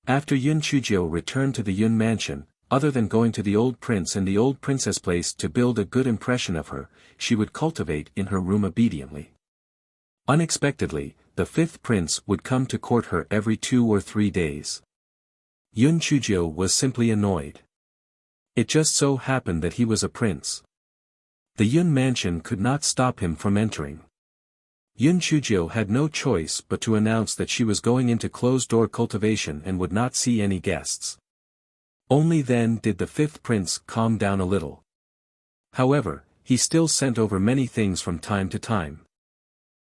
After Yun Chujiu returned to the Yun mansion, other than going to the old prince and the old princess place to build a good impression of her, she would cultivate in her room obediently. Unexpectedly, the fifth prince would come to court her every 2 or 3 days. Yun Chujiu was simply annoyed. It just so happened that he was a prince. The Yun mansion could not stop him from entering. Yun Chujiu had no choice but to announce that she was going into closed-door cultivation and would not see any guests. Only then did the fifth prince calm down a little. However, he still sent over many things from time to time.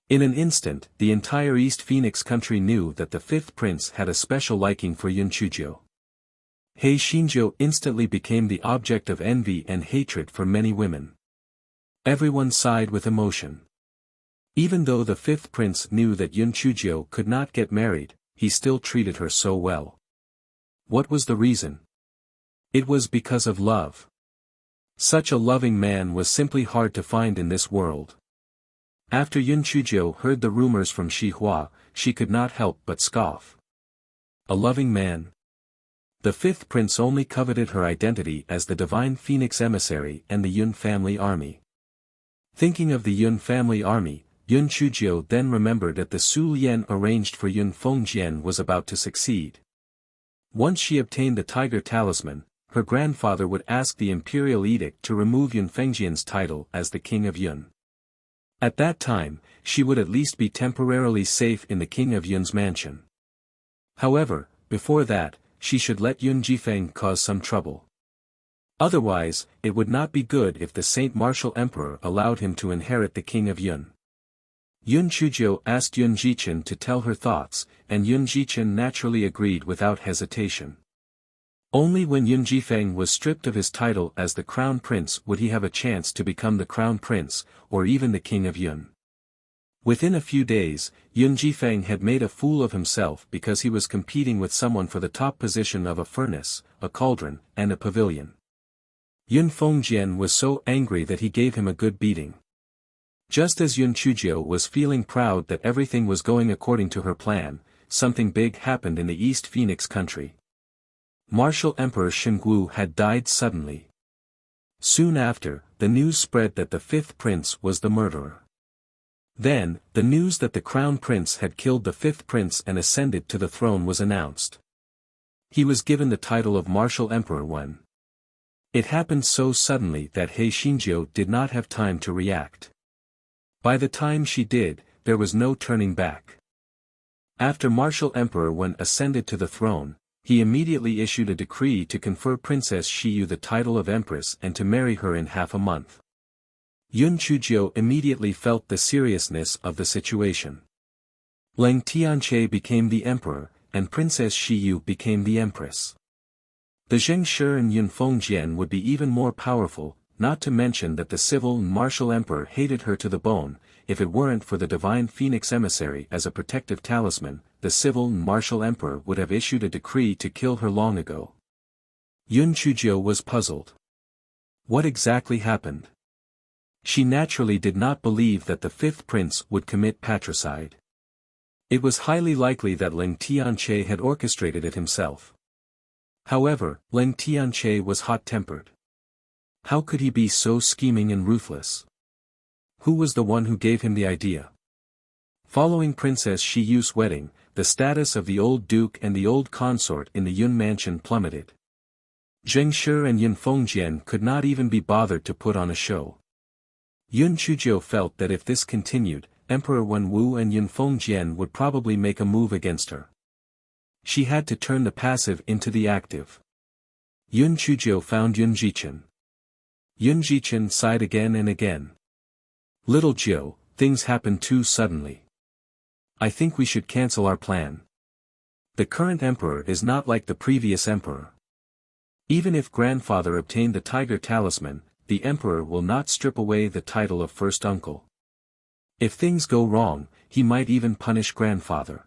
In an instant, the entire East Phoenix country knew that the fifth prince had a special liking for Yun Chujiu. He Xinjiu instantly became the object of envy and hatred for many women. Everyone sighed with emotion. Even though the fifth prince knew that Yun Chujiu could not get married, he still treated her so well. What was the reason? It was because of love. Such a loving man was simply hard to find in this world. After Yun Chujiu heard the rumors from Xihua, she could not help but scoff. A loving man? The fifth prince only coveted her identity as the divine phoenix emissary and the Yun family army. Thinking of the Yun family army, Yun Chujiu then remembered that the Su Lian arranged for Yun Fengjian was about to succeed. Once she obtained the tiger talisman, her grandfather would ask the imperial edict to remove Yun Fengjian's title as the king of Yun. At that time, she would at least be temporarily safe in the king of Yun's mansion. However, before that, she should let Yun Jifeng cause some trouble. Otherwise, it would not be good if the Saint Martial Emperor allowed him to inherit the king of Yun. Yun Chujiu asked Yun Jichen to tell her thoughts, and Yun Jichen naturally agreed without hesitation. Only when Yun Jifeng was stripped of his title as the crown prince would he have a chance to become the crown prince, or even the king of Yun. Within a few days, Yun Jifeng had made a fool of himself because he was competing with someone for the top position of a furnace, a cauldron, and a pavilion. Yun Fengjian was so angry that he gave him a good beating. Just as Yun Chujiu was feeling proud that everything was going according to her plan, something big happened in the East Phoenix country. Martial Emperor Shengwu had died suddenly. Soon after, the news spread that the fifth prince was the murderer. Then, the news that the crown prince had killed the fifth prince and ascended to the throne was announced. He was given the title of Martial Emperor when. It happened so suddenly that He Xinjiu did not have time to react. By the time she did, there was no turning back. After Martial Emperor Wen ascended to the throne, he immediately issued a decree to confer Princess Shiyu the title of Empress and to marry her in half a month. Yun Chujiu immediately felt the seriousness of the situation. Leng Tianche became the emperor, and Princess Shiyu became the empress. The Zhengshi and Yun Fengjian would be even more powerful, not to mention that the civil and martial emperor hated her to the bone. If it weren't for the divine phoenix emissary as a protective talisman, the civil and martial emperor would have issued a decree to kill her long ago. Yun Chujiu was puzzled. What exactly happened? She naturally did not believe that the fifth prince would commit patricide. It was highly likely that Leng Tianche had orchestrated it himself. However, Leng Tianche was hot-tempered. How could he be so scheming and ruthless? Who was the one who gave him the idea? Following Princess Shiyu's wedding, the status of the old duke and the old consort in the Yun mansion plummeted. Zhengshi and Yun Fengjian could not even be bothered to put on a show. Yun Chujiu felt that if this continued, Emperor Wenwu and Yun Fengjian would probably make a move against her. She had to turn the passive into the active. Yun Chujiu found Yun Jichen. Yun Jichen sighed again and again. Little Jiu, things happened too suddenly. I think we should cancel our plan. The current emperor is not like the previous emperor. Even if grandfather obtained the tiger talisman, the emperor will not strip away the title of first uncle. If things go wrong, he might even punish grandfather.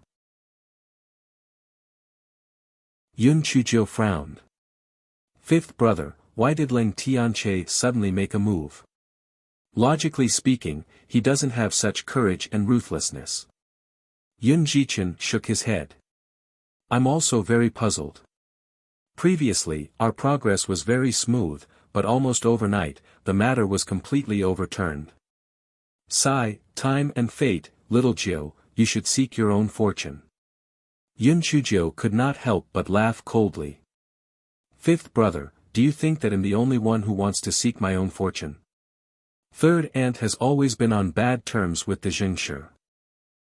Yun Chujiu frowned. Fifth brother, why did Leng Tianche suddenly make a move? Logically speaking, he doesn't have such courage and ruthlessness. Yun Jichen shook his head. I'm also very puzzled. Previously, our progress was very smooth, but almost overnight, the matter was completely overturned. Sigh, time and fate, little Jiu, you should seek your own fortune. Yun Chuzhou could not help but laugh coldly. Fifth brother, do you think that I'm the only one who wants to seek my own fortune? Third aunt has always been on bad terms with the Zhengshi.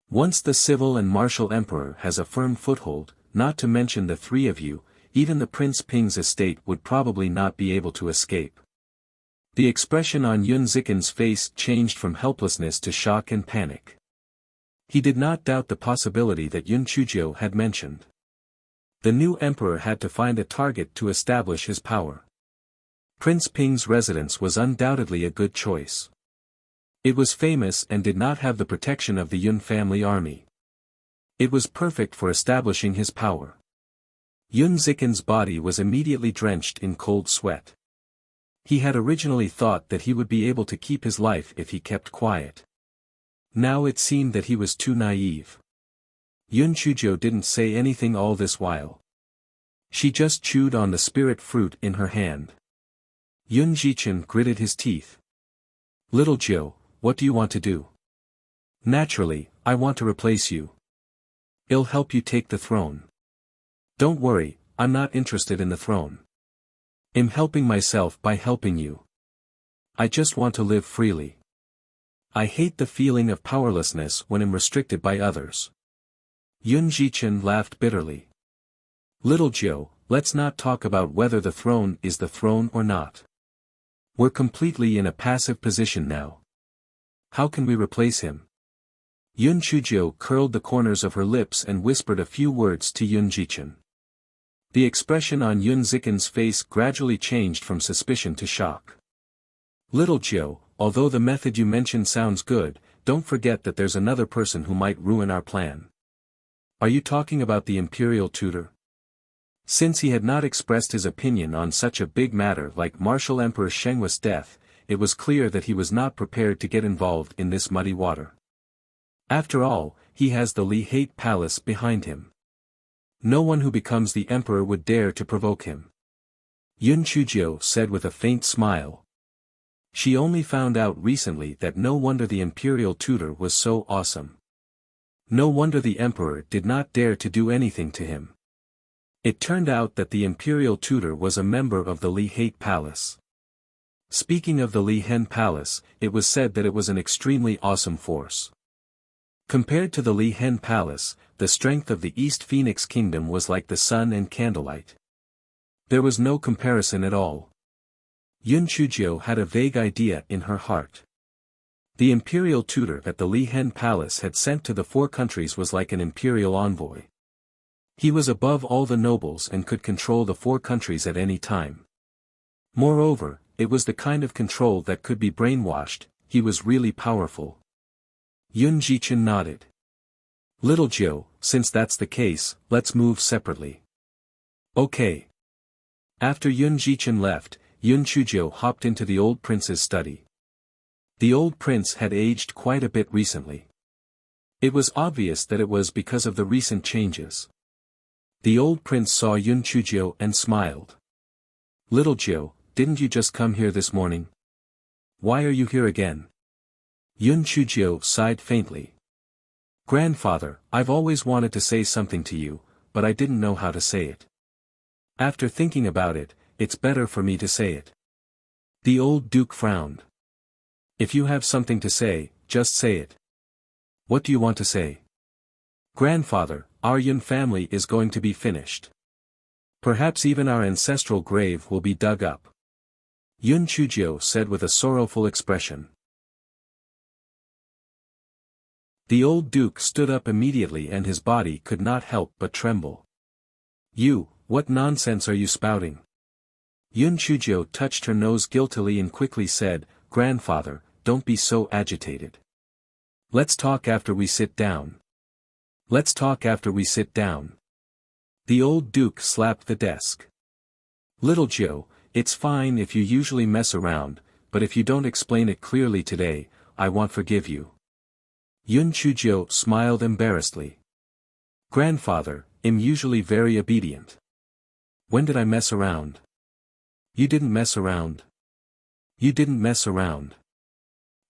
Once the civil and martial emperor has a firm foothold, not to mention the three of you, even the Prince Ping's estate would probably not be able to escape. The expression on Yun Zikin's face changed from helplessness to shock and panic. He did not doubt the possibility that Yun Chuzhou had mentioned. The new emperor had to find a target to establish his power. Prince Ping's residence was undoubtedly a good choice. It was famous and did not have the protection of the Yun family army. It was perfect for establishing his power. Yun Zikin's body was immediately drenched in cold sweat. He had originally thought that he would be able to keep his life if he kept quiet. Now it seemed that he was too naive. Yun Chuzhou didn't say anything all this while. She just chewed on the spirit fruit in her hand. Yun Jichen gritted his teeth. Little Jiu, what do you want to do? Naturally, I want to replace you. I'll help you take the throne. Don't worry, I'm not interested in the throne. I'm helping myself by helping you. I just want to live freely. I hate the feeling of powerlessness when I'm restricted by others. Yun Jichen laughed bitterly. Little Jiu, let's not talk about whether the throne is the throne or not. We're completely in a passive position now. How can we replace him? Yun Chuzhou curled the corners of her lips and whispered a few words to Yun Jichen. The expression on Yun Zikin's face gradually changed from suspicion to shock. Little Jiu, although the method you mentioned sounds good, don't forget that there's another person who might ruin our plan. Are you talking about the imperial tutor? Since he had not expressed his opinion on such a big matter like Martial Emperor Shenghua's death, it was clear that he was not prepared to get involved in this muddy water. After all, he has the Li Hate Palace behind him. No one who becomes the emperor would dare to provoke him. Yun Chuzhou said with a faint smile. She only found out recently that no wonder the imperial tutor was so awesome. No wonder the emperor did not dare to do anything to him. It turned out that the imperial tutor was a member of the Li Hate Palace. Speaking of the Li Hen Palace, it was said that it was an extremely awesome force. Compared to the Li Hen Palace, the strength of the East Phoenix Kingdom was like the sun and candlelight. There was no comparison at all. Yun Chuzhou had a vague idea in her heart. The imperial tutor at the Li Hen Palace had sent to the four countries was like an imperial envoy. He was above all the nobles and could control the four countries at any time. Moreover, it was the kind of control that could be brainwashed. He was really powerful. Yun Jichen nodded. Little Jiu, since that's the case, let's move separately. Okay. After Yun Jichen left, Yun Chuzhou hopped into the old prince's study. The old prince had aged quite a bit recently. It was obvious that it was because of the recent changes. The old prince saw Yun Chuzhou and smiled. Little Jiu, didn't you just come here this morning? Why are you here again? Yun Chuzhou sighed faintly. Grandfather, I've always wanted to say something to you, but I didn't know how to say it. After thinking about it, it's better for me to say it. The old duke frowned. If you have something to say, just say it. What do you want to say? Grandfather, our Yun family is going to be finished. Perhaps even our ancestral grave will be dug up. Yun Chuzhou said with a sorrowful expression. The old duke stood up immediately and his body could not help but tremble. You, what nonsense are you spouting? Yun Chuzhou touched her nose guiltily and quickly said, Grandfather, don't be so agitated. Let's talk after we sit down. Let's talk after we sit down. The old duke slapped the desk. Little Jiu, it's fine if you usually mess around, but if you don't explain it clearly today, I won't forgive you. Yun Chuzhou smiled embarrassedly. Grandfather, am usually very obedient. When did I mess around? You didn't mess around. You didn't mess around.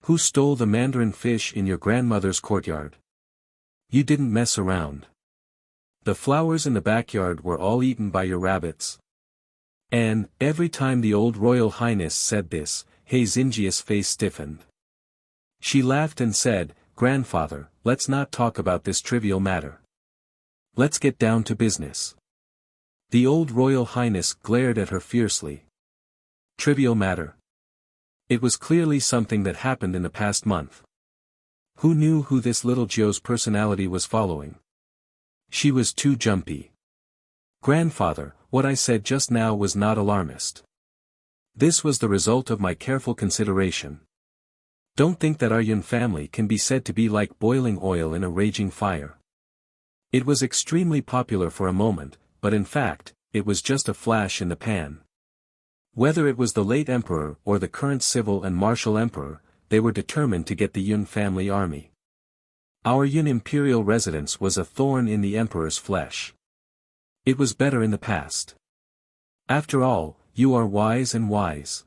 Who stole the mandarin fish in your grandmother's courtyard? You didn't mess around. The flowers in the backyard were all eaten by your rabbits. And, every time the old Royal Highness said this, He Xinjia's face stiffened. She laughed and said, Grandfather, let's not talk about this trivial matter. Let's get down to business. The old Royal Highness glared at her fiercely. Trivial matter. It was clearly something that happened in the past month. Who knew who this little Jiu's personality was following? She was too jumpy. Grandfather, what I said just now was not alarmist. This was the result of my careful consideration. Don't think that our Yun family can be said to be like boiling oil in a raging fire. It was extremely popular for a moment, but in fact, it was just a flash in the pan. Whether it was the late emperor or the current civil and martial emperor, they were determined to get the Yun family army. Our Yun imperial residence was a thorn in the emperor's flesh. It was better in the past. After all, you are wise and wise.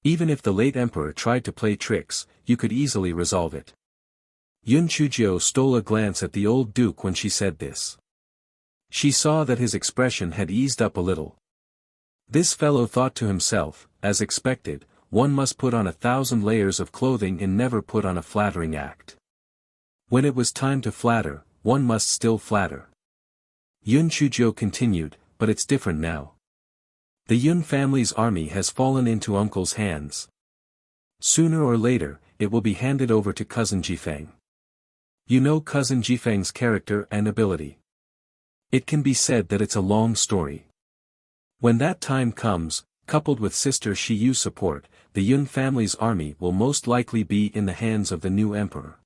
Even if the late emperor tried to play tricks, you could easily resolve it. Yun Chuzhou stole a glance at the old duke when she said this. She saw that his expression had eased up a little. This fellow thought to himself, as expected, one must put on 1,000 layers of clothing and never put on a flattering act. When it was time to flatter, one must still flatter. Yun Chuzhou continued, but it's different now. The Yun family's army has fallen into uncle's hands. Sooner or later, it will be handed over to cousin Jifeng. You know cousin Jifeng's character and ability. It can be said that it's a long story. When that time comes, coupled with sister Shiyu's support, the Yun family's army will most likely be in the hands of the new emperor.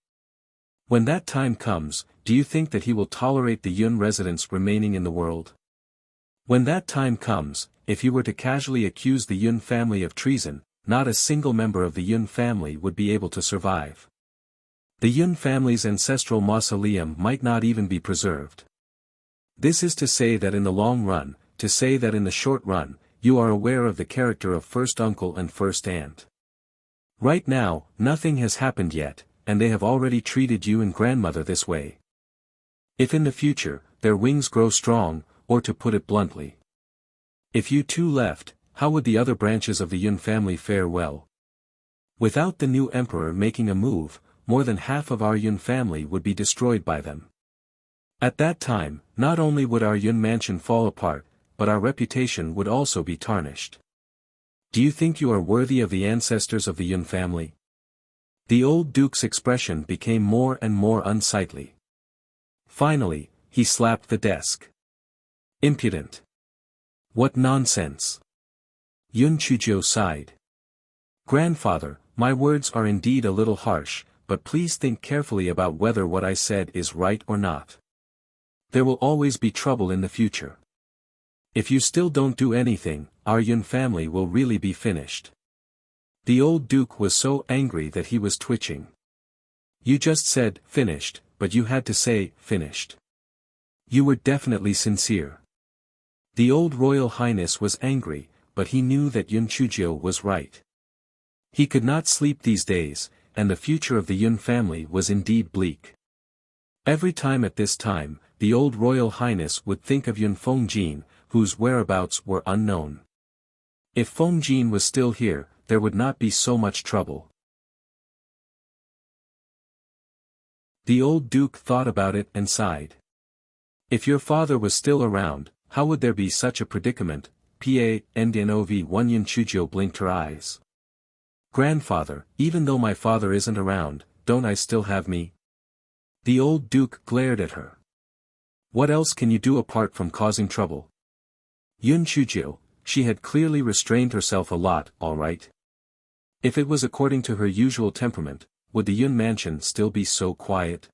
When that time comes, do you think that he will tolerate the Yun residents remaining in the world? When that time comes, if you were to casually accuse the Yun family of treason, not a single member of the Yun family would be able to survive. The Yun family's ancestral mausoleum might not even be preserved. This is to say that in the long run, to say that in the short run, you are aware of the character of first uncle and first aunt. Right now, nothing has happened yet, and they have already treated you and grandmother this way. If in the future, their wings grow strong, or to put it bluntly, if you two left, how would the other branches of the Yun family fare well? Without the new emperor making a move, more than half of our Yun family would be destroyed by them. At that time, not only would our Yun mansion fall apart, but our reputation would also be tarnished. Do you think you are worthy of the ancestors of the Yun family? The old duke's expression became more and more unsightly. Finally, he slapped the desk. Impudent. What nonsense. Yun Chuzhou sighed. Grandfather, my words are indeed a little harsh, but please think carefully about whether what I said is right or not. There will always be trouble in the future. If you still don't do anything, our Yun family will really be finished. The old duke was so angry that he was twitching. You just said, finished, but you had to say, finished. You were definitely sincere. The old Royal Highness was angry, but he knew that Yun Chuzhou was right. He could not sleep these days, and the future of the Yun family was indeed bleak. Every time at this time, the old Royal Highness would think of Yun Fengjin, whose whereabouts were unknown. If Fengjin was still here, there would not be so much trouble. The old duke thought about it and sighed. If your father was still around, how would there be such a predicament? Ndnov1 Yun Chuzhou blinked her eyes. Grandfather, even though my father isn't around, don't I still have me? The old duke glared at her. What else can you do apart from causing trouble? Yun Chuzhou, she had clearly restrained herself a lot, all right. If it was according to her usual temperament, would the Yun mansion still be so quiet?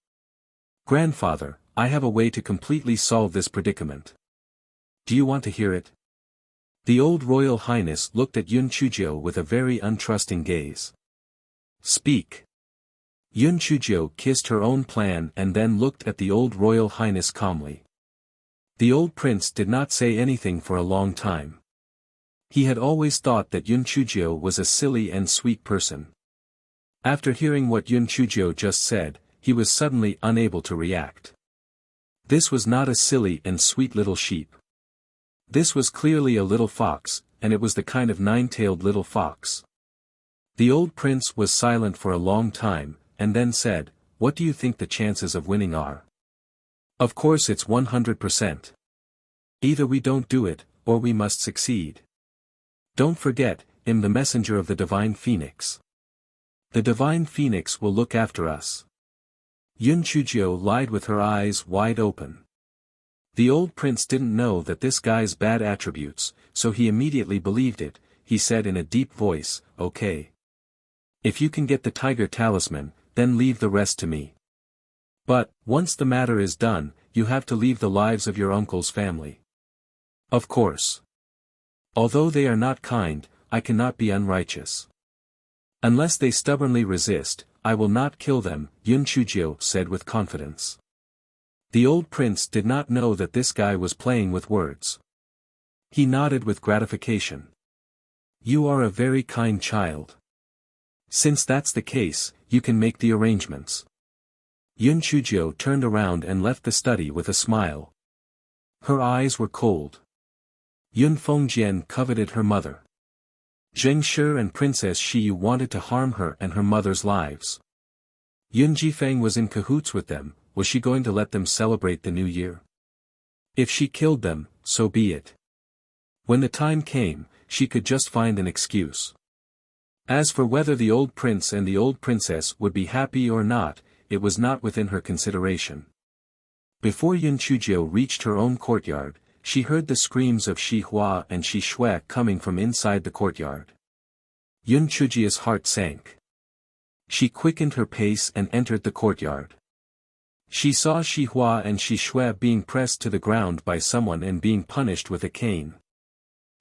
Grandfather, I have a way to completely solve this predicament. Do you want to hear it? The old Royal Highness looked at Yun Chuzhou with a very untrusting gaze. Speak. Yun Chuzhou kissed her own plan and then looked at the old Royal Highness calmly. The old prince did not say anything for a long time. He had always thought that Yun Chujio was a silly and sweet person. After hearing what Yun Chujio just said, he was suddenly unable to react. This was not a silly and sweet little sheep. This was clearly a little fox, and it was the kind of nine-tailed little fox. The old prince was silent for a long time, and then said, "What do you think the chances of winning are?" "Of course it's 100%. Either we don't do it, or we must succeed. Don't forget, I'm the messenger of the divine phoenix. The divine phoenix will look after us." Yun Chujio lied with her eyes wide open. The old prince didn't know that this guy's bad attributes, so he immediately believed it. He said in a deep voice, "Okay. If you can get the tiger talisman, then leave the rest to me. But, once the matter is done, you have to leave the lives of your uncle's family." "Of course. Although they are not kind, I cannot be unrighteous. Unless they stubbornly resist, I will not kill them," Yun Chujio said with confidence. The old prince did not know that this guy was playing with words. He nodded with gratification. "You are a very kind child. Since that's the case, you can make the arrangements." Yun Chujio turned around and left the study with a smile. Her eyes were cold. Yun Fengjian coveted her mother. Zheng Shi and Princess Shiyu wanted to harm her and her mother's lives. Yun Jifeng was in cahoots with them. Was she going to let them celebrate the new year? If she killed them, so be it. When the time came, she could just find an excuse. As for whether the old prince and the old princess would be happy or not, it was not within her consideration. Before Yun Chujio reached her own courtyard, she heard the screams of Shi Hua and Shi Shui coming from inside the courtyard. Yun Chujio's heart sank. She quickened her pace and entered the courtyard. She saw Shi Hua and Shi Shui being pressed to the ground by someone and being punished with a cane.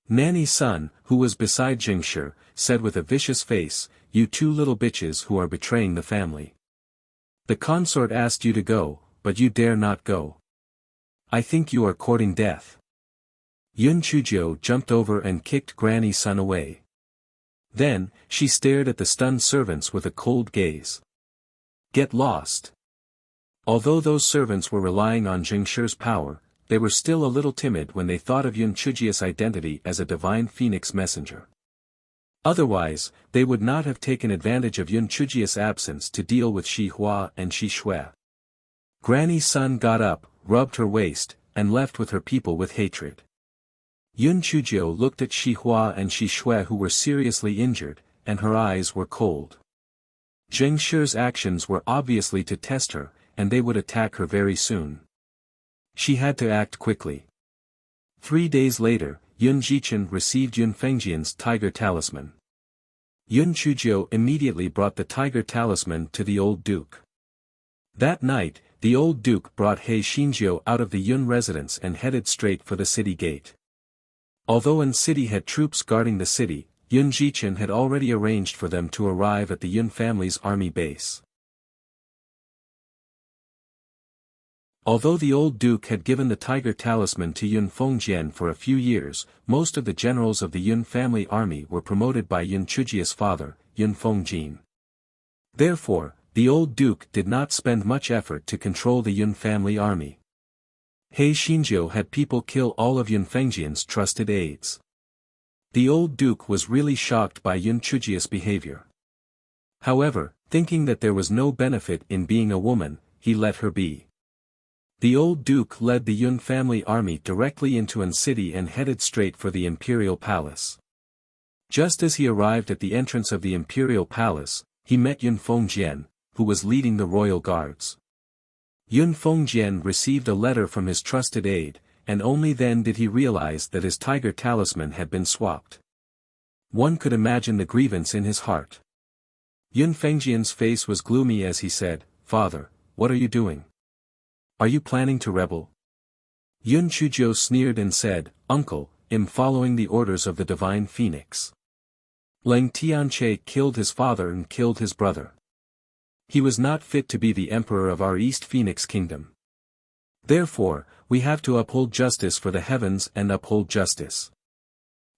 Nanny's son, who was beside Zheng Shi, said with a vicious face, "You two little bitches who are betraying the family. The consort asked you to go, but you dare not go. I think you are courting death." Yun Chujio jumped over and kicked Granny's son away. Then, she stared at the stunned servants with a cold gaze. "Get lost." Although those servants were relying on Zheng Shi's power, they were still a little timid when they thought of Yun Chujio's identity as a divine phoenix messenger. Otherwise, they would not have taken advantage of Yun Chujio's absence to deal with Shi Hua and Shi Shui. Granny's son got up, rubbed her waist, and left with her people with hatred. Yun Chujio looked at Shi Hua and Shi Shui who were seriously injured, and her eyes were cold. Zheng Shi's actions were obviously to test her, and they would attack her very soon. She had to act quickly. 3 days later, Yun Jichen received Yun Fengjian's tiger talisman. Yun Chujio immediately brought the tiger talisman to the old duke. That night, the old duke brought He Xinjiu out of the Yun residence and headed straight for the city gate. Although Yun City had troops guarding the city, Yun Jichen had already arranged for them to arrive at the Yun family's army base. Although the old duke had given the tiger talisman to Yun Fengjian for a few years, most of the generals of the Yun family army were promoted by Yun Chujio's father, Yun Fengjin. Therefore, the old duke did not spend much effort to control the Yun family army. He Xinjiu had people kill all of Yun Fengjian's trusted aides. The old duke was really shocked by Yun Chujio's behavior. However, thinking that there was no benefit in being a woman, he let her be. The old duke led the Yun family army directly into Yun City and headed straight for the imperial palace. Just as he arrived at the entrance of the imperial palace, he met Yun Fengjian, who was leading the royal guards. Yun Fengjian received a letter from his trusted aide, and only then did he realize that his tiger talisman had been swapped. One could imagine the grievance in his heart. Yun Fengjian's face was gloomy as he said, "Father, what are you doing? Are you planning to rebel?" Yun Chujio sneered and said, "Uncle, I'm following the orders of the divine phoenix. Leng Tianche killed his father and killed his brother. He was not fit to be the emperor of our East Phoenix kingdom. Therefore, we have to uphold justice for the heavens and uphold justice.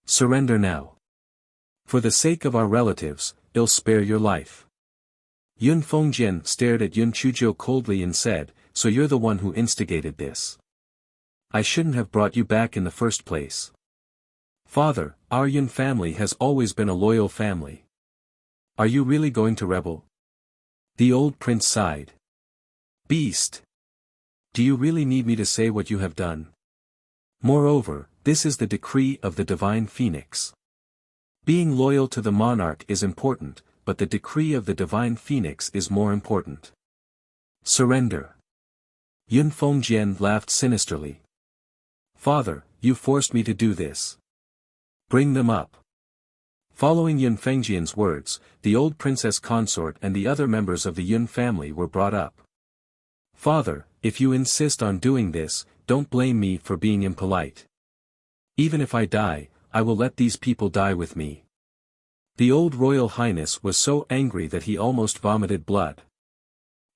Surrender now. For the sake of our relatives, I'll spare your life. Yun Fengjian stared at Yun Chujiu coldly and said, so you're the one who instigated this. I shouldn't have brought you back in the first place. Father, our Yun family has always been a loyal family. Are you really going to rebel? The old prince sighed. Beast! Do you really need me to say what you have done? Moreover, this is the decree of the divine phoenix. Being loyal to the monarch is important, but the decree of the divine phoenix is more important. Surrender. Yun Fengjian laughed sinisterly. Father, you forced me to do this. Bring them up. Following Yun Fengjian's words, the old princess consort and the other members of the Yun family were brought up. Father, if you insist on doing this, don't blame me for being impolite. Even if I die, I will let these people die with me. The old royal highness was so angry that he almost vomited blood.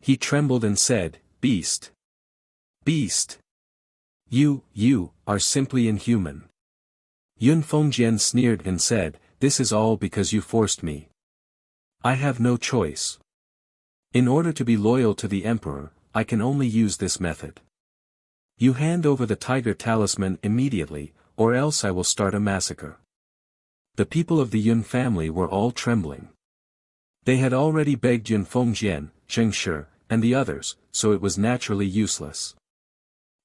He trembled and said, Beast! Beast! You are simply inhuman. Yun Fengjian sneered and said, this is all because you forced me. I have no choice. In order to be loyal to the emperor, I can only use this method. You hand over the tiger talisman immediately, or else I will start a massacre. The people of the Yun family were all trembling. They had already begged Yun Fengjian, Zheng Shi, and the others, so it was naturally useless.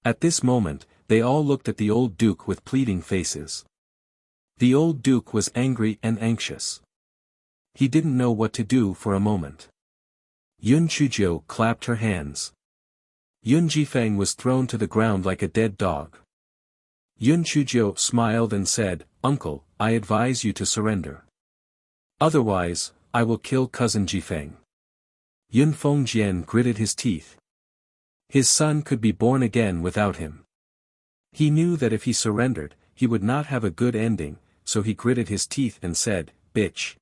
At this moment, they all looked at the old duke with pleading faces. The old duke was angry and anxious. He didn't know what to do for a moment. Yun Chujiu clapped her hands. Yun Jifeng was thrown to the ground like a dead dog. Yun Chujiu smiled and said, Uncle, I advise you to surrender. Otherwise, I will kill cousin Jifeng. Yun Fengjian gritted his teeth. His son could be born again without him. He knew that if he surrendered, he would not have a good ending, so he gritted his teeth and said, Bitch!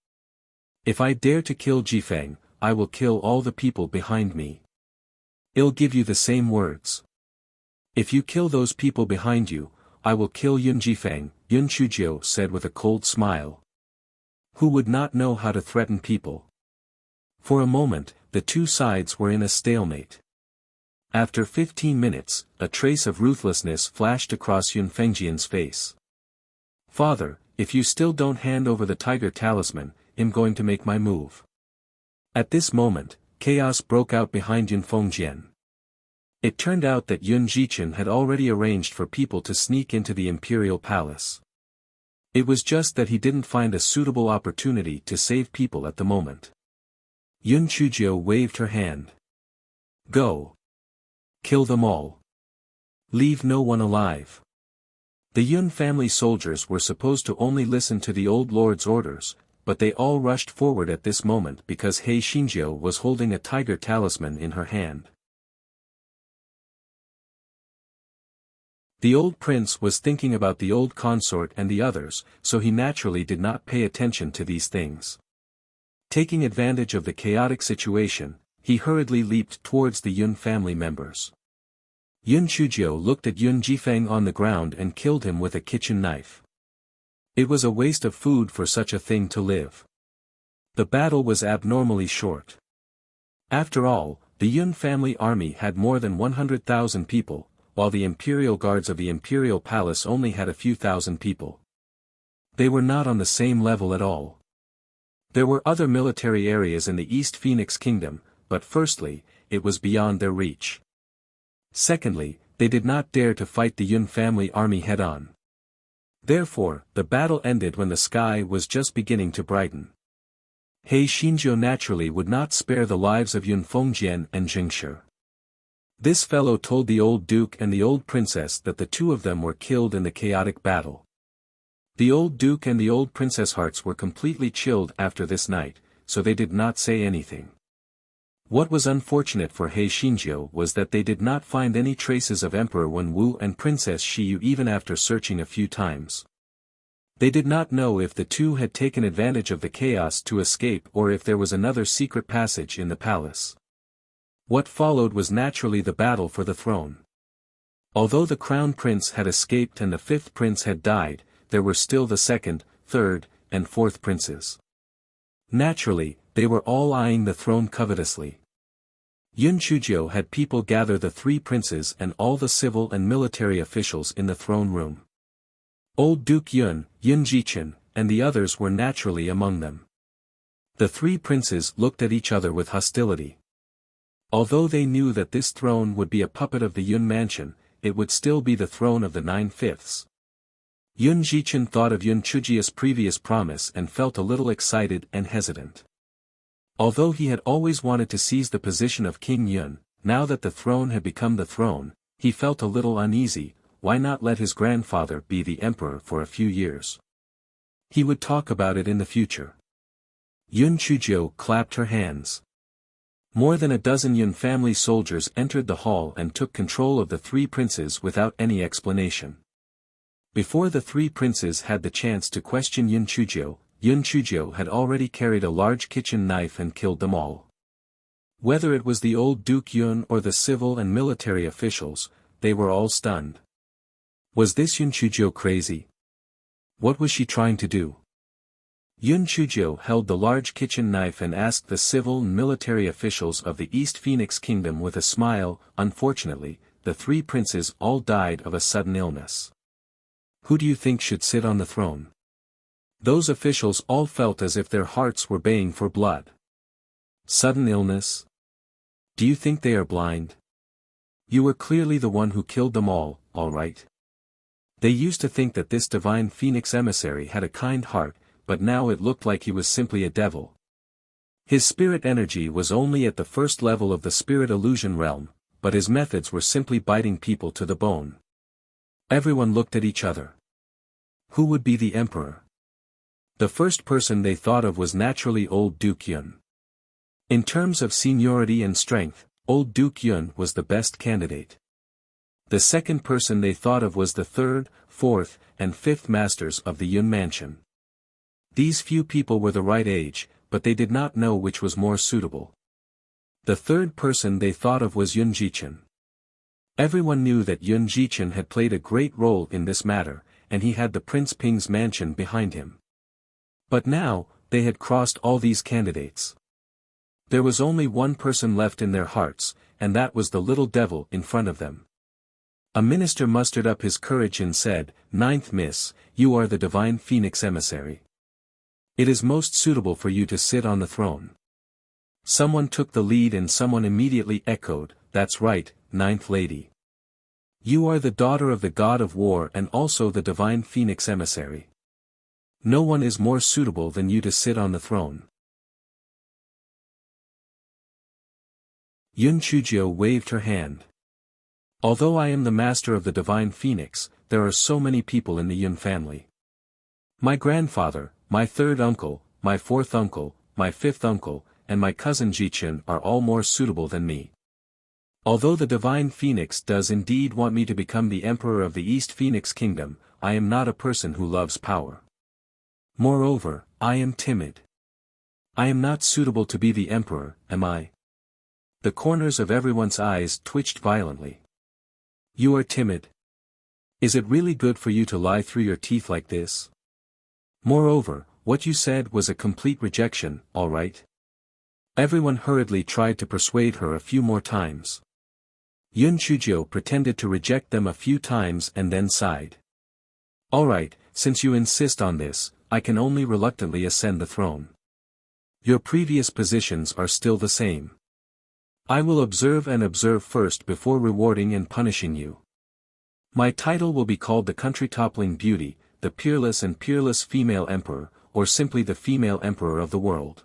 If I dare to kill Jifeng, I will kill all the people behind me. I'll give you the same words. If you kill those people behind you, I will kill Yun Jifeng, Yun Chujiu said with a cold smile. Who would not know how to threaten people? For a moment, the two sides were in a stalemate. After 15 minutes, a trace of ruthlessness flashed across Yun Fengjian's face. Father, if you still don't hand over the tiger talisman, I'm going to make my move. At this moment, chaos broke out behind Yun Fengjian. It turned out that Yun Jichen had already arranged for people to sneak into the imperial palace. It was just that he didn't find a suitable opportunity to save people at the moment. Yun Chujiu waved her hand. Go. Kill them all. Leave no one alive. The Yun family soldiers were supposed to only listen to the old lord's orders, but they all rushed forward at this moment because He Xinjiu was holding a tiger talisman in her hand. The old prince was thinking about the old consort and the others, so he naturally did not pay attention to these things. Taking advantage of the chaotic situation, he hurriedly leaped towards the Yun family members. Yun Chujiu looked at Yun Jifeng on the ground and killed him with a kitchen knife. It was a waste of food for such a thing to live. The battle was abnormally short. After all, the Yun family army had more than 100,000 people, while the imperial guards of the imperial palace only had a few thousand people. They were not on the same level at all. There were other military areas in the East Phoenix Kingdom, but firstly, it was beyond their reach. Secondly, they did not dare to fight the Yun family army head-on. Therefore, the battle ended when the sky was just beginning to brighten. He Xinjiu naturally would not spare the lives of Yun Fengjian and Zheng Shi. This fellow told the old duke and the old princess that the two of them were killed in the chaotic battle. The old duke and the old princess' hearts were completely chilled after this night, so they did not say anything. What was unfortunate for He Xinjiu was that they did not find any traces of Emperor Wenwu and Princess Shiyu even after searching a few times. They did not know if the two had taken advantage of the chaos to escape or if there was another secret passage in the palace. What followed was naturally the battle for the throne. Although the crown prince had escaped and the fifth prince had died, there were still the second, third, and fourth princes. Naturally, they were all eyeing the throne covetously. Yun Chuzhou had people gather the three princes and all the civil and military officials in the throne room. Old Duke Yun, Yun Jichen, and the others were naturally among them. The three princes looked at each other with hostility. Although they knew that this throne would be a puppet of the Yun mansion, it would still be the throne of the 9/5. Yun Jichen thought of Yun Chujia's previous promise and felt a little excited and hesitant. Although he had always wanted to seize the position of King Yun, now that the throne had become the throne, he felt a little uneasy. Why not let his grandfather be the emperor for a few years? He would talk about it in the future. Yun Chuzhou clapped her hands. More than a dozen Yun family soldiers entered the hall and took control of the three princes without any explanation. Before the three princes had the chance to question Yun Chuzhou had already carried a large kitchen knife and killed them all. Whether it was the old Duke Yun or the civil and military officials, they were all stunned. Was this Yun Chuzhou crazy? What was she trying to do? Yun Chuzhou held the large kitchen knife and asked the civil and military officials of the East Phoenix Kingdom with a smile. Unfortunately, the three princes all died of a sudden illness. Who do you think should sit on the throne? Those officials all felt as if their hearts were baying for blood. Sudden illness? Do you think they are blind? You were clearly the one who killed them all right? They used to think that this divine phoenix emissary had a kind heart, but now it looked like he was simply a devil. His spirit energy was only at the first level of the spirit illusion realm, but his methods were simply biting people to the bone. Everyone looked at each other. Who would be the emperor? The first person they thought of was naturally old Duke Yun. In terms of seniority and strength, old Duke Yun was the best candidate. The second person they thought of was the third, fourth, and fifth masters of the Yun mansion. These few people were the right age, but they did not know which was more suitable. The third person they thought of was Yun Jichen. Everyone knew that Yun Jichen had played a great role in this matter, and he had the Prince Ping's mansion behind him. But now, they had crossed all these candidates. There was only one person left in their hearts, and that was the little devil in front of them. A minister mustered up his courage and said, "Ninth Miss, you are the divine phoenix emissary. It is most suitable for you to sit on the throne." Someone took the lead and someone immediately echoed, "That's right, Ninth Lady. You are the daughter of the god of war and also the divine phoenix emissary. No one is more suitable than you to sit on the throne." Yun Chuzhou waved her hand. "Although I am the master of the divine phoenix, there are so many people in the Yun family. My grandfather, my third uncle, my fourth uncle, my fifth uncle, and my cousin Jichen are all more suitable than me. Although the divine phoenix does indeed want me to become the emperor of the East Phoenix Kingdom, I am not a person who loves power. Moreover, I am timid. I am not suitable to be the emperor, am I?" The corners of everyone's eyes twitched violently. "You are timid? Is it really good for you to lie through your teeth like this? Moreover, what you said was a complete rejection, all right?" Everyone hurriedly tried to persuade her a few more times. Yun Chuzhou pretended to reject them a few times and then sighed. "All right, since you insist on this, I can only reluctantly ascend the throne. Your previous positions are still the same. I will observe and observe first before rewarding and punishing you. My title will be called the country-toppling beauty, the peerless and peerless female emperor, or simply the female emperor of the world.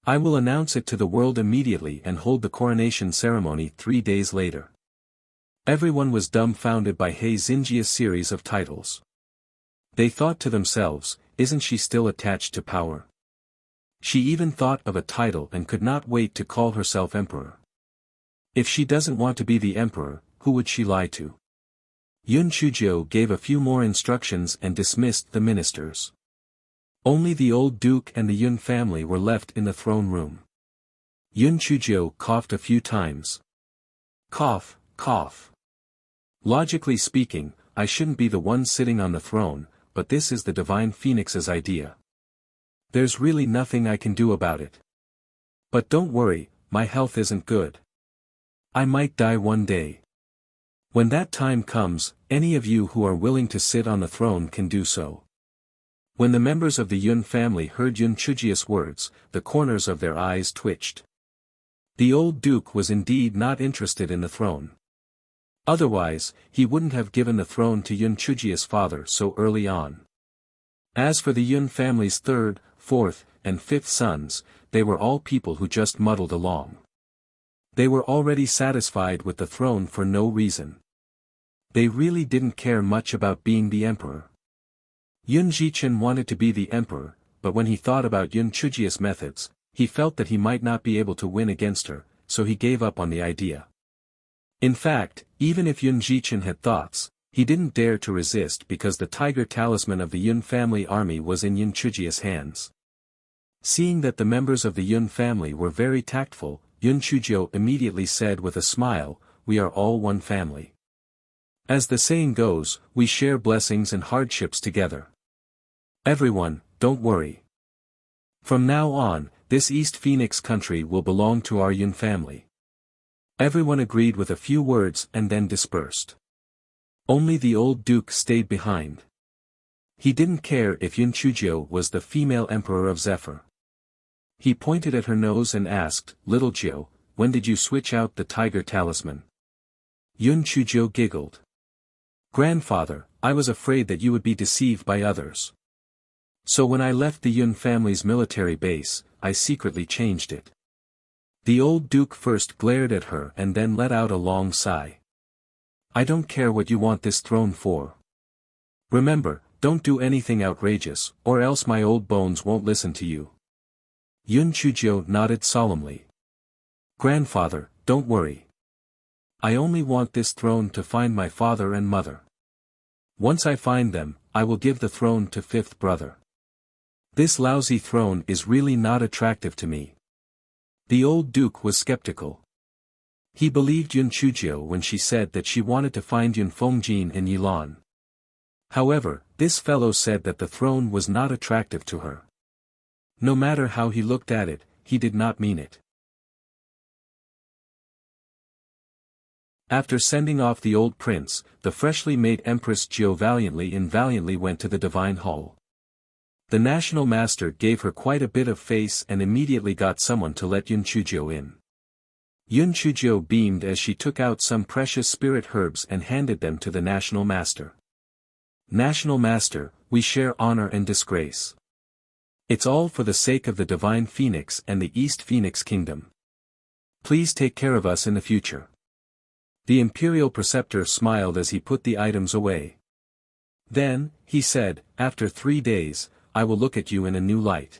I will announce it to the world immediately and hold the coronation ceremony 3 days later." Everyone was dumbfounded by He Xingjia's series of titles. They thought to themselves, isn't she still attached to power? She even thought of a title and could not wait to call herself emperor. If she doesn't want to be the emperor, who would she lie to? Yun Chuzhou gave a few more instructions and dismissed the ministers. Only the old duke and the Yun family were left in the throne room. Yun Chuzhou coughed a few times. Cough, cough. Logically speaking, I shouldn't be the one sitting on the throne, but this is the divine phoenix's idea. There's really nothing I can do about it. But don't worry, my health isn't good. I might die one day. When that time comes, any of you who are willing to sit on the throne can do so. When the members of the Yun family heard Yun Chujia's words, the corners of their eyes twitched. The old duke was indeed not interested in the throne. Otherwise, he wouldn't have given the throne to Yun Chujia's father so early on. As for the Yun family's third, fourth, and fifth sons, they were all people who just muddled along. They were already satisfied with the throne for no reason. They really didn't care much about being the emperor. Yun Jichen wanted to be the emperor, but when he thought about Yun Chujia's methods, he felt that he might not be able to win against her, so he gave up on the idea. In fact, even if Yun Jichen had thoughts, he didn't dare to resist because the tiger talisman of the Yun family army was in Yun Chujia's hands. Seeing that the members of the Yun family were very tactful, Yun Chujio immediately said with a smile, "We are all one family. As the saying goes, we share blessings and hardships together. Everyone, don't worry. From now on, this East Phoenix country will belong to our Yun family." Everyone agreed with a few words and then dispersed. Only the old duke stayed behind. He didn't care if Yun Chujio was the female emperor of Zephyr. He pointed at her nose and asked, "Little Jiu, when did you switch out the tiger talisman?" Yun Chujio giggled. "Grandfather, I was afraid that you would be deceived by others. So when I left the Yun family's military base, I secretly changed it." The old duke first glared at her and then let out a long sigh. "I don't care what you want this throne for. Remember, don't do anything outrageous, or else my old bones won't listen to you." Yun Chujio nodded solemnly. "Grandfather, don't worry. I only want this throne to find my father and mother. Once I find them, I will give the throne to fifth brother. This lousy throne is really not attractive to me." The old duke was skeptical. He believed Yun Chujio when she said that she wanted to find Yun Fengjin in Yilan. However, this fellow said that the throne was not attractive to her. No matter how he looked at it, he did not mean it. After sending off the old prince, the freshly made Empress Jiu valiantly went to the divine hall. The national master gave her quite a bit of face and immediately got someone to let Yun Chujio in. Yun Chujio beamed as she took out some precious spirit herbs and handed them to the national master. "National master, we share honor and disgrace. It's all for the sake of the divine phoenix and the East Phoenix kingdom. Please take care of us in the future." The imperial preceptor smiled as he put the items away. Then, he said, "After 3 days, I will look at you in a new light.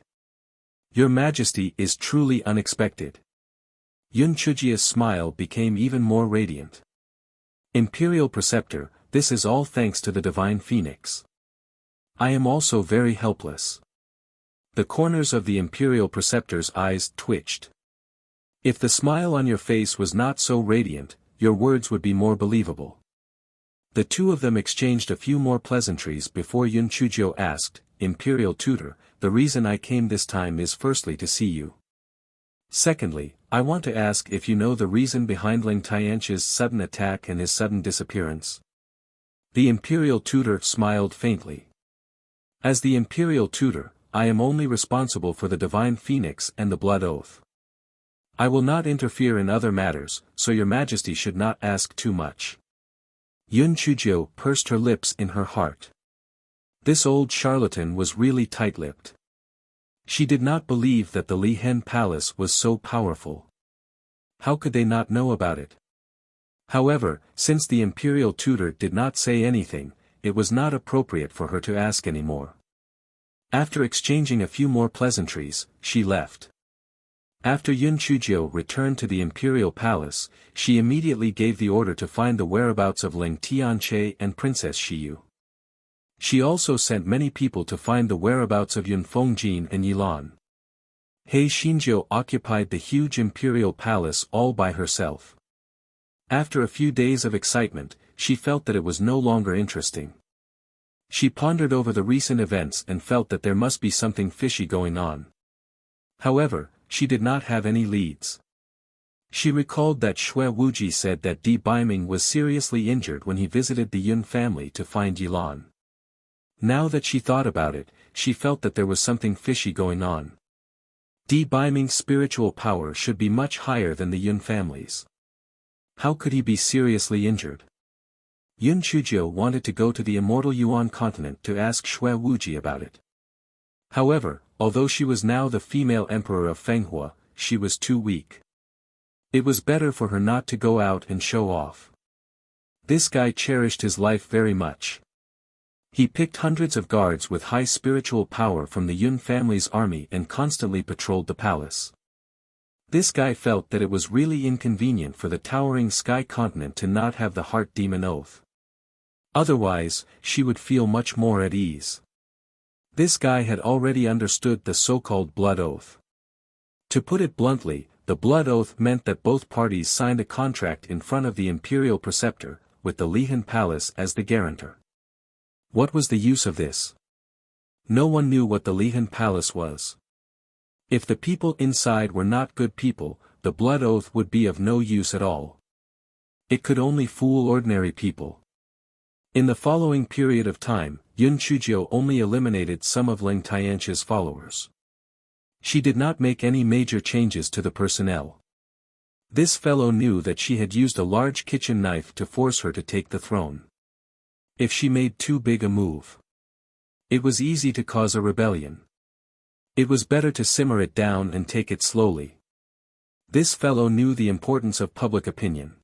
Your Majesty is truly unexpected." Yun Chujia's smile became even more radiant. "Imperial preceptor, this is all thanks to the divine phoenix. I am also very helpless." The corners of the imperial preceptor's eyes twitched. "If the smile on your face was not so radiant, your words would be more believable." The two of them exchanged a few more pleasantries before Yun Chujio asked, "Imperial tutor, the reason I came this time is firstly to see you. Secondly, I want to ask if you know the reason behind Ling Tianqi's sudden attack and his sudden disappearance." The imperial tutor smiled faintly. "As the imperial tutor, I am only responsible for the divine phoenix and the blood oath. I will not interfere in other matters, so your majesty should not ask too much." Yun Chujio pursed her lips in her heart. This old charlatan was really tight-lipped. She did not believe that the Li Hen Palace was so powerful. How could they not know about it? However, since the imperial tutor did not say anything, it was not appropriate for her to ask any more. After exchanging a few more pleasantries, she left. After Yun Chujio returned to the imperial palace, she immediately gave the order to find the whereabouts of Ling Tianqi and Princess Shiyu. She also sent many people to find the whereabouts of Yun Fengjin and Yilan. He Xinjiu occupied the huge imperial palace all by herself. After a few days of excitement, she felt that it was no longer interesting. She pondered over the recent events and felt that there must be something fishy going on. However, she did not have any leads. She recalled that Xue Wuji said that Di Baiming was seriously injured when he visited the Yun family to find Yilan. Now that she thought about it, she felt that there was something fishy going on. Di Baiming's spiritual power should be much higher than the Yun family's. How could he be seriously injured? Yun Chujiu wanted to go to the immortal Yuan continent to ask Xue Wuji about it. However, although she was now the female emperor of Fenghua, she was too weak. It was better for her not to go out and show off. This guy cherished his life very much. He picked hundreds of guards with high spiritual power from the Yun family's army and constantly patrolled the palace. This guy felt that it was really inconvenient for the towering sky continent to not have the heart demon oath. Otherwise, she would feel much more at ease. This guy had already understood the so-called blood oath. To put it bluntly, the blood oath meant that both parties signed a contract in front of the imperial preceptor, with the Lihan Palace as the guarantor. What was the use of this? No one knew what the Lihan Palace was. If the people inside were not good people, the blood oath would be of no use at all. It could only fool ordinary people. In the following period of time, Yun Chujiu only eliminated some of Leng Tianxi's followers. She did not make any major changes to the personnel. This fellow knew that she had used a large kitchen knife to force her to take the throne. If she made too big a move, it was easy to cause a rebellion. It was better to simmer it down and take it slowly. This fellow knew the importance of public opinion.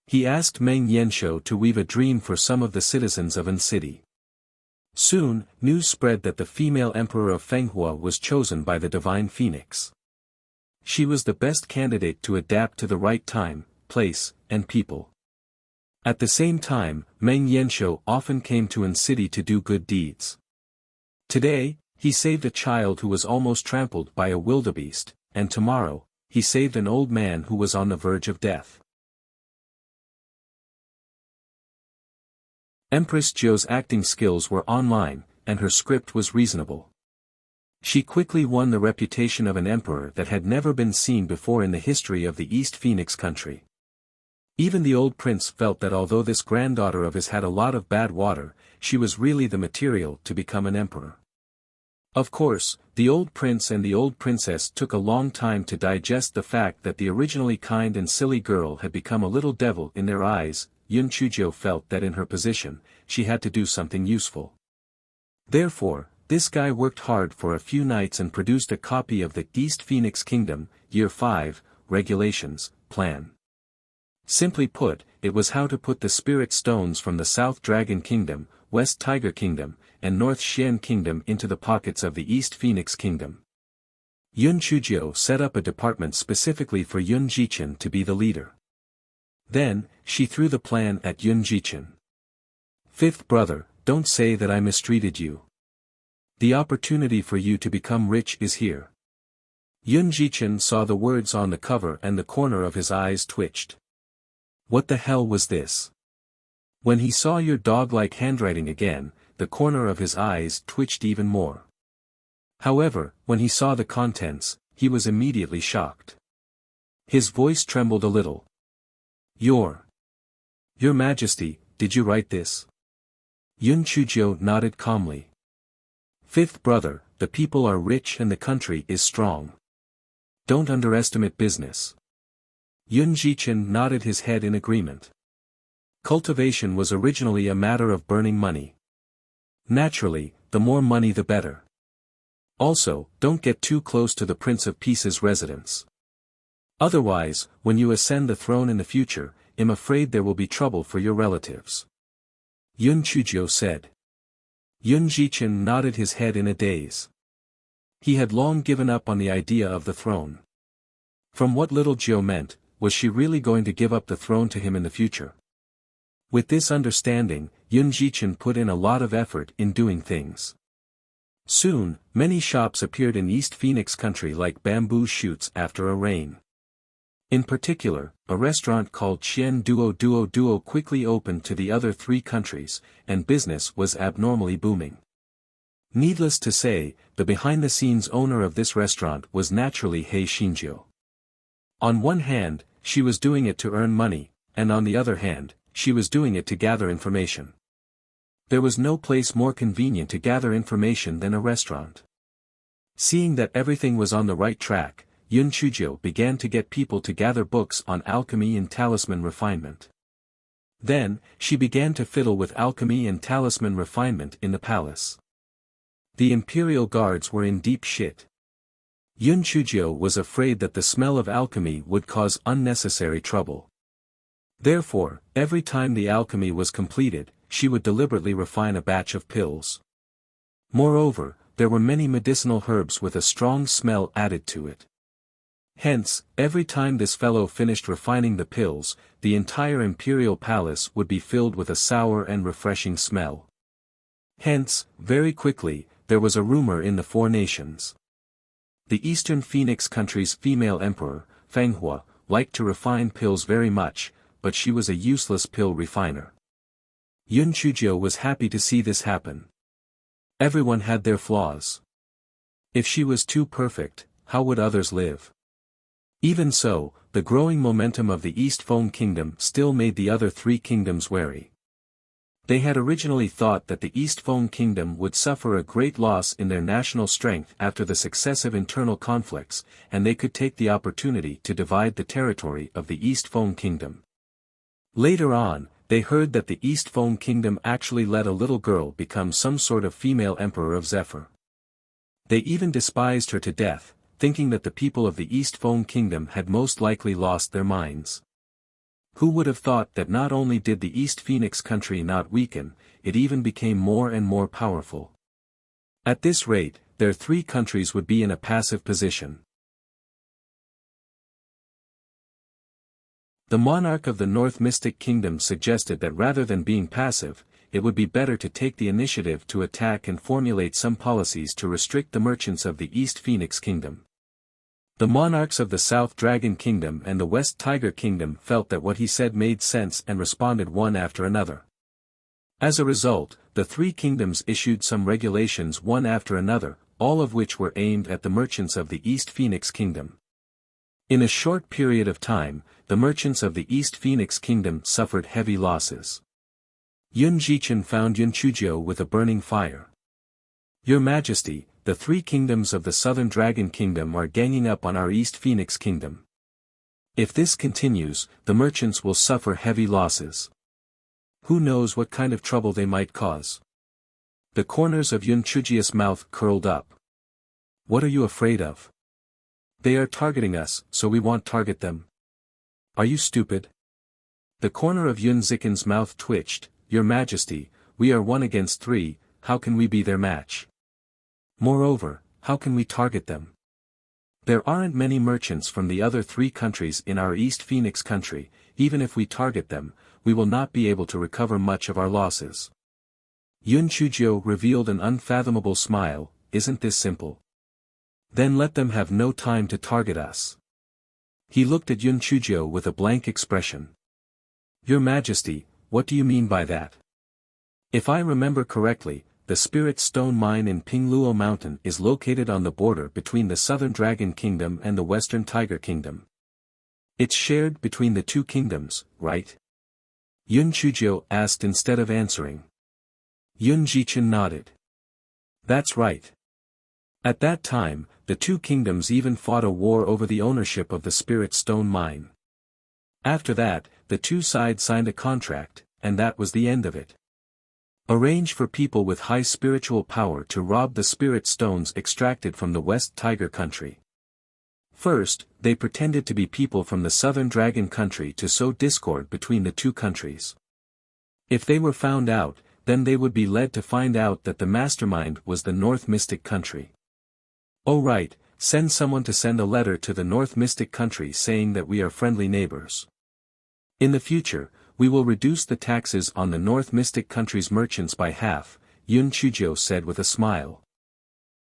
He asked Meng Yanshou to weave a dream for some of the citizens of An City. Soon, news spread that the female emperor of Fenghua was chosen by the divine phoenix. She was the best candidate to adapt to the right time, place, and people. At the same time, Meng Yanshou often came to An City to do good deeds. Today, he saved a child who was almost trampled by a wildebeest, and tomorrow, he saved an old man who was on the verge of death. Empress Jiu's acting skills were online, and her script was reasonable. She quickly won the reputation of an emperor that had never been seen before in the history of the East Phoenix country. Even the old prince felt that although this granddaughter of his had a lot of bad water, she was really the material to become an emperor. Of course, the old prince and the old princess took a long time to digest the fact that the originally kind and silly girl had become a little devil in their eyes. Yun Chujiu felt that in her position, she had to do something useful. Therefore, this guy worked hard for a few nights and produced a copy of the East Phoenix Kingdom, Year 5, Regulations, Plan. Simply put, it was how to put the spirit stones from the South Dragon Kingdom, West Tiger Kingdom, and North Xian Kingdom into the pockets of the East Phoenix Kingdom. Yun Chujiu set up a department specifically for Yun Jichen to be the leader. Then, she threw the plan at Yun Jichen. Fifth brother, don't say that I mistreated you. The opportunity for you to become rich is here. Yun Jichen saw the words on the cover and the corner of his eyes twitched. What the hell was this? When he saw your dog-like handwriting again, the corner of his eyes twitched even more. However, when he saw the contents, he was immediately shocked. His voice trembled a little. Your Majesty, did you write this? Yun Chujiu nodded calmly. Fifth brother, the people are rich and the country is strong. Don't underestimate business. Yun Jichen nodded his head in agreement. Cultivation was originally a matter of burning money. Naturally, the more money the better. Also, don't get too close to the Prince of Peace's residence. Otherwise, when you ascend the throne in the future, I'm afraid there will be trouble for your relatives. Yun Chujiu said. Yun Jichen nodded his head in a daze. He had long given up on the idea of the throne. From what little Jiu meant, was she really going to give up the throne to him in the future? With this understanding, Yun Jichen put in a lot of effort in doing things. Soon, many shops appeared in East Phoenix country like bamboo shoots after a rain. In particular, a restaurant called Qian Duo Duo Duo quickly opened to the other three countries, and business was abnormally booming. Needless to say, the behind-the-scenes owner of this restaurant was naturally He Xinjiu. On one hand, she was doing it to earn money, and on the other hand, she was doing it to gather information. There was no place more convenient to gather information than a restaurant. Seeing that everything was on the right track, Yun Chuzhou began to get people to gather books on alchemy and talisman refinement. Then, she began to fiddle with alchemy and talisman refinement in the palace. The imperial guards were in deep shit. Yun Chuzhou was afraid that the smell of alchemy would cause unnecessary trouble. Therefore, every time the alchemy was completed, she would deliberately refine a batch of pills. Moreover, there were many medicinal herbs with a strong smell added to it. Hence, every time this fellow finished refining the pills, the entire imperial palace would be filled with a sour and refreshing smell. Hence, very quickly, there was a rumor in the four nations. The Eastern Phoenix country's female emperor, Fenghua, liked to refine pills very much, but she was a useless pill refiner. Yun Chuzhou was happy to see this happen. Everyone had their flaws. If she was too perfect, how would others live? Even so, the growing momentum of the East Feng Kingdom still made the other three kingdoms wary. They had originally thought that the East Feng Kingdom would suffer a great loss in their national strength after the successive internal conflicts, and they could take the opportunity to divide the territory of the East Feng Kingdom. Later on, they heard that the East Feng Kingdom actually let a little girl become some sort of female emperor of Zephyr. They even despised her to death, thinking that the people of the East Feng Kingdom had most likely lost their minds. Who would have thought that not only did the East Phoenix country not weaken, it even became more and more powerful. At this rate, their three countries would be in a passive position. The monarch of the North Mystic Kingdom suggested that rather than being passive, it would be better to take the initiative to attack and formulate some policies to restrict the merchants of the East Phoenix Kingdom. The monarchs of the South Dragon Kingdom and the West Tiger Kingdom felt that what he said made sense and responded one after another. As a result, the three kingdoms issued some regulations one after another, all of which were aimed at the merchants of the East Phoenix Kingdom. In a short period of time, the merchants of the East Phoenix Kingdom suffered heavy losses. Yun Jichen found Yun Chuzhou with a burning fire. "Your Majesty, the three kingdoms of the Southern Dragon Kingdom are ganging up on our East Phoenix Kingdom. If this continues, the merchants will suffer heavy losses. Who knows what kind of trouble they might cause?" The corners of Yun Chuzhiu's mouth curled up. "What are you afraid of? They are targeting us, so we won't target them. Are you stupid?" The corner of Yun Zichen's mouth twitched. "Your Majesty, we are 1 against 3, how can we be their match? Moreover, how can we target them? There aren't many merchants from the other three countries in our East Phoenix country, even if we target them, we will not be able to recover much of our losses." Yun Chuzhou revealed an unfathomable smile. "Isn't this simple? Then let them have no time to target us." He looked at Yun Chuzhou with a blank expression. "Your Majesty, what do you mean by that? If I remember correctly, the Spirit Stone Mine in Pingluo Mountain is located on the border between the Southern Dragon Kingdom and the Western Tiger Kingdom. It's shared between the two kingdoms, right?" Yun Chuzhou asked instead of answering. Yun Jichen nodded. "That's right. At that time, the two kingdoms even fought a war over the ownership of the Spirit Stone Mine. After that, the two sides signed a contract, and that was the end of it. Arrange for people with high spiritual power to rob the spirit stones extracted from the West Tiger country. First, they pretended to be people from the Southern Dragon country to sow discord between the two countries. If they were found out, then they would be led to find out that the mastermind was the North Mystic country. Oh right, send someone to send a letter to the North Mystic country saying that we are friendly neighbors. In the future, we will reduce the taxes on the North Mystic country's merchants by half," Yun Chuzhou said with a smile.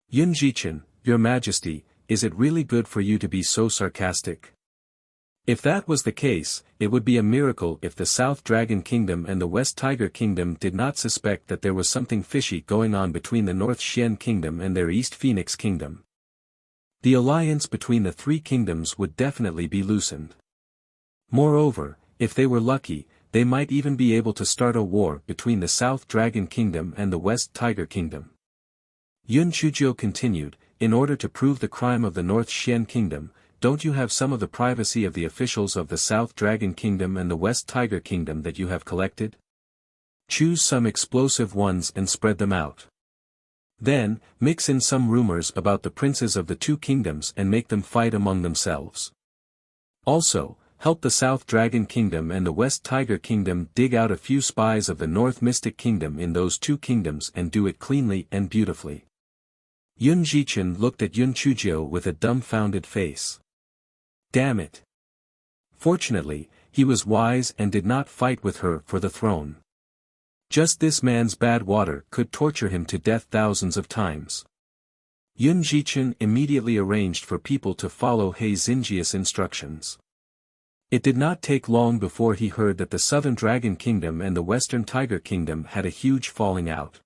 "Yun Jichen, Your Majesty, is it really good for you to be so sarcastic? If that was the case, it would be a miracle if the South Dragon Kingdom and the West Tiger Kingdom did not suspect that there was something fishy going on between the North Xian Kingdom and their East Phoenix Kingdom. The alliance between the three kingdoms would definitely be loosened. Moreover, if they were lucky, they might even be able to start a war between the South Dragon Kingdom and the West Tiger Kingdom. Yun Chujiu continued, in order to prove the crime of the North Xian Kingdom, don't you have some of the privacy of the officials of the South Dragon Kingdom and the West Tiger Kingdom that you have collected? Choose some explosive ones and spread them out. Then, mix in some rumors about the princes of the two kingdoms and make them fight among themselves. Also, help the South Dragon Kingdom and the West Tiger Kingdom dig out a few spies of the North Mystic Kingdom in those two kingdoms and do it cleanly and beautifully. Yun Jichen looked at Yun Chujiu with a dumbfounded face. Damn it. Fortunately, he was wise and did not fight with her for the throne. Just this man's bad water could torture him to death thousands of times. Yun Jichen immediately arranged for people to follow He Xinjia's instructions. It did not take long before he heard that the Southern Dragon Kingdom and the Western Tiger Kingdom had a huge falling out.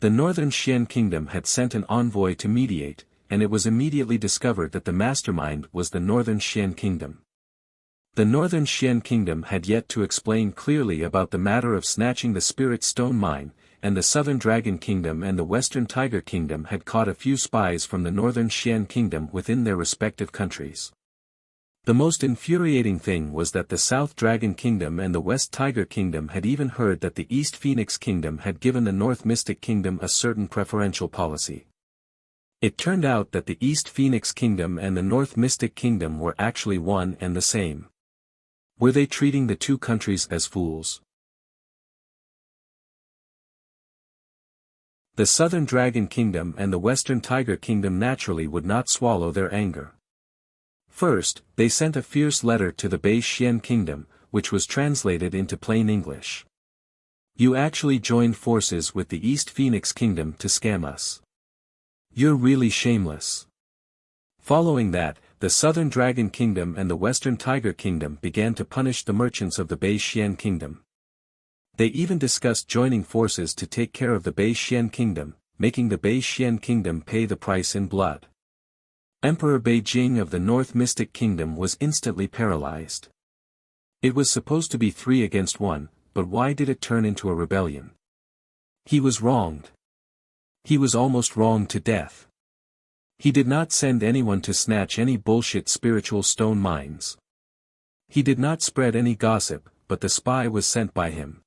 The Northern Xian Kingdom had sent an envoy to mediate, and it was immediately discovered that the mastermind was the Northern Xian Kingdom. The Northern Xian Kingdom had yet to explain clearly about the matter of snatching the Spirit Stone Mine, and the Southern Dragon Kingdom and the Western Tiger Kingdom had caught a few spies from the Northern Xian Kingdom within their respective countries. The most infuriating thing was that the South Dragon Kingdom and the West Tiger Kingdom had even heard that the East Phoenix Kingdom had given the North Mystic Kingdom a certain preferential policy. It turned out that the East Phoenix Kingdom and the North Mystic Kingdom were actually one and the same. Were they treating the two countries as fools? The Southern Dragon Kingdom and the Western Tiger Kingdom naturally would not swallow their anger. First, they sent a fierce letter to the Bei Xian Kingdom, which was translated into plain English. You actually joined forces with the East Phoenix Kingdom to scam us. You're really shameless. Following that, the Southern Dragon Kingdom and the Western Tiger Kingdom began to punish the merchants of the Bei Xian Kingdom. They even discussed joining forces to take care of the Bei Xian Kingdom, making the Bei Xian Kingdom pay the price in blood. Emperor Beijing of the North Mystic Kingdom was instantly paralyzed. It was supposed to be 3 against 1, but why did it turn into a rebellion? He was wronged. He was almost wronged to death. He did not send anyone to snatch any bullshit spiritual stone mines. He did not spread any gossip, but the spy was sent by him.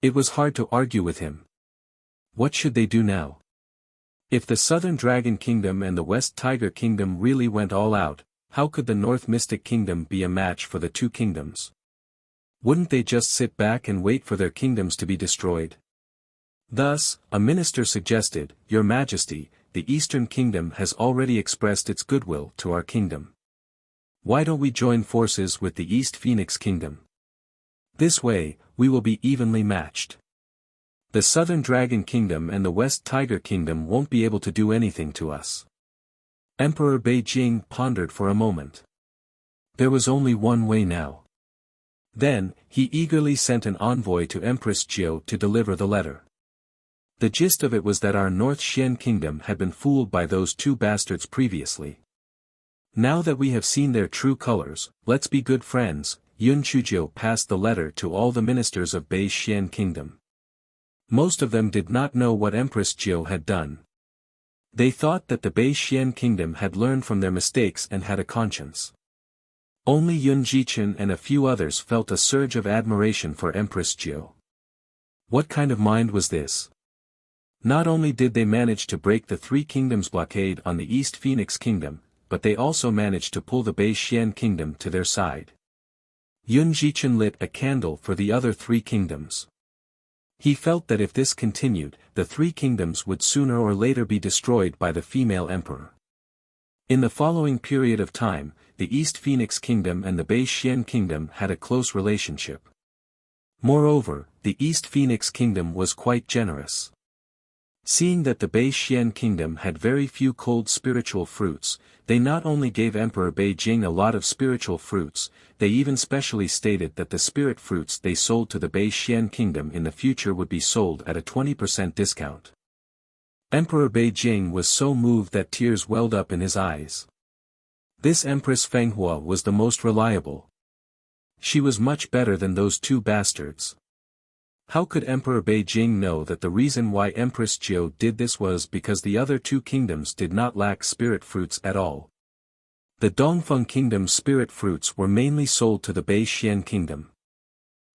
It was hard to argue with him. What should they do now? If the Southern Dragon Kingdom and the West Tiger Kingdom really went all out, how could the North Mystic Kingdom be a match for the two kingdoms? Wouldn't they just sit back and wait for their kingdoms to be destroyed? Thus, a minister suggested, Your Majesty, the Eastern Kingdom has already expressed its goodwill to our kingdom. Why don't we join forces with the East Phoenix Kingdom? This way, we will be evenly matched. The Southern Dragon Kingdom and the West Tiger Kingdom won't be able to do anything to us. Emperor Beijing pondered for a moment. There was only one way now. Then, he eagerly sent an envoy to Empress Jiu to deliver the letter. The gist of it was that our North Xian Kingdom had been fooled by those two bastards previously. Now that we have seen their true colors, let's be good friends. Yun Chujiu passed the letter to all the ministers of Bei Xian Kingdom. Most of them did not know what Empress Jiu had done. They thought that the Bei Xian Kingdom had learned from their mistakes and had a conscience. Only Yun Jichen and a few others felt a surge of admiration for Empress Jiu. What kind of mind was this? Not only did they manage to break the Three Kingdoms blockade on the East Phoenix Kingdom, but they also managed to pull the Bei Xian Kingdom to their side. Yun Jichen lit a candle for the other three kingdoms. He felt that if this continued, the three kingdoms would sooner or later be destroyed by the female emperor. In the following period of time, the East Phoenix Kingdom and the Bei Xian Kingdom had a close relationship. Moreover, the East Phoenix Kingdom was quite generous. Seeing that the Bei Xian kingdom had very few cold spiritual fruits, they not only gave Emperor Beijing a lot of spiritual fruits, they even specially stated that the spirit fruits they sold to the Bei Xian kingdom in the future would be sold at a 20% discount. Emperor Beijing was so moved that tears welled up in his eyes. This Empress Fenghua was the most reliable. She was much better than those two bastards. How could Emperor Beijing know that the reason why Empress Jiu did this was because the other two kingdoms did not lack spirit fruits at all? The Dongfeng kingdom's spirit fruits were mainly sold to the Bei Xian kingdom.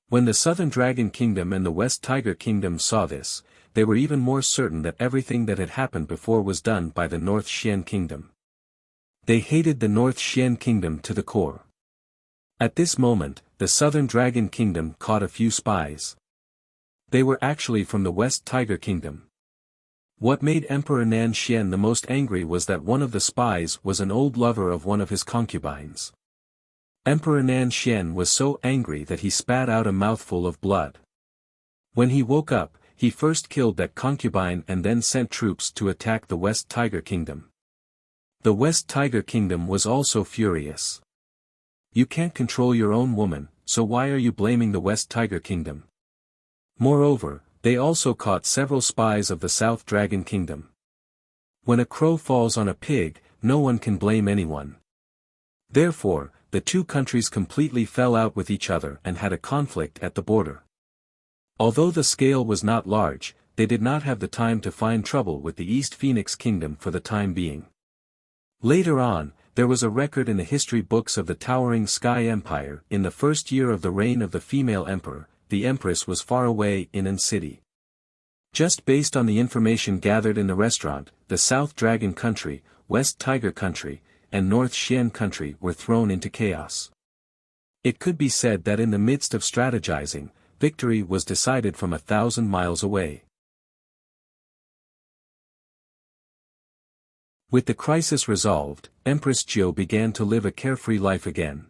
When the Southern Dragon Kingdom and the West Tiger Kingdom saw this, they were even more certain that everything that had happened before was done by the North Xian Kingdom. They hated the North Xian Kingdom to the core. At this moment, the Southern Dragon Kingdom caught a few spies. They were actually from the West Tiger Kingdom. What made Emperor Nan Xian the most angry was that one of the spies was an old lover of one of his concubines. Emperor Nan Xian was so angry that he spat out a mouthful of blood. When he woke up, he first killed that concubine and then sent troops to attack the West Tiger Kingdom. The West Tiger Kingdom was also furious. You can't control your own woman, so why are you blaming the West Tiger Kingdom? Moreover, they also caught several spies of the South Dragon Kingdom. When a crow falls on a pig, no one can blame anyone. Therefore, the two countries completely fell out with each other and had a conflict at the border. Although the scale was not large, they did not have the time to find trouble with the East Phoenix Kingdom for the time being. Later on, there was a record in the history books of the towering Sky Empire. In the first year of the reign of the female emperor, the empress was far away in an city. Just based on the information gathered in the restaurant, the South Dragon Country, West Tiger Country, and North Xian Country were thrown into chaos. It could be said that in the midst of strategizing, victory was decided from 1,000 miles away. With the crisis resolved, Empress Jiu began to live a carefree life again.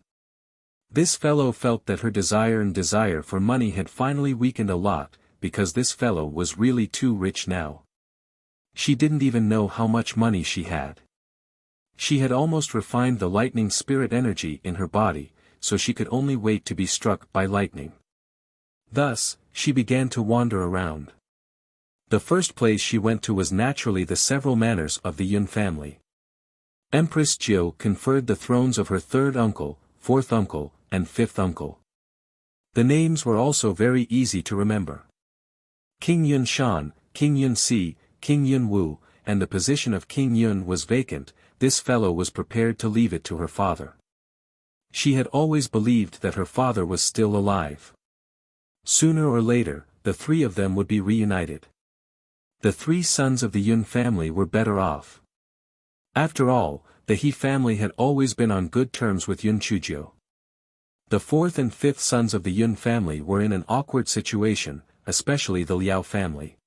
This fellow felt that her desire for money had finally weakened a lot, because this fellow was really too rich now. She didn't even know how much money she had. She had almost refined the lightning spirit energy in her body, so she could only wait to be struck by lightning. Thus, she began to wander around. The first place she went to was naturally the several manors of the Yun family. Empress Jiu conferred the thrones of her third uncle, fourth uncle, and fifth uncle. The names were also very easy to remember. King Yun Shan, King Yun Si, King Yun Wu, and the position of King Yun was vacant. This fellow was prepared to leave it to her father. She had always believed that her father was still alive. Sooner or later, the three of them would be reunited. The three sons of the Yun family were better off. After all, the He family had always been on good terms with Yun Chuzhou. The fourth and fifth sons of the Yun family were in an awkward situation, especially the Liao family.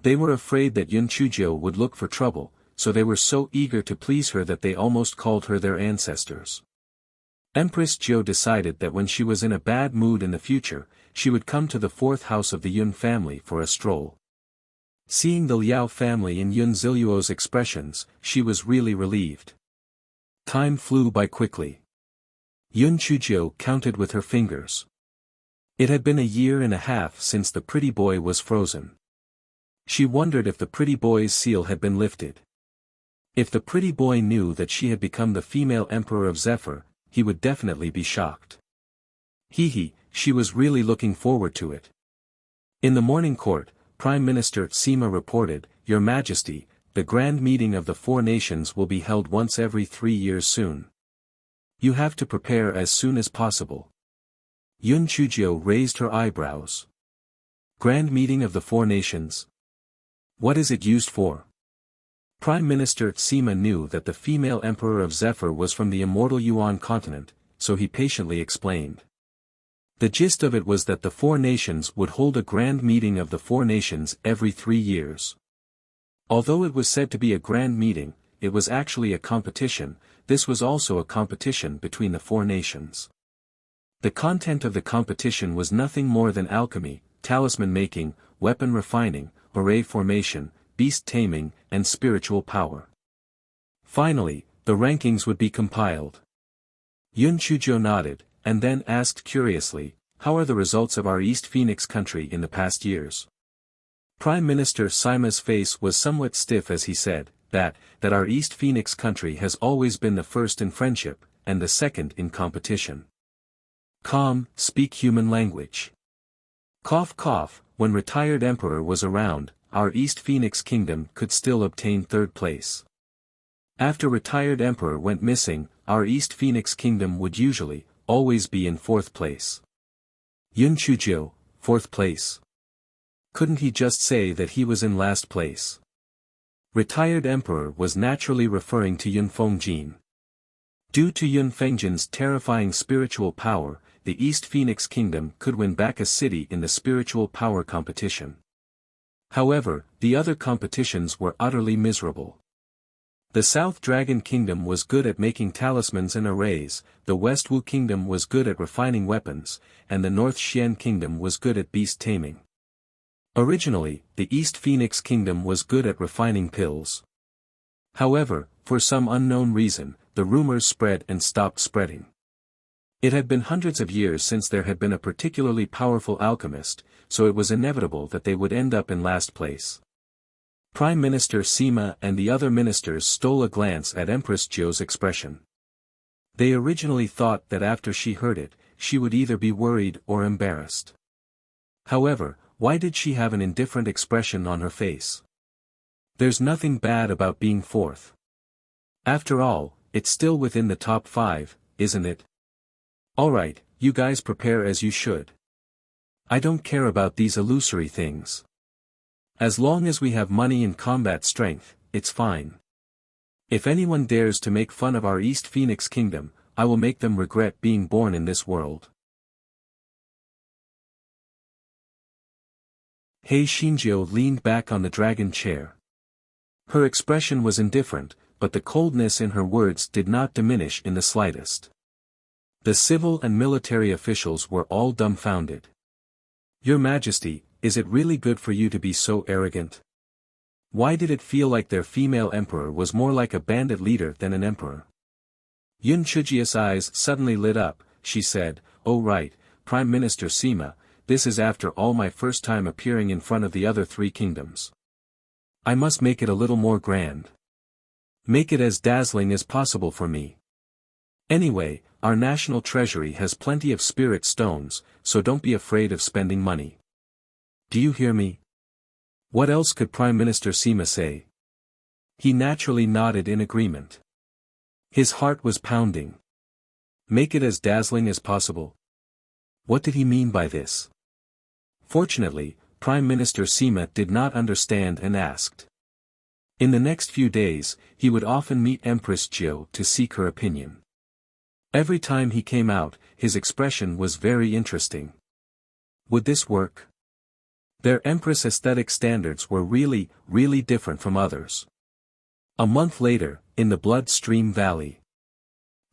They were afraid that Yun Chuzhou would look for trouble, so they were so eager to please her that they almost called her their ancestors. Empress Jiu decided that when she was in a bad mood in the future, she would come to the fourth house of the Yun family for a stroll. Seeing the Liao family in Yun Ziluo's expressions, she was really relieved. Time flew by quickly. Yun Chuzhou counted with her fingers. It had been 1.5 years since the pretty boy was frozen. She wondered if the pretty boy's seal had been lifted. If the pretty boy knew that she had become the female emperor of Zephyr, he would definitely be shocked. She was really looking forward to it. In the morning court, Prime Minister Sima reported, "Your Majesty, the grand meeting of the four nations will be held once every 3 years soon. You have to prepare as soon as possible." Yun Chuzhou raised her eyebrows. Grand meeting of the four nations? What is it used for? Prime Minister Sima knew that the female emperor of Zephyr was from the immortal Yuan continent, so he patiently explained. The gist of it was that the four nations would hold a grand meeting of the four nations every 3 years. Although it was said to be a grand meeting, it was actually a competition. This was also a competition between the four nations. The content of the competition was nothing more than alchemy, talisman making, weapon refining, array formation, beast taming, and spiritual power. Finally, the rankings would be compiled. Yun Chuzhou nodded, and then asked curiously, "How are the results of our East Phoenix country in the past years?" Prime Minister Sima's face was somewhat stiff as he said, that our East Phoenix country has always been the first in friendship, and the second in competition. Calm, speak human language. Cough cough, when retired emperor was around, our East Phoenix kingdom could still obtain third place. After retired emperor went missing, our East Phoenix kingdom would usually, always be in fourth place. Yun Chuzhou, fourth place. Couldn't he just say that he was in last place? Retired emperor was naturally referring to Yun Fengjin. Due to Yun Fengjin's terrifying spiritual power, the East Phoenix Kingdom could win back a city in the spiritual power competition. However, the other competitions were utterly miserable. The South Dragon Kingdom was good at making talismans and arrays, the West Wu Kingdom was good at refining weapons, and the North Xian Kingdom was good at beast taming. Originally, the East Phoenix Kingdom was good at refining pills. However, for some unknown reason, the rumors spread and stopped spreading. It had been hundreds of years since there had been a particularly powerful alchemist, so it was inevitable that they would end up in last place. Prime Minister Sima and the other ministers stole a glance at Empress Jiu's expression. They originally thought that after she heard it, she would either be worried or embarrassed. However, why did she have an indifferent expression on her face? There's nothing bad about being fourth. After all, it's still within the top 5, isn't it? Alright, you guys prepare as you should. I don't care about these illusory things. As long as we have money and combat strength, it's fine. If anyone dares to make fun of our East Phoenix Kingdom, I will make them regret being born in this world. Hei Xinjiu leaned back on the dragon chair. Her expression was indifferent, but the coldness in her words did not diminish in the slightest. The civil and military officials were all dumbfounded. Your Majesty, is it really good for you to be so arrogant? Why did it feel like their female emperor was more like a bandit leader than an emperor? Yun Chujia's eyes suddenly lit up. She said, "Oh right, Prime Minister Sima, this is after all my first time appearing in front of the other 3 kingdoms. I must make it a little more grand. Make it as dazzling as possible for me. Anyway, our national treasury has plenty of spirit stones, so don't be afraid of spending money. Do you hear me?" What else could Prime Minister Sima say? He naturally nodded in agreement. His heart was pounding. Make it as dazzling as possible. What did he mean by this? Fortunately, Prime Minister Sima did not understand and asked. In the next few days, he would often meet Empress Jiu to seek her opinion. Every time he came out, his expression was very interesting. Would this work? Their Empress aesthetic standards were really, really different from others. A month later, in the Blood Stream Valley.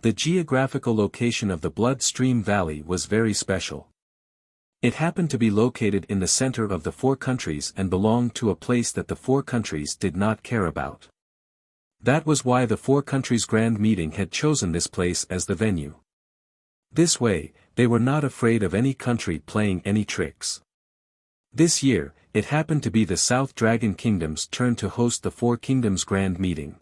The geographical location of the Blood Stream Valley was very special. It happened to be located in the center of the 4 countries and belonged to a place that the 4 countries did not care about. That was why the 4 countries' grand meeting had chosen this place as the venue. This way, they were not afraid of any country playing any tricks. This year, it happened to be the South Dragon Kingdom's turn to host the 4 kingdoms' grand meeting.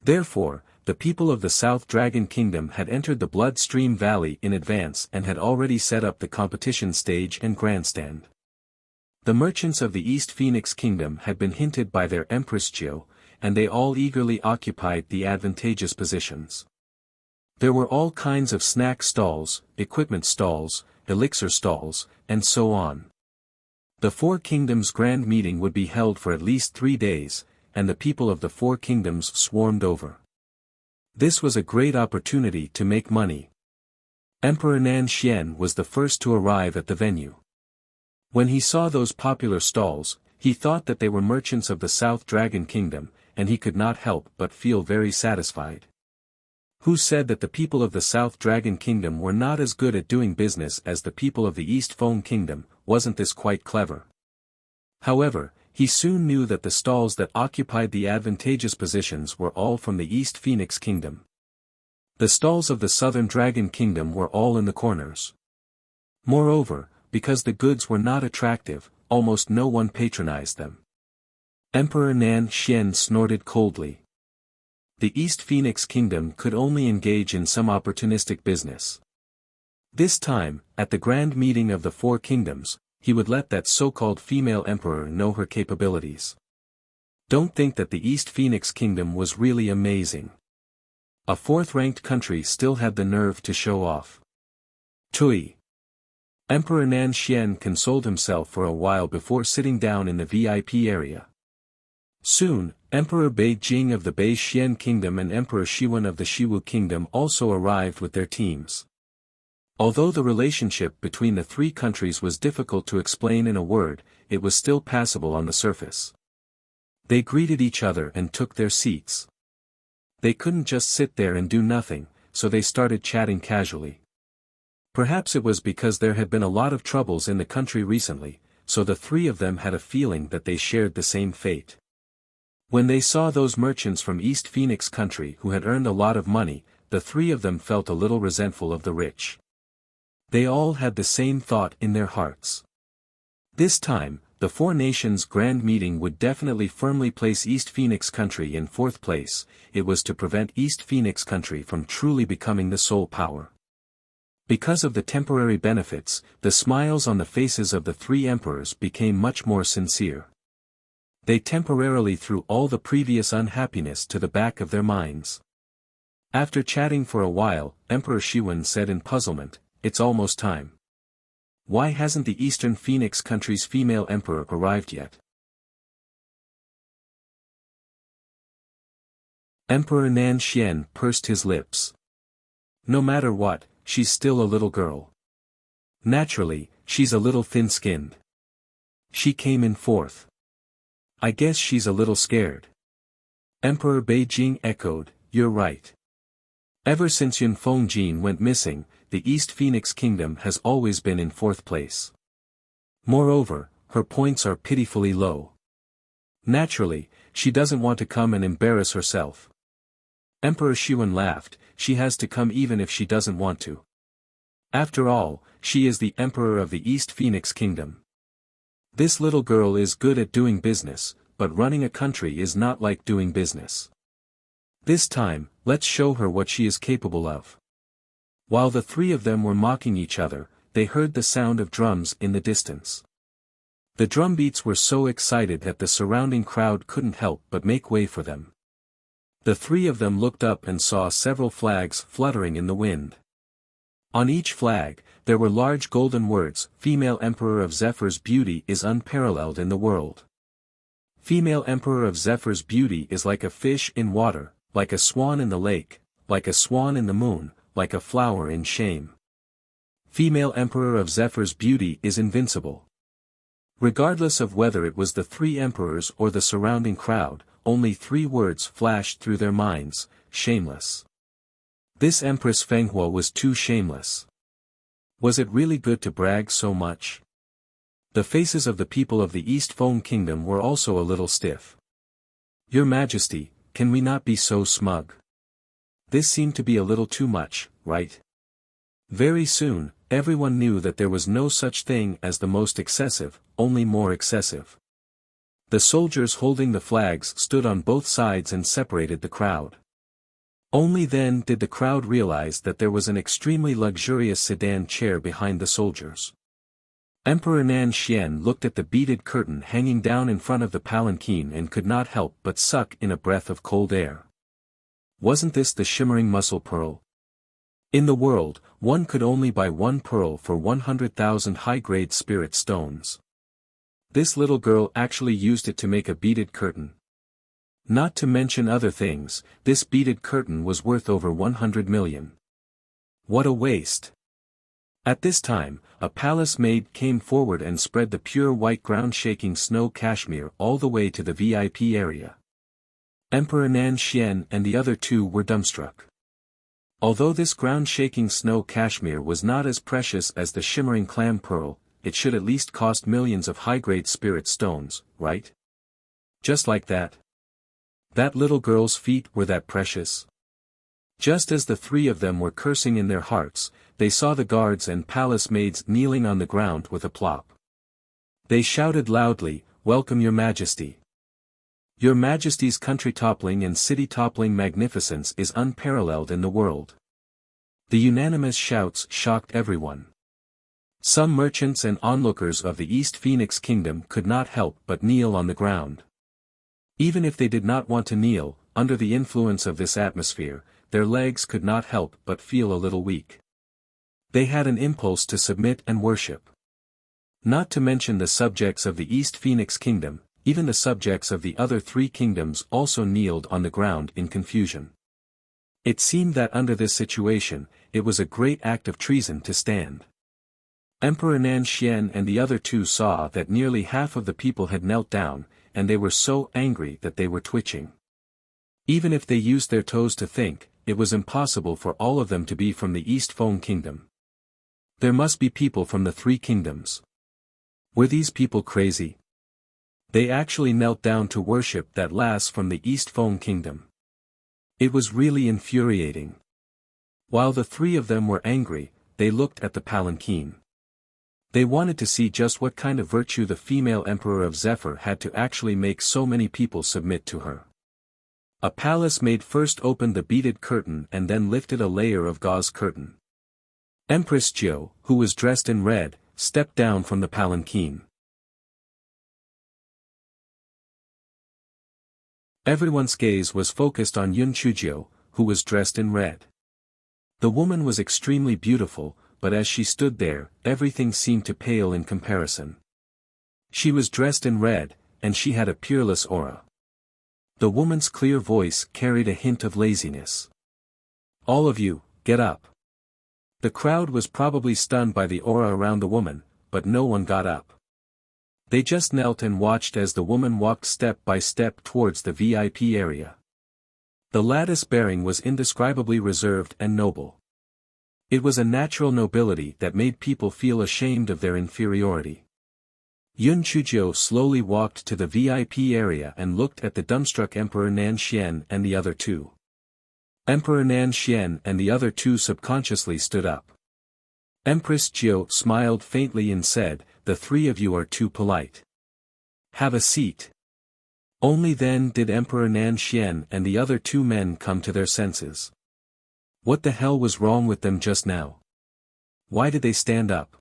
Therefore, the people of the South Dragon Kingdom had entered the Blood Stream Valley in advance and had already set up the competition stage and grandstand. The merchants of the East Phoenix Kingdom had been hinted by their Empress Jiu, and they all eagerly occupied the advantageous positions. There were all kinds of snack stalls, equipment stalls, elixir stalls, and so on. The 4 kingdoms' grand meeting would be held for at least 3 days, and the people of the 4 kingdoms swarmed over. This was a great opportunity to make money. Emperor Nan Xian was the first to arrive at the venue. When he saw those popular stalls, he thought that they were merchants of the South Dragon Kingdom, and he could not help but feel very satisfied. Who said that the people of the South Dragon Kingdom were not as good at doing business as the people of the East Foam Kingdom? Wasn't this quite clever? However, he soon knew that the stalls that occupied the advantageous positions were all from the East Phoenix Kingdom. The stalls of the Southern Dragon Kingdom were all in the corners. Moreover, because the goods were not attractive, almost no one patronized them. Emperor Nan Xian snorted coldly. The East Phoenix Kingdom could only engage in some opportunistic business. This time, at the grand meeting of the four kingdoms, he would let that so-called female emperor know her capabilities. Don't think that the East Phoenix Kingdom was really amazing. A fourth-ranked country still had the nerve to show off. Tui. Emperor Nan Xian consoled himself for a while before sitting down in the VIP area. Soon, Emperor Bei Jing of the Bei Xian Kingdom and Emperor Shiwen of the Shiwu Kingdom also arrived with their teams. Although the relationship between the three countries was difficult to explain in a word, it was still passable on the surface. They greeted each other and took their seats. They couldn't just sit there and do nothing, so they started chatting casually. Perhaps it was because there had been a lot of troubles in the country recently, so the three of them had a feeling that they shared the same fate. When they saw those merchants from East Phoenix country who had earned a lot of money, the three of them felt a little resentful of the rich. They all had the same thought in their hearts. This time, the four nations' grand meeting would definitely firmly place East Phoenix country in fourth place. It was to prevent East Phoenix country from truly becoming the sole power. Because of the temporary benefits, the smiles on the faces of the three emperors became much more sincere. They temporarily threw all the previous unhappiness to the back of their minds. After chatting for a while, Emperor Shiwen said in puzzlement, "It's almost time. Why hasn't the Eastern Phoenix country's female emperor arrived yet?" Emperor Nan Xian pursed his lips. No matter what, she's still a little girl. Naturally, she's a little thin-skinned. She came in fourth. I guess she's a little scared. Emperor Bei Jing echoed, "You're right. Ever since Yun Fengjin went missing, the East Phoenix Kingdom has always been in fourth place. Moreover, her points are pitifully low. Naturally, she doesn't want to come and embarrass herself." Emperor Shiwen laughed, "She has to come even if she doesn't want to. After all, she is the emperor of the East Phoenix Kingdom. This little girl is good at doing business, but running a country is not like doing business. This time, let's show her what she is capable of." While the three of them were mocking each other, they heard the sound of drums in the distance. The drumbeats were so excited that the surrounding crowd couldn't help but make way for them. The three of them looked up and saw several flags fluttering in the wind. On each flag, there were large golden words, "Female Emperor of Zephyr's beauty is unparalleled in the world. Female Emperor of Zephyr's beauty is like a fish in water, like a swan in the lake, like a swan in the moon, like a flower in shame. Female Emperor of Zephyr's beauty is invincible." Regardless of whether it was the three emperors or the surrounding crowd, only three words flashed through their minds: shameless. This Empress Fenghua was too shameless. Was it really good to brag so much? The faces of the people of the East Feng Kingdom were also a little stiff. "Your Majesty, can we not be so smug? This seemed to be a little too much, right?" Very soon, everyone knew that there was no such thing as the most excessive, only more excessive. The soldiers holding the flags stood on both sides and separated the crowd. Only then did the crowd realize that there was an extremely luxurious sedan chair behind the soldiers. Emperor Nan Xian looked at the beaded curtain hanging down in front of the palanquin and could not help but suck in a breath of cold air. Wasn't this the shimmering muscle pearl? In the world, one could only buy one pearl for 100,000 high-grade spirit stones. This little girl actually used it to make a beaded curtain. Not to mention other things, this beaded curtain was worth over 100 million. What a waste! At this time, a palace maid came forward and spread the pure white ground-shaking snow cashmere all the way to the VIP area. Emperor Nan Xian and the other two were dumbstruck. Although this ground-shaking snow cashmere was not as precious as the shimmering clam pearl, it should at least cost millions of high-grade spirit stones, right? Just like that. That little girl's feet were that precious. Just as the three of them were cursing in their hearts, they saw the guards and palace maids kneeling on the ground with a plop. They shouted loudly, "Welcome your majesty. Your majesty's country-toppling and city-toppling magnificence is unparalleled in the world." The unanimous shouts shocked everyone. Some merchants and onlookers of the East Phoenix Kingdom could not help but kneel on the ground. Even if they did not want to kneel, under the influence of this atmosphere, their legs could not help but feel a little weak. They had an impulse to submit and worship. Not to mention the subjects of the East Phoenix Kingdom, even the subjects of the other three kingdoms also kneeled on the ground in confusion. It seemed that under this situation, it was a great act of treason to stand. Emperor Nanxian and the other two saw that nearly half of the people had knelt down, and they were so angry that they were twitching. Even if they used their toes to think, it was impossible for all of them to be from the East Phone Kingdom. There must be people from the three kingdoms. Were these people crazy? They actually knelt down to worship that lass from the East Phone Kingdom. It was really infuriating. While the three of them were angry, they looked at the palanquin. They wanted to see just what kind of virtue the female emperor of Zephyr had to actually make so many people submit to her. A palace maid first opened the beaded curtain and then lifted a layer of gauze curtain. Empress Jiu, who was dressed in red, stepped down from the palanquin. Everyone's gaze was focused on Yun Chujio, who was dressed in red. The woman was extremely beautiful, but as she stood there, everything seemed to pale in comparison. She was dressed in red, and she had a peerless aura. The woman's clear voice carried a hint of laziness. "All of you, get up." The crowd was probably stunned by the aura around the woman, but no one got up. They just knelt and watched as the woman walked step by step towards the VIP area. The lattice bearing was indescribably reserved and noble. It was a natural nobility that made people feel ashamed of their inferiority. Yun Chujio slowly walked to the VIP area and looked at the dumbstruck Emperor Nanxian and the other two. Emperor Nanxian and the other two subconsciously stood up. Empress Jiu smiled faintly and said, "The three of you are too polite. Have a seat." Only then did Emperor Nanxian and the other two men come to their senses. What the hell was wrong with them just now? Why did they stand up?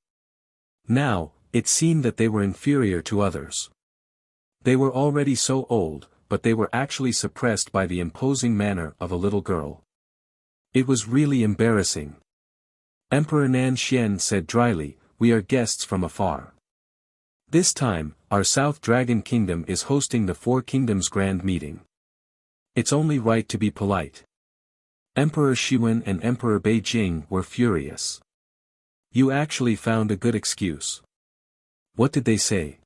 Now, it seemed that they were inferior to others. They were already so old, but they were actually suppressed by the imposing manner of a little girl. It was really embarrassing. Emperor Nanxian said dryly, "We are guests from afar. This time, our South Dragon Kingdom is hosting the Four Kingdoms Grand Meeting. It's only right to be polite." Emperor Shiwen and Emperor Beijing were furious. "You actually found a good excuse." What did they say?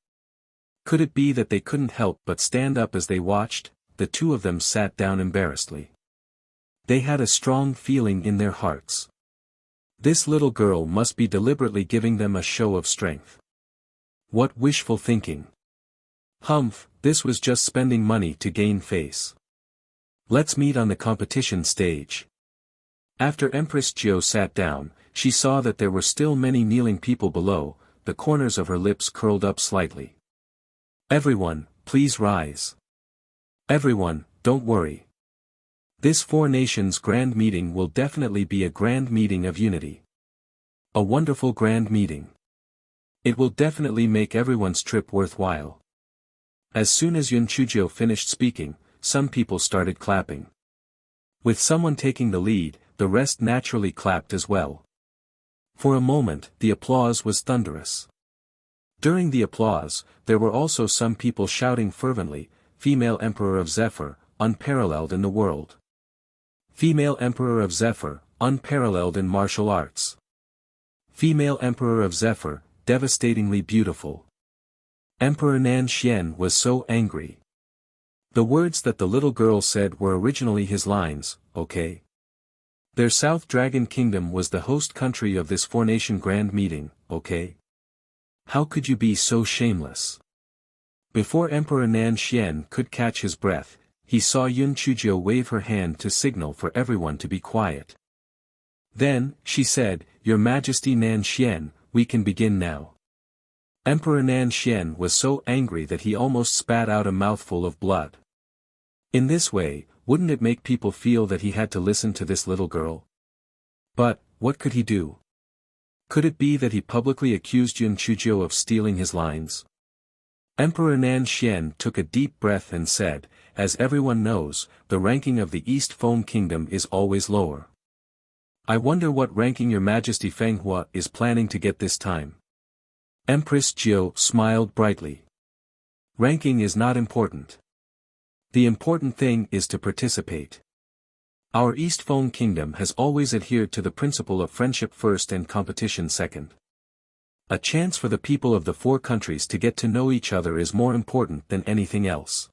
Could it be that they couldn't help but stand up as they watched? The two of them sat down embarrassedly. They had a strong feeling in their hearts. This little girl must be deliberately giving them a show of strength. What wishful thinking. Humph, this was just spending money to gain face. Let's meet on the competition stage. After Empress Jiu sat down, she saw that there were still many kneeling people below. The corners of her lips curled up slightly. "Everyone, please rise. Everyone, don't worry. This Four Nations Grand Meeting will definitely be a grand meeting of unity. A wonderful grand meeting. It will definitely make everyone's trip worthwhile." As soon as Yun Chujio finished speaking, some people started clapping. With someone taking the lead, the rest naturally clapped as well. For a moment, the applause was thunderous. During the applause, there were also some people shouting fervently, "Female Emperor of Zephyr, unparalleled in the world. Female Emperor of Zephyr, unparalleled in martial arts. Female Emperor of Zephyr, devastatingly beautiful." Emperor Nanxian was so angry. The words that the little girl said were originally his lines, "Okay. Their South Dragon Kingdom was the host country of this Four-Nation Grand Meeting, okay? How could you be so shameless? Before Emperor Nan Xian could catch his breath, he saw Yun Chuzhou wave her hand to signal for everyone to be quiet. Then, she said, "Your Majesty Nan Xian, we can begin now." Emperor Nan Xian was so angry that he almost spat out a mouthful of blood. In this way, wouldn't it make people feel that he had to listen to this little girl? But, what could he do? Could it be that he publicly accused Yun Chuzhou of stealing his lines? Emperor Nan Xian took a deep breath and said, "As everyone knows, the ranking of the East Foam Kingdom is always lower. I wonder what ranking Your Majesty Feng Hua is planning to get this time." Empress Jiao smiled brightly. "Ranking is not important. The important thing is to participate. Our East Foam Kingdom has always adhered to the principle of friendship first and competition second. A chance for the people of the four countries to get to know each other is more important than anything else."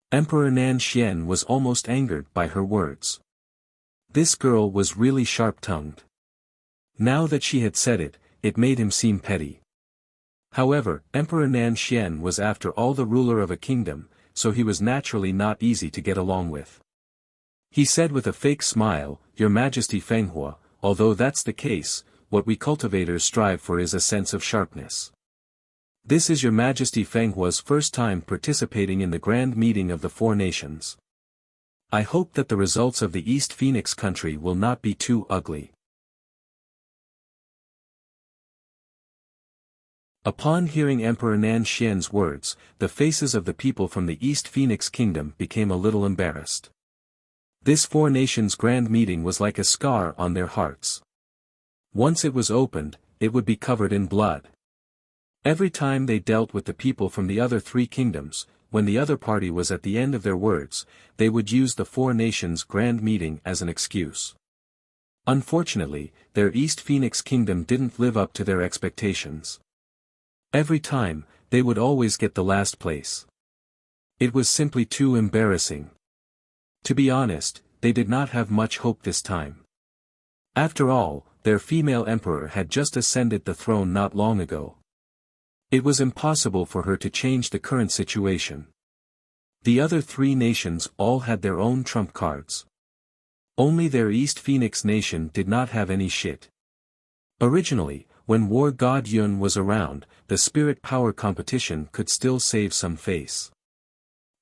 Emperor Nan Xian was almost angered by her words. This girl was really sharp-tongued. Now that she had said it, it made him seem petty. However, Emperor Nan Xian was after all the ruler of a kingdom, so he was naturally not easy to get along with. He said with a fake smile, "Your Majesty Feng Hua, although that's the case, what we cultivators strive for is a sense of sharpness. This is Your Majesty Feng Hua's first time participating in the grand meeting of the four nations. I hope that the results of the East Phoenix country will not be too ugly." Upon hearing Emperor Nan Xian's words, the faces of the people from the East Phoenix Kingdom became a little embarrassed. This four nations grand meeting was like a scar on their hearts. Once it was opened, it would be covered in blood. Every time they dealt with the people from the other three kingdoms, when the other party was at the end of their words, they would use the four nations grand meeting as an excuse. Unfortunately, their East Phoenix Kingdom didn't live up to their expectations. Every time, they would always get the last place. It was simply too embarrassing. To be honest, they did not have much hope this time. After all, their female emperor had just ascended the throne not long ago. It was impossible for her to change the current situation. The other three nations all had their own trump cards. Only their East Phoenix nation did not have any shit. Originally, when War God Yun was around, the spirit power competition could still save some face.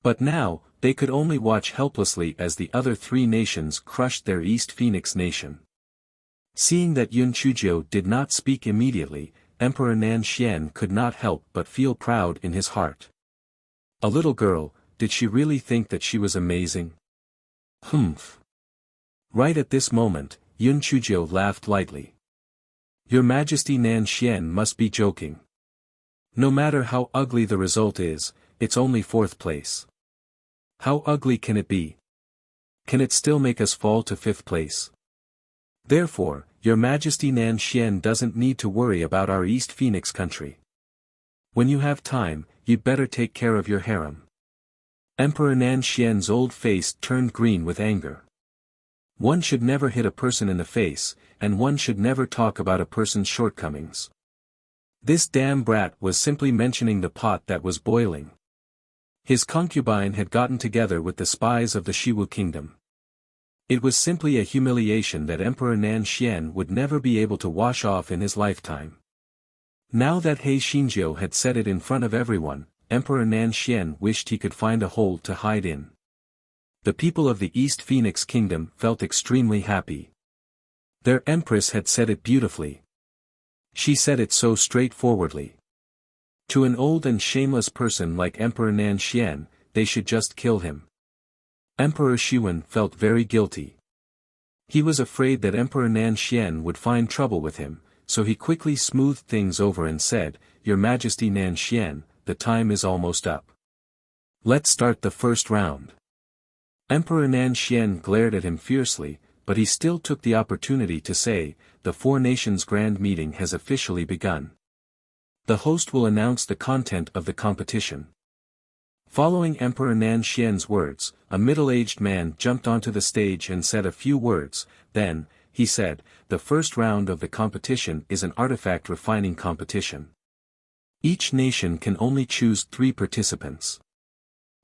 But now, they could only watch helplessly as the other three nations crushed their East Phoenix nation. Seeing that Yun Chuzhou did not speak immediately, Emperor Nan Xian could not help but feel proud in his heart. A little girl, did she really think that she was amazing? Humph. Right at this moment, Yun Chuzhou laughed lightly. "Your Majesty Nan Xian must be joking. No matter how ugly the result is, it's only fourth place. How ugly can it be? Can it still make us fall to fifth place? Therefore, Your Majesty Nan Xian doesn't need to worry about our East Phoenix country. When you have time, you'd better take care of your harem." Emperor Nan Xian's old face turned green with anger. One should never hit a person in the face, and one should never talk about a person's shortcomings. This damn brat was simply mentioning the pot that was boiling. His concubine had gotten together with the spies of the Shiwu kingdom. It was simply a humiliation that Emperor Nan Xian would never be able to wash off in his lifetime. Now that He Xinjiu had said it in front of everyone, Emperor Nan Xian wished he could find a hole to hide in. The people of the East Phoenix Kingdom felt extremely happy. Their empress had said it beautifully. She said it so straightforwardly. To an old and shameless person like Emperor Nan Xian, they should just kill him. Emperor Shiwen felt very guilty. He was afraid that Emperor Nan Xian would find trouble with him, so he quickly smoothed things over and said, "Your Majesty Nan Xian, the time is almost up. Let's start the first round." Emperor Nan Xian glared at him fiercely, but he still took the opportunity to say, "The four nations grand meeting has officially begun. The host will announce the content of the competition." Following Emperor Nan Xian's words, a middle-aged man jumped onto the stage and said a few words. Then, he said, "The first round of the competition is an artifact refining competition. Each nation can only choose 3 participants.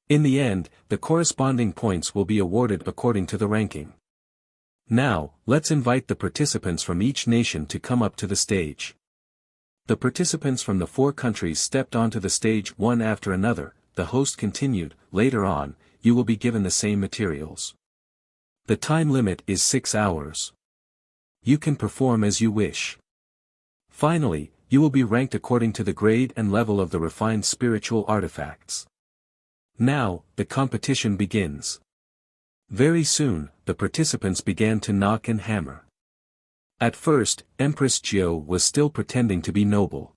In the end, the corresponding points will be awarded according to the ranking. Now, let's invite the participants from each nation to come up to the stage. The participants from the 4 countries stepped onto the stage one after another. The host continued, later on, you will be given the same materials. The time limit is 6 hours. You can perform as you wish. Finally, you will be ranked according to the grade and level of the refined spiritual artifacts. Now, the competition begins. Very soon, the participants began to knock and hammer. At first, Empress Jiao was still pretending to be noble.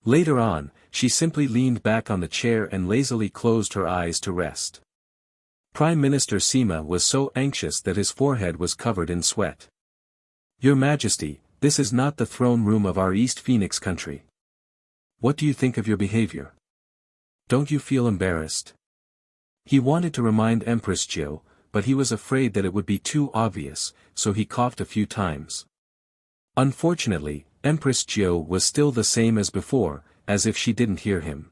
Later on, she simply leaned back on the chair and lazily closed her eyes to rest. Prime Minister Sima was so anxious that his forehead was covered in sweat. Your Majesty, this is not the throne room of our East Phoenix country. What do you think of your behavior? Don't you feel embarrassed? He wanted to remind Empress Jiao, but he was afraid that it would be too obvious, so he coughed a few times. Unfortunately, Empress Jiao was still the same as before, as if she didn't hear him.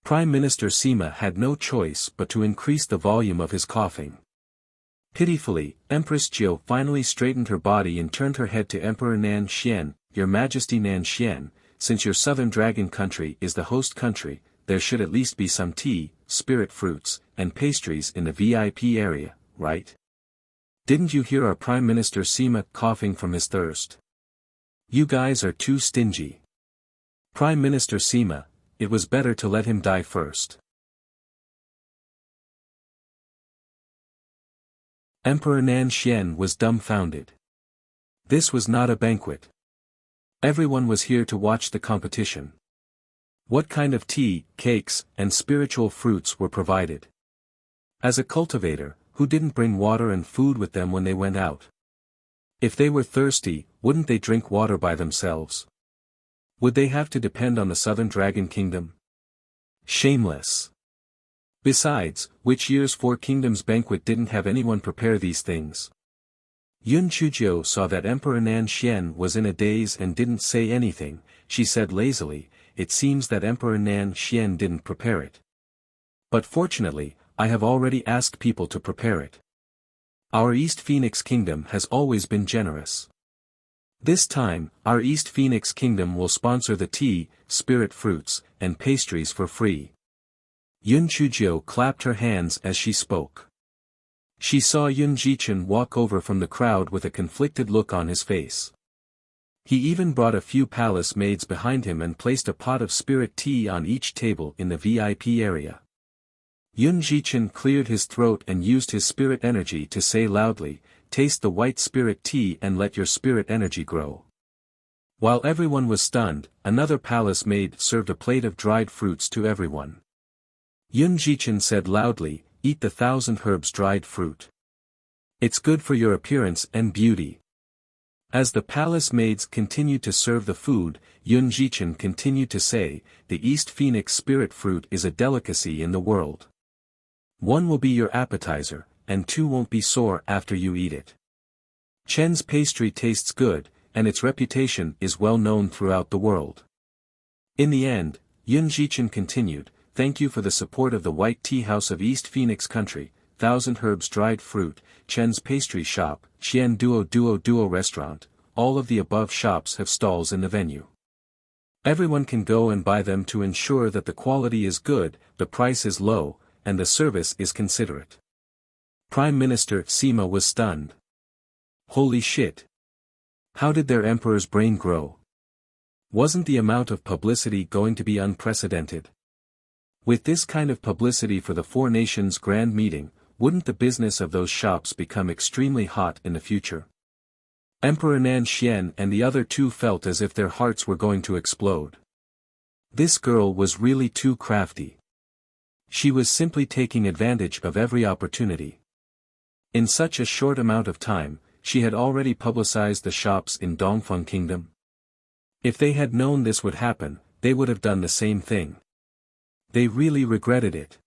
Prime Minister Sima had no choice but to increase the volume of his coughing. Pitifully, Empress Jiao finally straightened her body and turned her head to Emperor Nan Xian. Your Majesty Nan Xian, since your Southern Dragon country is the host country, there should at least be some tea, spirit fruits, and pastries in the VIP area, right? Didn't you hear our Prime Minister Sima coughing from his thirst? You guys are too stingy. Prime Minister Sima, it was better to let him die first. Emperor Nan Xian was dumbfounded. This was not a banquet. Everyone was here to watch the competition. What kind of tea, cakes, and spiritual fruits were provided? As a cultivator, who didn't bring water and food with them when they went out? If they were thirsty, wouldn't they drink water by themselves? Would they have to depend on the Southern Dragon Kingdom? Shameless. Besides, which year's 4 Kingdoms banquet didn't have anyone prepare these things? Yun Chujiu saw that Emperor Nan Xian was in a daze and didn't say anything. She said lazily, it seems that Emperor Nan Xian didn't prepare it. But fortunately, I have already asked people to prepare it. Our East Phoenix Kingdom has always been generous. This time, our East Phoenix Kingdom will sponsor the tea, spirit fruits, and pastries for free. Yun Chujiu clapped her hands as she spoke. She saw Yun Jichen walk over from the crowd with a conflicted look on his face. He even brought a few palace maids behind him and placed a pot of spirit tea on each table in the VIP area. Yun Jichen cleared his throat and used his spirit energy to say loudly, taste the white spirit tea and let your spirit energy grow. While everyone was stunned, another palace maid served a plate of dried fruits to everyone. Yun Jichen said loudly, eat the 1,000 herbs dried fruit. It's good for your appearance and beauty. As the palace maids continued to serve the food, Yun Jichen continued to say, the East Phoenix spirit fruit is a delicacy in the world. 1 will be your appetizer, and 2 won't be sore after you eat it. Chen's pastry tastes good, and its reputation is well known throughout the world. In the end, Yun Jichen continued, thank you for the support of the White Tea House of East Phoenix Country, 1,000 Herbs Dried Fruit, Chen's Pastry Shop, Qian Duo Restaurant. All of the above shops have stalls in the venue. Everyone can go and buy them to ensure that the quality is good, the price is low, and the service is considerate. Prime Minister Sima was stunned. Holy shit! How did their emperor's brain grow? Wasn't the amount of publicity going to be unprecedented? With this kind of publicity for the 4 nations grand meeting, wouldn't the business of those shops become extremely hot in the future? Emperor Nan Xian and the other 2 felt as if their hearts were going to explode. This girl was really too crafty. She was simply taking advantage of every opportunity. In such a short amount of time, she had already publicized the shops in Dongfeng Kingdom. If they had known this would happen, they would have done the same thing. They really regretted it.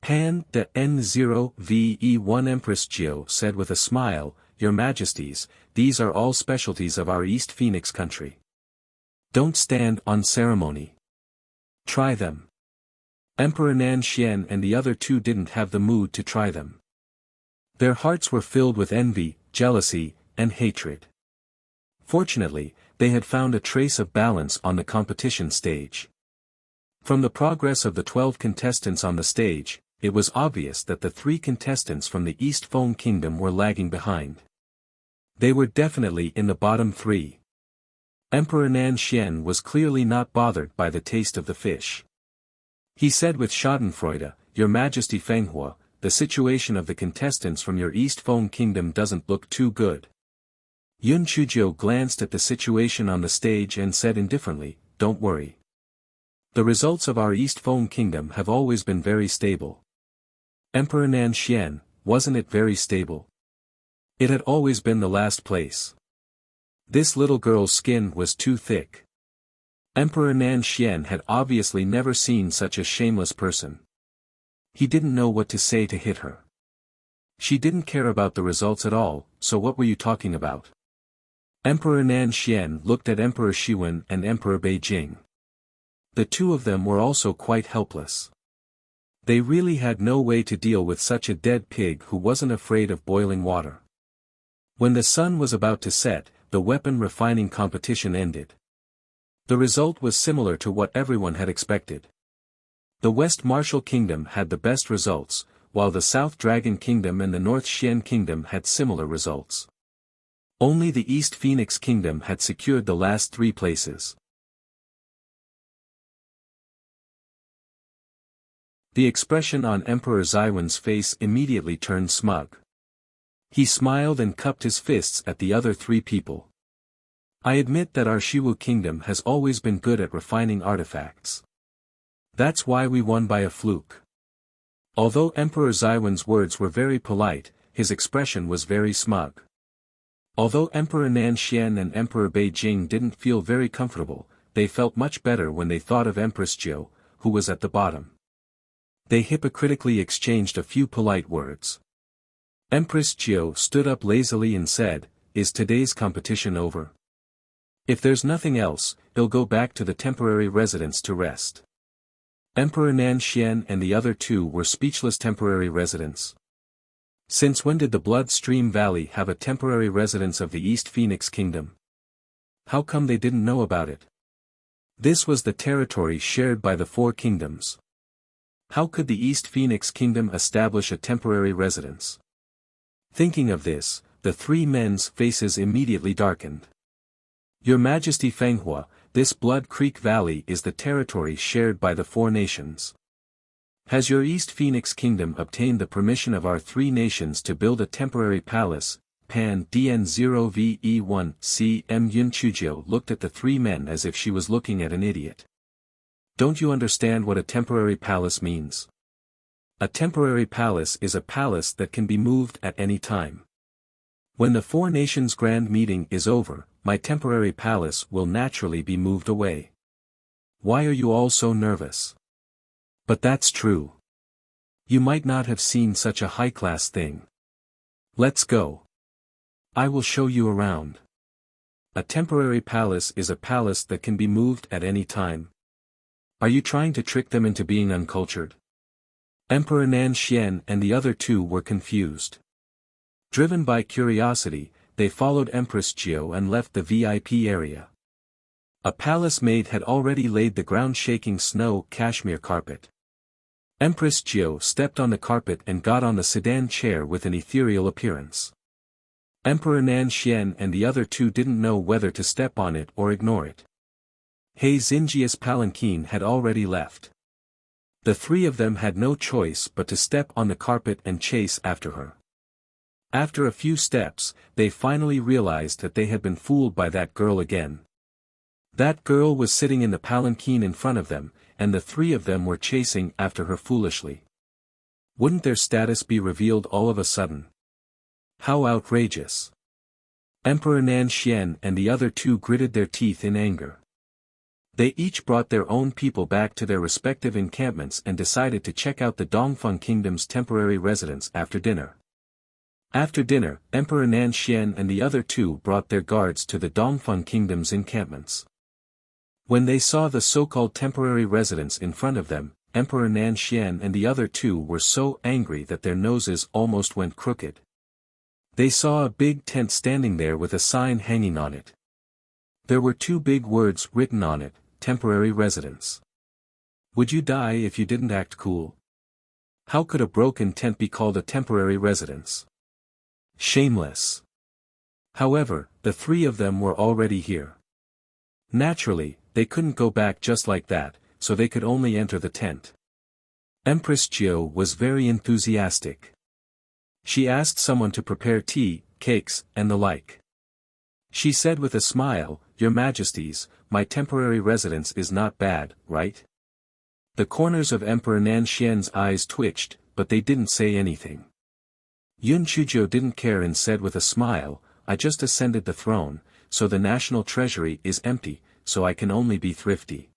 Han de N0ve1 Empress Jiao said with a smile, Your Majesties, these are all specialties of our East Phoenix country. Don't stand on ceremony. Try them. Emperor Nan Xian and the other two didn't have the mood to try them. Their hearts were filled with envy, jealousy, and hatred. Fortunately, they had found a trace of balance on the competition stage. From the progress of the 12 contestants on the stage, it was obvious that the 3 contestants from the East Feng Kingdom were lagging behind. They were definitely in the bottom 3. Emperor Nan Xian was clearly not bothered by the taste of the fish. He said with schadenfreude, "Your Majesty Fenghua, the situation of the contestants from your East Feng Kingdom doesn't look too good." Yun Chujiu glanced at the situation on the stage and said indifferently, "Don't worry. The results of our East Feng Kingdom have always been very stable." Emperor Nan Xian, wasn't it very stable? It had always been the last place. This little girl's skin was too thick. Emperor Nan Xian had obviously never seen such a shameless person. He didn't know what to say to hit her. She didn't care about the results at all, so what were you talking about? Emperor Nan Xian looked at Emperor Shiwen and Emperor Beijing. The two of them were also quite helpless. They really had no way to deal with such a dead pig who wasn't afraid of boiling water. When the sun was about to set, the weapon refining competition ended. The result was similar to what everyone had expected. The West Martial Kingdom had the best results, while the South Dragon Kingdom and the North Xian Kingdom had similar results. Only the East Phoenix Kingdom had secured the last 3 places. The expression on Emperor Zaiwen's face immediately turned smug. He smiled and cupped his fists at the other 3 people. "I admit that our Shiwu Kingdom has always been good at refining artifacts. That's why we won by a fluke." Although Emperor Zaiwen's words were very polite, his expression was very smug. Although Emperor Nan Xian and Emperor Beijing didn't feel very comfortable, they felt much better when they thought of Empress Jiu, who was at the bottom. They hypocritically exchanged a few polite words. Empress Jiu stood up lazily and said, "Is today's competition over? If there's nothing else, he'll go back to the temporary residence to rest." Emperor Nan Xian and the other 2 were speechless. Temporary residence? Since when did the Blood Stream Valley have a temporary residence of the East Phoenix Kingdom? How come they didn't know about it? This was the territory shared by the 4 kingdoms. How could the East Phoenix Kingdom establish a temporary residence? Thinking of this, the 3 men's faces immediately darkened. "Your Majesty Fenghua, this Blood Creek Valley is the territory shared by the 4 nations. Has your East Phoenix Kingdom obtained the permission of our 3 nations to build a temporary palace?" Pan DN0VE1 CM Yun Chujio looked at the 3 men as if she was looking at an idiot. "Don't you understand what a temporary palace means? A temporary palace is a palace that can be moved at any time. When the 4 nations' grand meeting is over, my temporary palace will naturally be moved away. Why are you all so nervous?" "But that's true. You might not have seen such a high-class thing. Let's go. I will show you around. A temporary palace is a palace that can be moved at any time. Are you trying to trick them into being uncultured?" Emperor Nan Xian and the other 2 were confused. Driven by curiosity, they followed Empress Jiu and left the VIP area. A palace maid had already laid the ground-shaking snow cashmere carpet. Empress Jiu stepped on the carpet and got on the sedan chair with an ethereal appearance. Emperor Nan Xian and the other 2 didn't know whether to step on it or ignore it. He Xinjia's palanquin had already left. The 3 of them had no choice but to step on the carpet and chase after her. After a few steps, they finally realized that they had been fooled by that girl again. That girl was sitting in the palanquin in front of them, and the 3 of them were chasing after her foolishly. Wouldn't their status be revealed all of a sudden? How outrageous! Emperor Nan Xian and the other 2 gritted their teeth in anger. They each brought their own people back to their respective encampments and decided to check out the Dongfeng Kingdom's temporary residence after dinner. After dinner, Emperor Nan Xian and the other 2 brought their guards to the Dongfeng Kingdom's encampments. When they saw the so-called temporary residence in front of them, Emperor Nanxian and the other two were so angry that their noses almost went crooked. They saw a big tent standing there with a sign hanging on it. There were two big words written on it, temporary residence. Would you die if you didn't act cool? How could a broken tent be called a temporary residence? Shameless. However, the three of them were already here. Naturally, they couldn't go back just like that, so they could only enter the tent. Empress Jiao was very enthusiastic. She asked someone to prepare tea, cakes, and the like. She said with a smile, "Your Majesties, my temporary residence is not bad, right?" The corners of Emperor Nanxian's eyes twitched, but they didn't say anything. Yun Chujiu didn't care and said with a smile, "I just ascended the throne, so the national treasury is empty, so I can only be thrifty."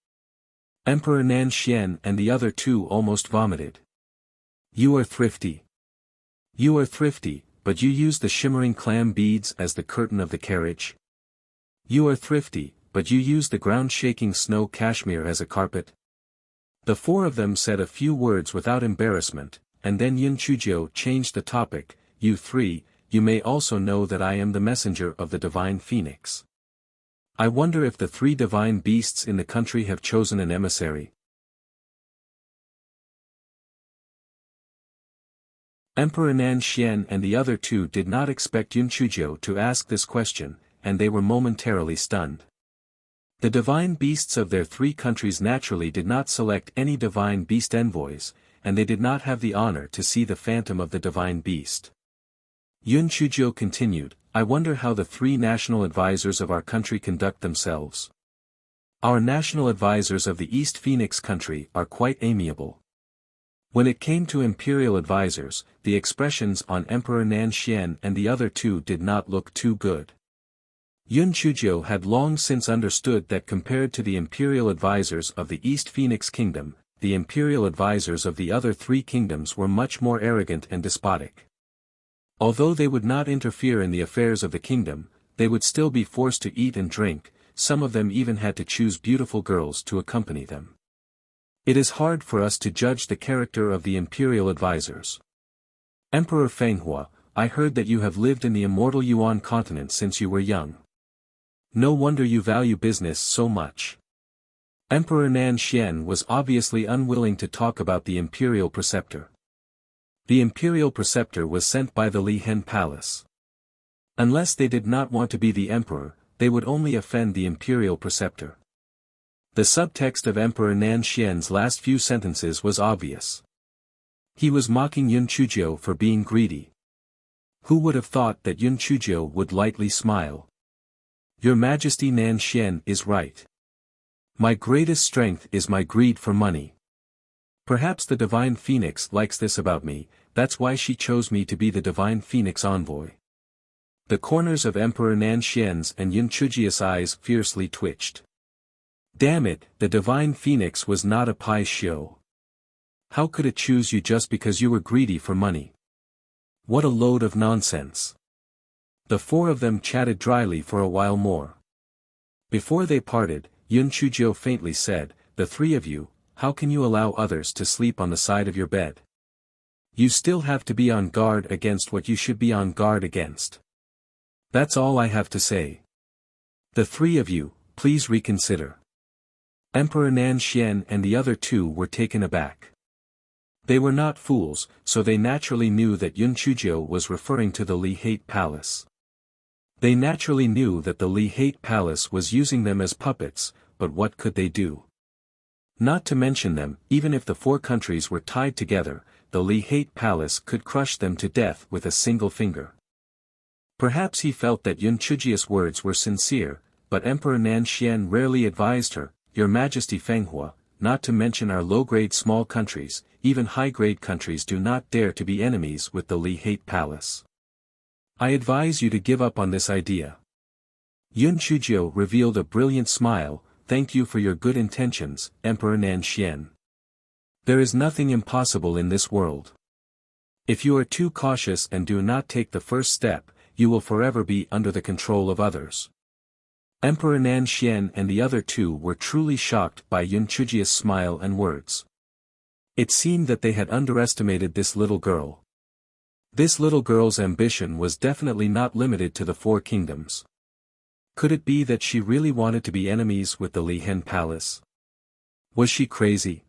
Emperor Nanxian and the other two almost vomited. "You are thrifty. You are thrifty, but you use the shimmering clam beads as the curtain of the carriage. You are thrifty, but you use the ground-shaking snow cashmere as a carpet." The four of them said a few words without embarrassment, and then Yun Chujiu changed the topic. "You three, you may also know that I am the messenger of the divine phoenix. I wonder if the three divine beasts in the country have chosen an emissary." Emperor Nanxian and the other two did not expect Yun Chujiu to ask this question, and they were momentarily stunned. The divine beasts of their three countries naturally did not select any divine beast envoys, and they did not have the honor to see the phantom of the divine beast. Yun Chujiu continued, "I wonder how the three national advisors of our country conduct themselves. Our national advisors of the East Phoenix country are quite amiable. When it came to imperial advisors, the expressions on Emperor Nanxian and the other two did not look too good." Yun Chujiu had long since understood that compared to the imperial advisors of the East Phoenix Kingdom, the imperial advisors of the other three kingdoms were much more arrogant and despotic. Although they would not interfere in the affairs of the kingdom, they would still be forced to eat and drink, some of them even had to choose beautiful girls to accompany them. It is hard for us to judge the character of the imperial advisors. Emperor Fenghua, I heard that you have lived in the immortal Yuan continent since you were young. No wonder you value business so much. Emperor Nanxian was obviously unwilling to talk about the imperial preceptor. The imperial preceptor was sent by the Li Hen Palace. Unless they did not want to be the emperor, they would only offend the imperial preceptor. The subtext of Emperor Nanxian's last few sentences was obvious. He was mocking Yun Chujiu for being greedy. Who would have thought that Yun Chujiu would lightly smile? "Your Majesty, Nanxian is right. My greatest strength is my greed for money. Perhaps the divine phoenix likes this about me, that's why she chose me to be the divine phoenix envoy." The corners of Emperor Nanxian's and Yun Chujiu's eyes fiercely twitched. Damn it, the divine phoenix was not a pie show. How could it choose you just because you were greedy for money? What a load of nonsense. The four of them chatted dryly for a while more. Before they parted, Yun Chujiu faintly said, "The three of you, how can you allow others to sleep on the side of your bed? You still have to be on guard against what you should be on guard against. That's all I have to say. The three of you, please reconsider." Emperor Nanxian and the other two were taken aback. They were not fools, so they naturally knew that Yun Chujiu was referring to the Li Hate Palace. They naturally knew that the Li Hate Palace was using them as puppets, but what could they do? Not to mention them, even if the four countries were tied together, the Li Hate Palace could crush them to death with a single finger. Perhaps he felt that Yun Chujiu's words were sincere, but Emperor Nanxian rarely advised her, "Your Majesty Fenghua, not to mention our low-grade small countries, even high-grade countries do not dare to be enemies with the Li Hate Palace. I advise you to give up on this idea." Yun Chujiu revealed a brilliant smile, "Thank you for your good intentions, Emperor Nanxian. There is nothing impossible in this world. If you are too cautious and do not take the first step, you will forever be under the control of others." Emperor Nanxian and the other two were truly shocked by Yun Chujia's smile and words. It seemed that they had underestimated this little girl. This little girl's ambition was definitely not limited to the four kingdoms. Could it be that she really wanted to be enemies with the Lihen Palace? Was she crazy?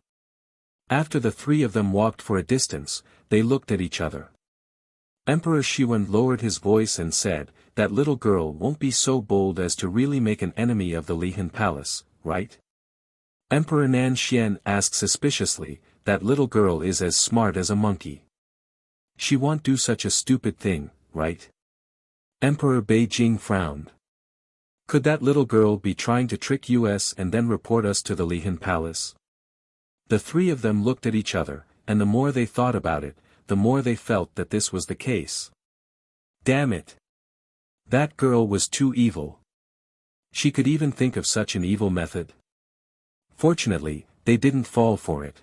After the three of them walked for a distance, they looked at each other. Emperor Shiwen lowered his voice and said, "That little girl won't be so bold as to really make an enemy of the Lihen Palace, right?" Emperor Nanxian asked suspiciously, "That little girl is as smart as a monkey. She won't do such a stupid thing, right?" Emperor Beijing frowned. Could that little girl be trying to trick us and then report us to the Lihen Palace? The three of them looked at each other, and the more they thought about it, the more they felt that this was the case. Damn it! That girl was too evil. She could even think of such an evil method. Fortunately, they didn't fall for it.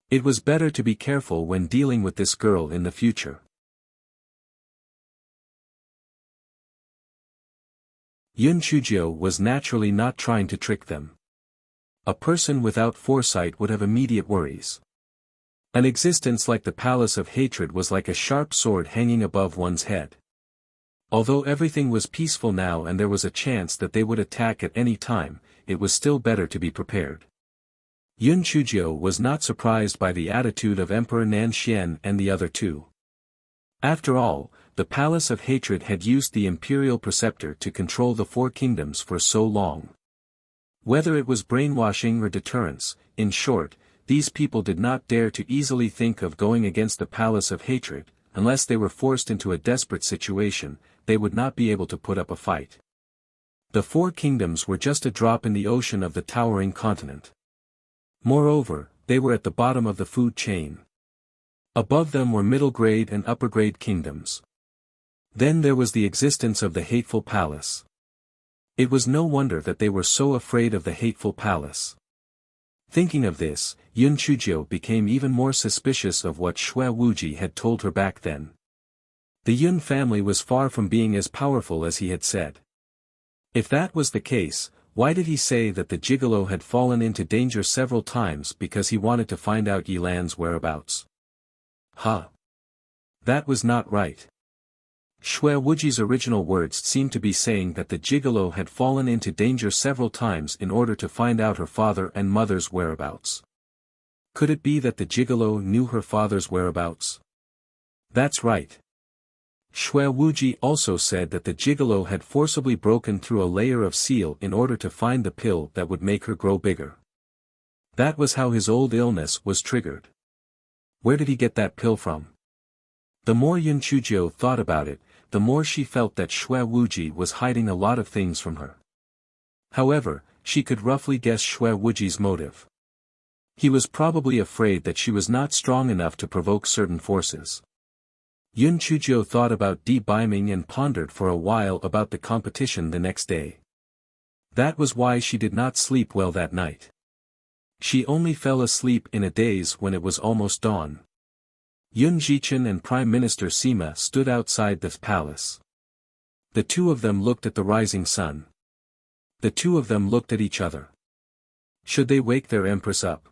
It was better to be careful when dealing with this girl in the future. Yun Chujio was naturally not trying to trick them. A person without foresight would have immediate worries. An existence like the Palace of Hatred was like a sharp sword hanging above one's head. Although everything was peaceful now and there was a chance that they would attack at any time, it was still better to be prepared. Yun Chujio was not surprised by the attitude of Emperor Nanxian and the other two. After all, the Palace of Hatred had used the imperial preceptor to control the four kingdoms for so long. Whether it was brainwashing or deterrence, in short, these people did not dare to easily think of going against the Palace of Hatred. Unless they were forced into a desperate situation, they would not be able to put up a fight. The four kingdoms were just a drop in the ocean of the towering continent. Moreover, they were at the bottom of the food chain. Above them were middle-grade and upper-grade kingdoms. Then there was the existence of the Hateful Palace. It was no wonder that they were so afraid of the Hateful Palace. Thinking of this, Yun Chujio became even more suspicious of what Xue Wuji had told her back then. The Yun family was far from being as powerful as he had said. If that was the case, why did he say that the gigolo had fallen into danger several times because he wanted to find out Yilan's whereabouts? That was not right. Xue Wuji's original words seemed to be saying that the gigolo had fallen into danger several times in order to find out her father and mother's whereabouts. Could it be that the gigolo knew her father's whereabouts? That's right. Xue Wuji also said that the gigolo had forcibly broken through a layer of seal in order to find the pill that would make her grow bigger. That was how his old illness was triggered. Where did he get that pill from? The more Yun Chujio thought about it, the more she felt that Xue Wuji was hiding a lot of things from her. However, she could roughly guess Xue Wuji's motive. He was probably afraid that she was not strong enough to provoke certain forces. Yun Chujio thought about debeiming and pondered for a while about the competition the next day. That was why she did not sleep well that night. She only fell asleep in a daze when it was almost dawn. Yun Jichen and Prime Minister Sima stood outside the palace. The two of them looked at the rising sun. The two of them looked at each other. Should they wake their empress up?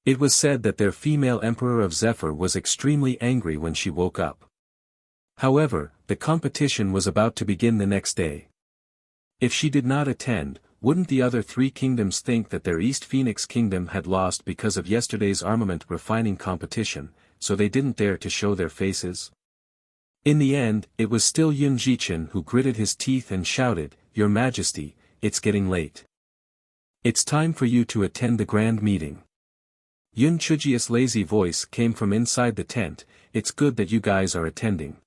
It was said that their female emperor of Zephyr was extremely angry when she woke up. However, the competition was about to begin the next day. If she did not attend, wouldn't the other three kingdoms think that their East Phoenix kingdom had lost because of yesterday's armament refining competition, so they didn't dare to show their faces? In the end, it was still Yun Jichen who gritted his teeth and shouted, "Your Majesty, it's getting late. It's time for you to attend the grand meeting." Yun Chujia's lazy voice came from inside the tent, "It's good that you guys are attending.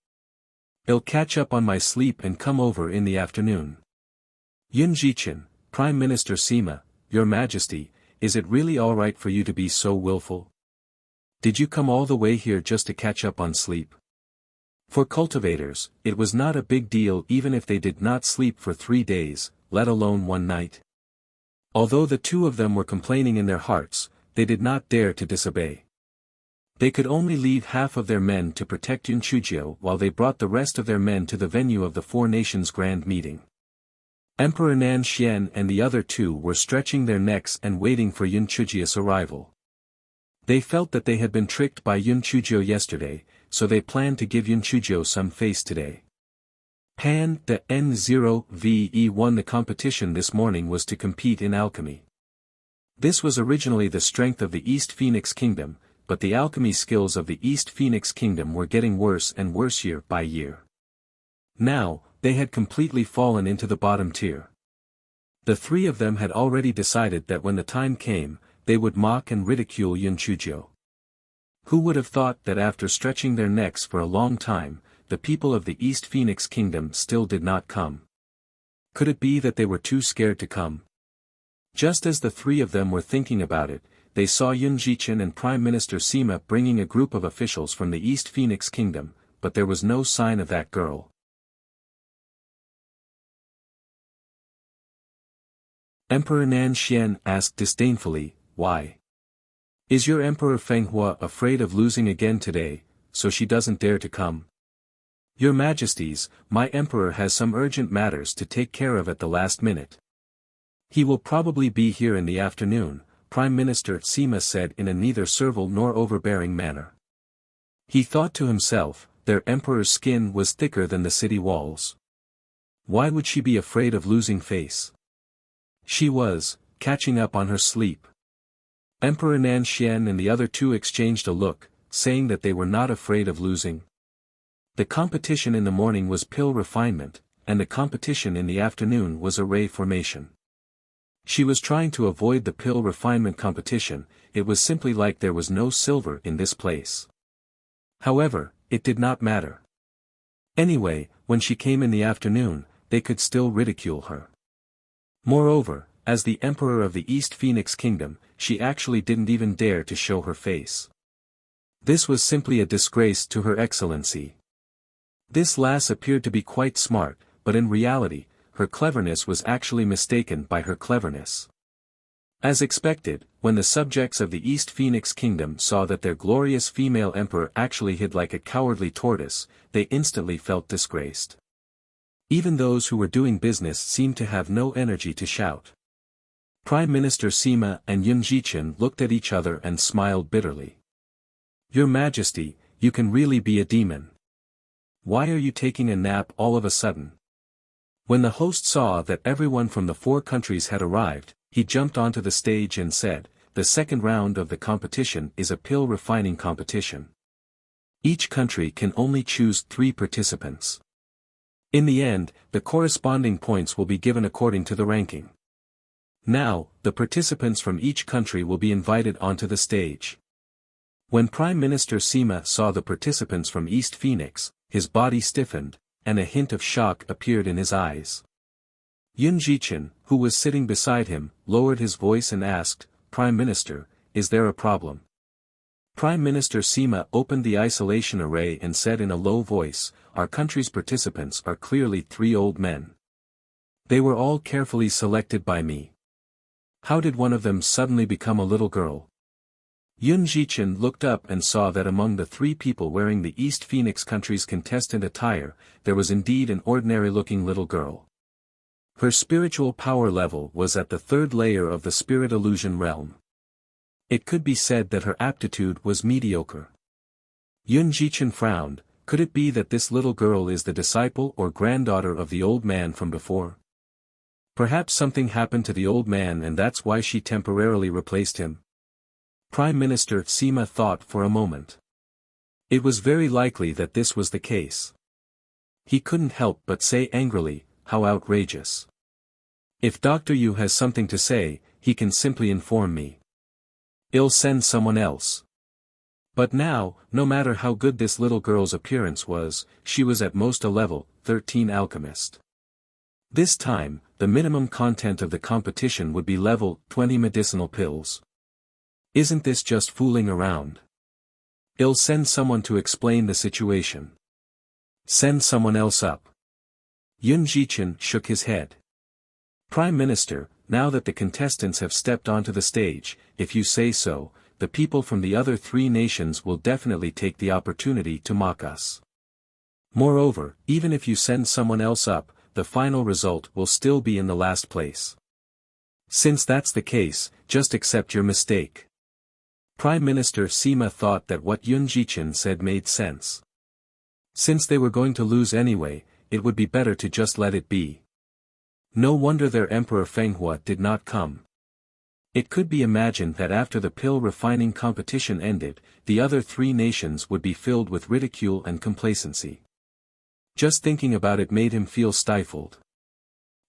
I'll catch up on my sleep and come over in the afternoon." Yun Jichen, Prime Minister Sima, "Your Majesty, is it really alright for you to be so willful? Did you come all the way here just to catch up on sleep?" For cultivators, it was not a big deal even if they did not sleep for 3 days, let alone one night. Although the two of them were complaining in their hearts, they did not dare to disobey. They could only leave half of their men to protect Yun Chujio while they brought the rest of their men to the venue of the Four Nations Grand Meeting. Emperor Nan Xian and the other two were stretching their necks and waiting for Yun Chujia's arrival. They felt that they had been tricked by Yun Chujio yesterday, so they planned to give Yun Chujio some face today. Pan, the N0VE won the competition this morning was to compete in alchemy. This was originally the strength of the East Phoenix Kingdom, but the alchemy skills of the East Phoenix Kingdom were getting worse and worse year by year. Now, they had completely fallen into the bottom tier. The three of them had already decided that when the time came, they would mock and ridicule Yun Chujio. Who would have thought that after stretching their necks for a long time, the people of the East Phoenix Kingdom still did not come? Could it be that they were too scared to come? Just as the three of them were thinking about it, they saw Yun Jichen and Prime Minister Sima bringing a group of officials from the East Phoenix Kingdom, but there was no sign of that girl. Emperor Nan Xian asked disdainfully, "Why? Is your Emperor Feng Hua afraid of losing again today, so she doesn't dare to come?" "Your Majesties, my Emperor has some urgent matters to take care of at the last minute. He will probably be here in the afternoon," Prime Minister Sima said in a neither servile nor overbearing manner. He thought to himself, their Emperor's skin was thicker than the city walls. Why would she be afraid of losing face? She was catching up on her sleep. Emperor Nan Xian and the other two exchanged a look, saying that they were not afraid of losing. The competition in the morning was pill refinement, and the competition in the afternoon was array formation. She was trying to avoid the pill refinement competition, it was simply like there was no silver in this place. However, it did not matter. Anyway, when she came in the afternoon, they could still ridicule her. Moreover, as the Emperor of the East Phoenix Kingdom, she actually didn't even dare to show her face. This was simply a disgrace to Her Excellency. This lass appeared to be quite smart, but in reality, her cleverness was actually mistaken by her cleverness. As expected, when the subjects of the East Phoenix Kingdom saw that their glorious female emperor actually hid like a cowardly tortoise, they instantly felt disgraced. Even those who were doing business seemed to have no energy to shout. Prime Minister Sima and Yun Jichen looked at each other and smiled bitterly. "Your Majesty, you can really be a demon. Why are you taking a nap all of a sudden?" When the host saw that everyone from the 4 countries had arrived, he jumped onto the stage and said, "The second round of the competition is a pill refining competition. Each country can only choose 3 participants. In the end, the corresponding points will be given according to the ranking. Now, the participants from each country will be invited onto the stage." When Prime Minister Sima saw the participants from East Phoenix, his body stiffened, and a hint of shock appeared in his eyes. Yun Jichen, who was sitting beside him, lowered his voice and asked, "Prime Minister, is there a problem?" Prime Minister Sima opened the isolation array and said in a low voice, "Our country's participants are clearly 3 old men. They were all carefully selected by me. How did one of them suddenly become a little girl?" Yun Jichen looked up and saw that among the 3 people wearing the East Phoenix country's contestant attire, there was indeed an ordinary-looking little girl. Her spiritual power level was at the 3rd layer of the spirit illusion realm. It could be said that her aptitude was mediocre. Yun Jichen frowned. Could it be that this little girl is the disciple or granddaughter of the old man from before? Perhaps something happened to the old man and that's why she temporarily replaced him. Prime Minister Sima thought for a moment. It was very likely that this was the case. He couldn't help but say angrily, "How outrageous. If Dr. Yu has something to say, he can simply inform me. I'll send someone else." But now, no matter how good this little girl's appearance was, she was at most a level 13 alchemist. This time, the minimum content of the competition would be level 20 medicinal pills. Isn't this just fooling around? I'll send someone to explain the situation. Send someone else up. Yun Jichen shook his head. Prime Minister, now that the contestants have stepped onto the stage, if you say so, the people from the other 3 nations will definitely take the opportunity to mock us. Moreover, even if you send someone else up, the final result will still be in the last place. Since that's the case, just accept your mistake. Prime Minister Sima thought that what Yun Jichen said made sense. Since they were going to lose anyway, it would be better to just let it be. No wonder their Emperor Fenghua did not come. It could be imagined that after the pill refining competition ended, the other three nations would be filled with ridicule and complacency. Just thinking about it made him feel stifled.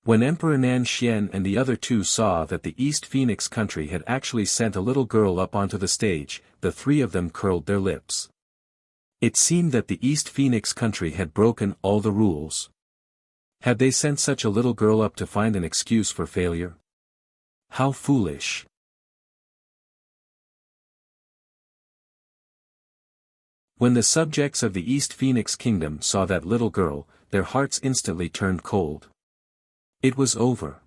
When Emperor Nan Xian and the other two saw that the East Phoenix country had actually sent a little girl up onto the stage, the three of them curled their lips. It seemed that the East Phoenix country had broken all the rules. Had they sent such a little girl up to find an excuse for failure? How foolish. When the subjects of the East Phoenix Kingdom saw that little girl, their hearts instantly turned cold. It was over.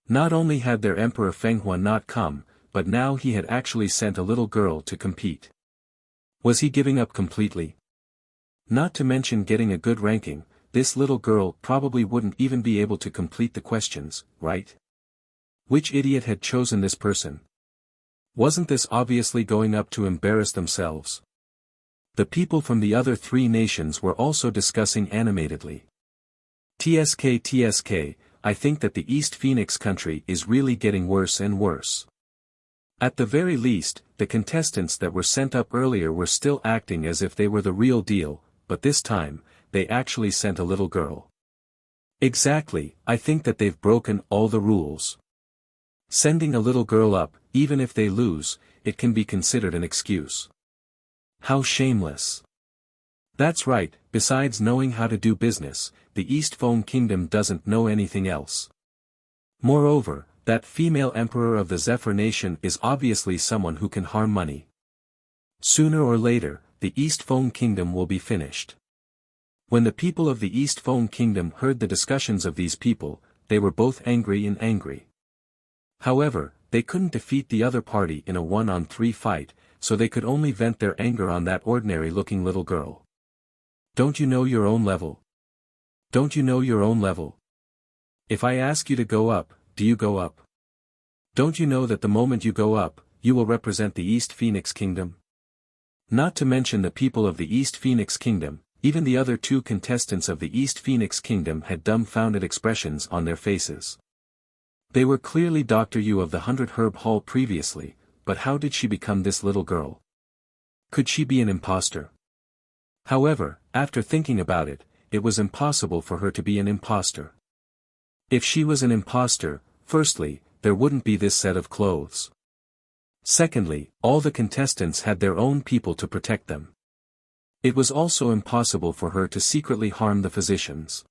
Not only had their Emperor Fenghua not come, but now he had actually sent a little girl to compete. Was he giving up completely? Not to mention getting a good ranking, this little girl probably wouldn't even be able to complete the questions, right? Which idiot had chosen this person? Wasn't this obviously going up to embarrass themselves? The people from the other three nations were also discussing animatedly. TSK, I think that the East Phoenix country is really getting worse and worse. At the very least, the contestants that were sent up earlier were still acting as if they were the real deal, but this time, they actually sent a little girl. Exactly, I think that they've broken all the rules. Sending a little girl up, even if they lose, it can be considered an excuse. How shameless. That's right, besides knowing how to do business, the East Phone Kingdom doesn't know anything else. Moreover, that female emperor of the Zephyr Nation is obviously someone who can harm money. Sooner or later, the East Phone Kingdom will be finished. When the people of the East Phone Kingdom heard the discussions of these people, they were both angry and angry. However, they couldn't defeat the other party in a 1-on-3 fight, so they could only vent their anger on that ordinary-looking little girl. Don't you know your own level? Don't you know your own level? If I ask you to go up, do you go up? Don't you know that the moment you go up, you will represent the East Phoenix Kingdom? Not to mention the people of the East Phoenix Kingdom, even the other two contestants of the East Phoenix Kingdom had dumbfounded expressions on their faces. They were clearly Dr. Yu of the 100 Herb Hall previously, but how did she become this little girl? Could she be an imposter? However, after thinking about it, it was impossible for her to be an imposter. If she was an imposter, firstly, there wouldn't be this set of clothes. Secondly, all the contestants had their own people to protect them. It was also impossible for her to secretly harm the physicians.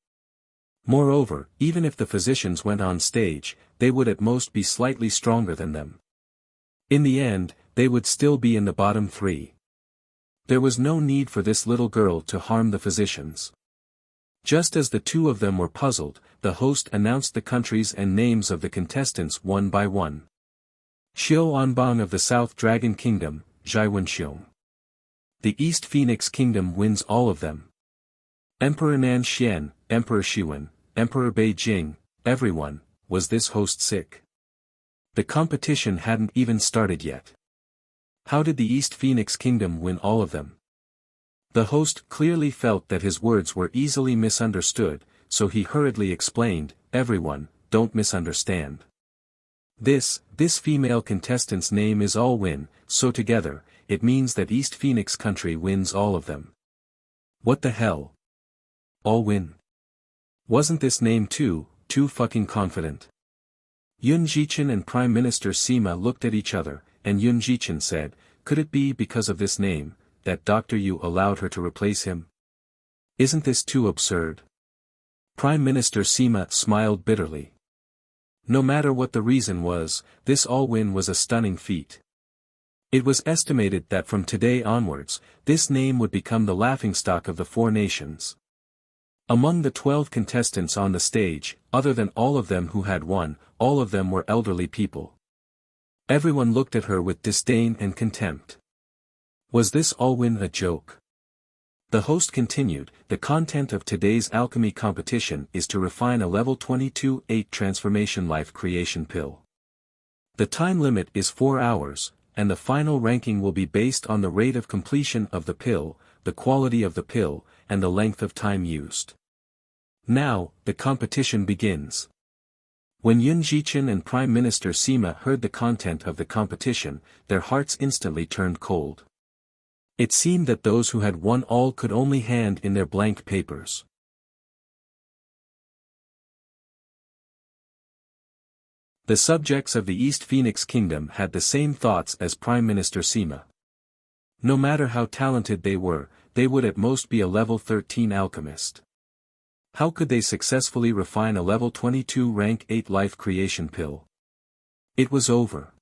Moreover, even if the physicians went on stage, they would at most be slightly stronger than them. In the end, they would still be in the bottom three. There was no need for this little girl to harm the physicians. Just as the two of them were puzzled, the host announced the countries and names of the contestants one by one. Xiao Anbang of the South Dragon Kingdom, Zhai Wenxiong. The East Phoenix Kingdom wins all of them. Emperor Nan Xian, Emperor Shiwen, Emperor Beijing, everyone, was this host sick? The competition hadn't even started yet. How did the East Phoenix Kingdom win all of them? The host clearly felt that his words were easily misunderstood, so he hurriedly explained, everyone, don't misunderstand. This female contestant's name is All Win, so together, it means that East Phoenix country wins all of them. What the hell? All Win? Wasn't this name too fucking confident? Yun Jichen and Prime Minister Sima looked at each other, and Yun Jichen said, could it be because of this name, that Dr. Yu allowed her to replace him? Isn't this too absurd? Prime Minister Sima smiled bitterly. No matter what the reason was, this all-win was a stunning feat. It was estimated that from today onwards, this name would become the laughingstock of the four nations. Among the 12 contestants on the stage, other than all of them who had won, all of them were elderly people. Everyone looked at her with disdain and contempt. Was this all-win a joke? The host continued, the content of today's alchemy competition is to refine a level 22-8 transformation life creation pill. The time limit is 4 hours, and the final ranking will be based on the rate of completion of the pill, the quality of the pill, and the length of time used. Now, the competition begins. When Yun Jichen and Prime Minister Sima heard the content of the competition, their hearts instantly turned cold. It seemed that those who had won all could only hand in their blank papers. The subjects of the East Phoenix Kingdom had the same thoughts as Prime Minister Sima. No matter how talented they would at most be a level 13 alchemist. How could they successfully refine a level 22 rank 8 life creation pill? It was over.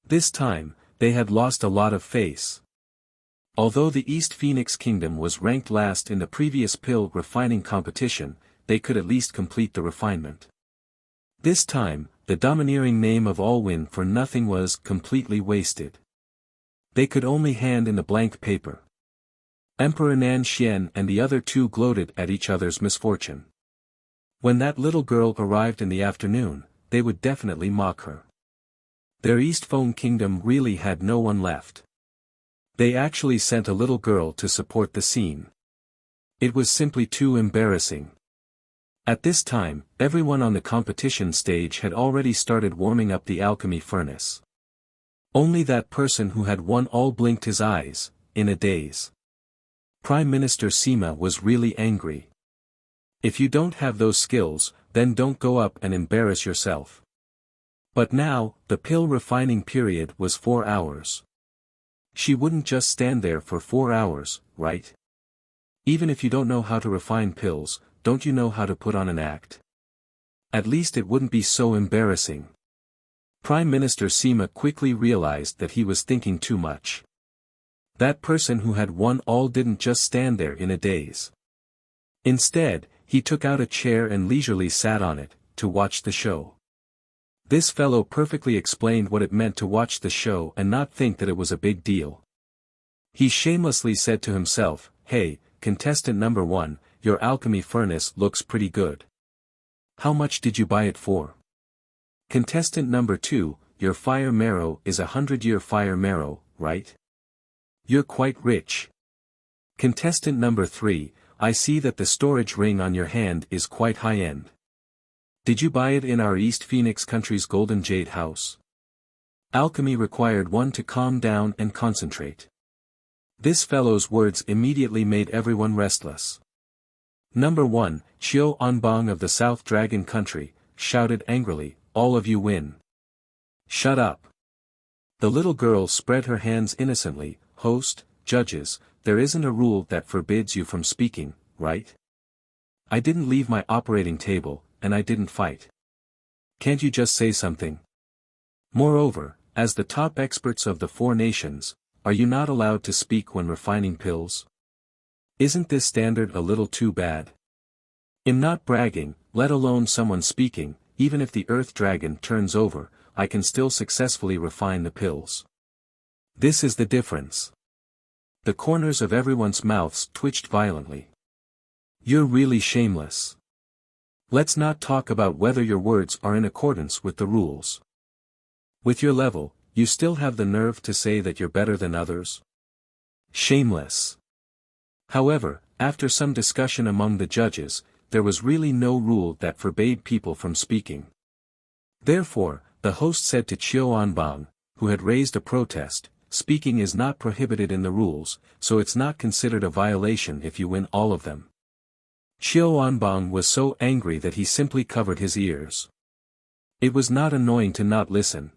This time, they had lost a lot of face. Although the East Phoenix Kingdom was ranked last in the previous pill refining competition, they could at least complete the refinement. This time, the domineering name of all win for nothing was completely wasted. They could only hand in the blank paper. Emperor Nan Xian and the other two gloated at each other's misfortune. When that little girl arrived in the afternoon, they would definitely mock her. Their East Phone Kingdom really had no one left. They actually sent a little girl to support the scene. It was simply too embarrassing. At this time, everyone on the competition stage had already started warming up the alchemy furnace. Only that person who had won all blinked his eyes, in a daze. Prime Minister Sima was really angry. If you don't have those skills, then don't go up and embarrass yourself. But now, the pill refining period was 4 hours. She wouldn't just stand there for 4 hours, right? Even if you don't know how to refine pills, don't you know how to put on an act? At least it wouldn't be so embarrassing. Prime Minister Sima quickly realized that he was thinking too much. That person who had won all didn't just stand there in a daze. Instead, he took out a chair and leisurely sat on it, to watch the show. This fellow perfectly explained what it meant to watch the show and not think that it was a big deal. He shamelessly said to himself, "Hey, contestant number 1, your alchemy furnace looks pretty good. How much did you buy it for? Contestant number 2, your fire marrow is a 100-year fire marrow, right? You're quite rich. Contestant number 3, I see that the storage ring on your hand is quite high-end. Did you buy it in our East Phoenix country's Golden Jade house?" Alchemy required one to calm down and concentrate. This fellow's words immediately made everyone restless. Number 1, Qiu Anbang of the South Dragon Country, shouted angrily, "All of you win." "Shut up." The little girl spread her hands innocently. "Host, judges, there isn't a rule that forbids you from speaking, right? I didn't leave my operating table, and I didn't fight. Can't you just say something? Moreover, as the top experts of the 4 nations, are you not allowed to speak when refining pills? Isn't this standard a little too bad? I'm not bragging, let alone someone speaking, even if the Earth Dragon turns over, I can still successfully refine the pills. This is the difference." The corners of everyone's mouths twitched violently. "You're really shameless. Let's not talk about whether your words are in accordance with the rules. With your level, you still have the nerve to say that you're better than others? Shameless." However, after some discussion among the judges, there was really no rule that forbade people from speaking. Therefore, the host said to Qiu Anbang, who had raised a protest, "Speaking is not prohibited in the rules, so it's not considered a violation if you win all of them." Qiu Anbang was so angry that he simply covered his ears. It was not annoying to not listen.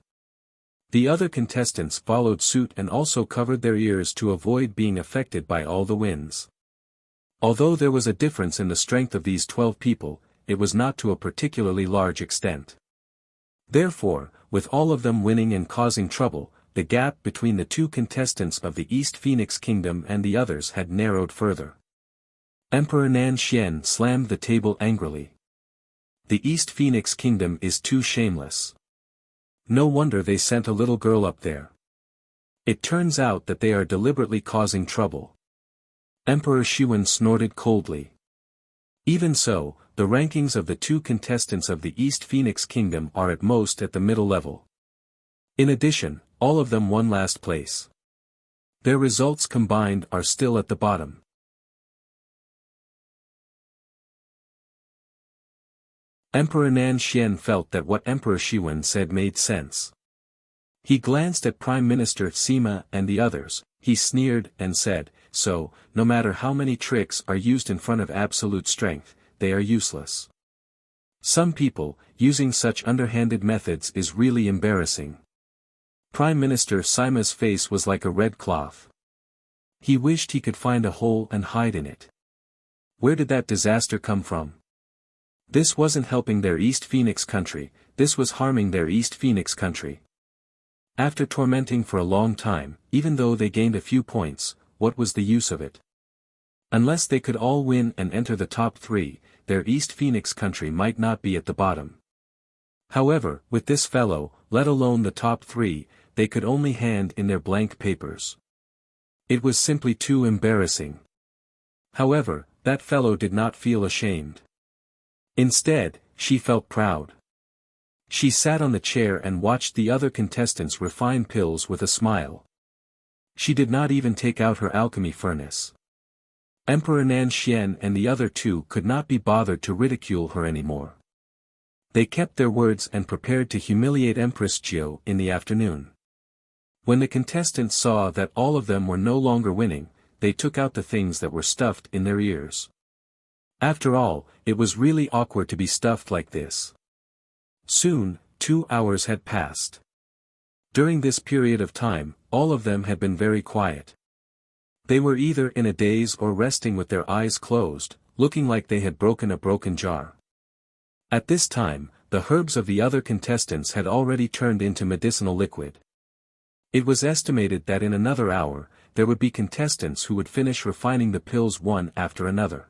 The other contestants followed suit and also covered their ears to avoid being affected by all the wins. Although there was a difference in the strength of these 12 people, it was not to a particularly large extent. Therefore, with all of them winning and causing trouble, the gap between the 2 contestants of the East Phoenix Kingdom and the others had narrowed further. Emperor Nan Xian slammed the table angrily. The East Phoenix Kingdom is too shameless. No wonder they sent a little girl up there. It turns out that they are deliberately causing trouble. Emperor Shiwen snorted coldly. Even so, the rankings of the two contestants of the East Phoenix Kingdom are at most at the middle level. In addition, all of them won last place. Their results combined are still at the bottom. Emperor Nan Xian felt that what Emperor Shiwen said made sense. He glanced at Prime Minister Sima and the others, he sneered and said, "So, no matter how many tricks are used in front of absolute strength, they are useless. Some people, using such underhanded methods is really embarrassing." Prime Minister Sima's face was like a red cloth. He wished he could find a hole and hide in it. Where did that disaster come from? This wasn't helping their East Phoenix country, this was harming their East Phoenix country. After tormenting for a long time, even though they gained a few points, what was the use of it? Unless they could all win and enter the top 3, their East Phoenix country might not be at the bottom. However, with this fellow, let alone the top 3, they could only hand in their blank papers. It was simply too embarrassing. However, that fellow did not feel ashamed. Instead, she felt proud. She sat on the chair and watched the other contestants refine pills with a smile. She did not even take out her alchemy furnace. Emperor Nan Xian and the other two could not be bothered to ridicule her anymore. They kept their words and prepared to humiliate Empress Jiao in the afternoon. When the contestants saw that all of them were no longer winning, they took out the things that were stuffed in their ears. After all, it was really awkward to be stuffed like this. Soon, 2 hours had passed. During this period of time, all of them had been very quiet. They were either in a daze or resting with their eyes closed, looking like they had broken a broken jar. At this time, the herbs of the other contestants had already turned into medicinal liquid. It was estimated that in another hour, there would be contestants who would finish refining the pills one after another.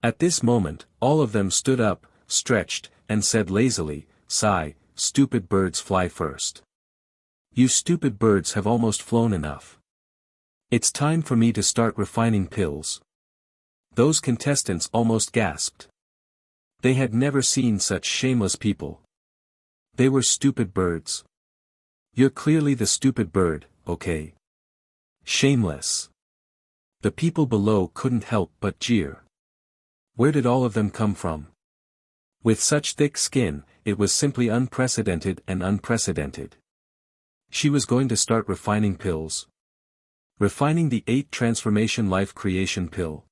At this moment, all of them stood up, stretched, and said lazily, "Sigh, stupid birds fly first. You stupid birds have almost flown enough. It's time for me to start refining pills." Those contestants almost gasped. They had never seen such shameless people. They were stupid birds. You're clearly the stupid bird, okay? Shameless. The people below couldn't help but jeer. Where did all of them come from? With such thick skin, it was simply unprecedented and unprecedented. She was going to start refining pills. Refining the 8th transformation life creation pill.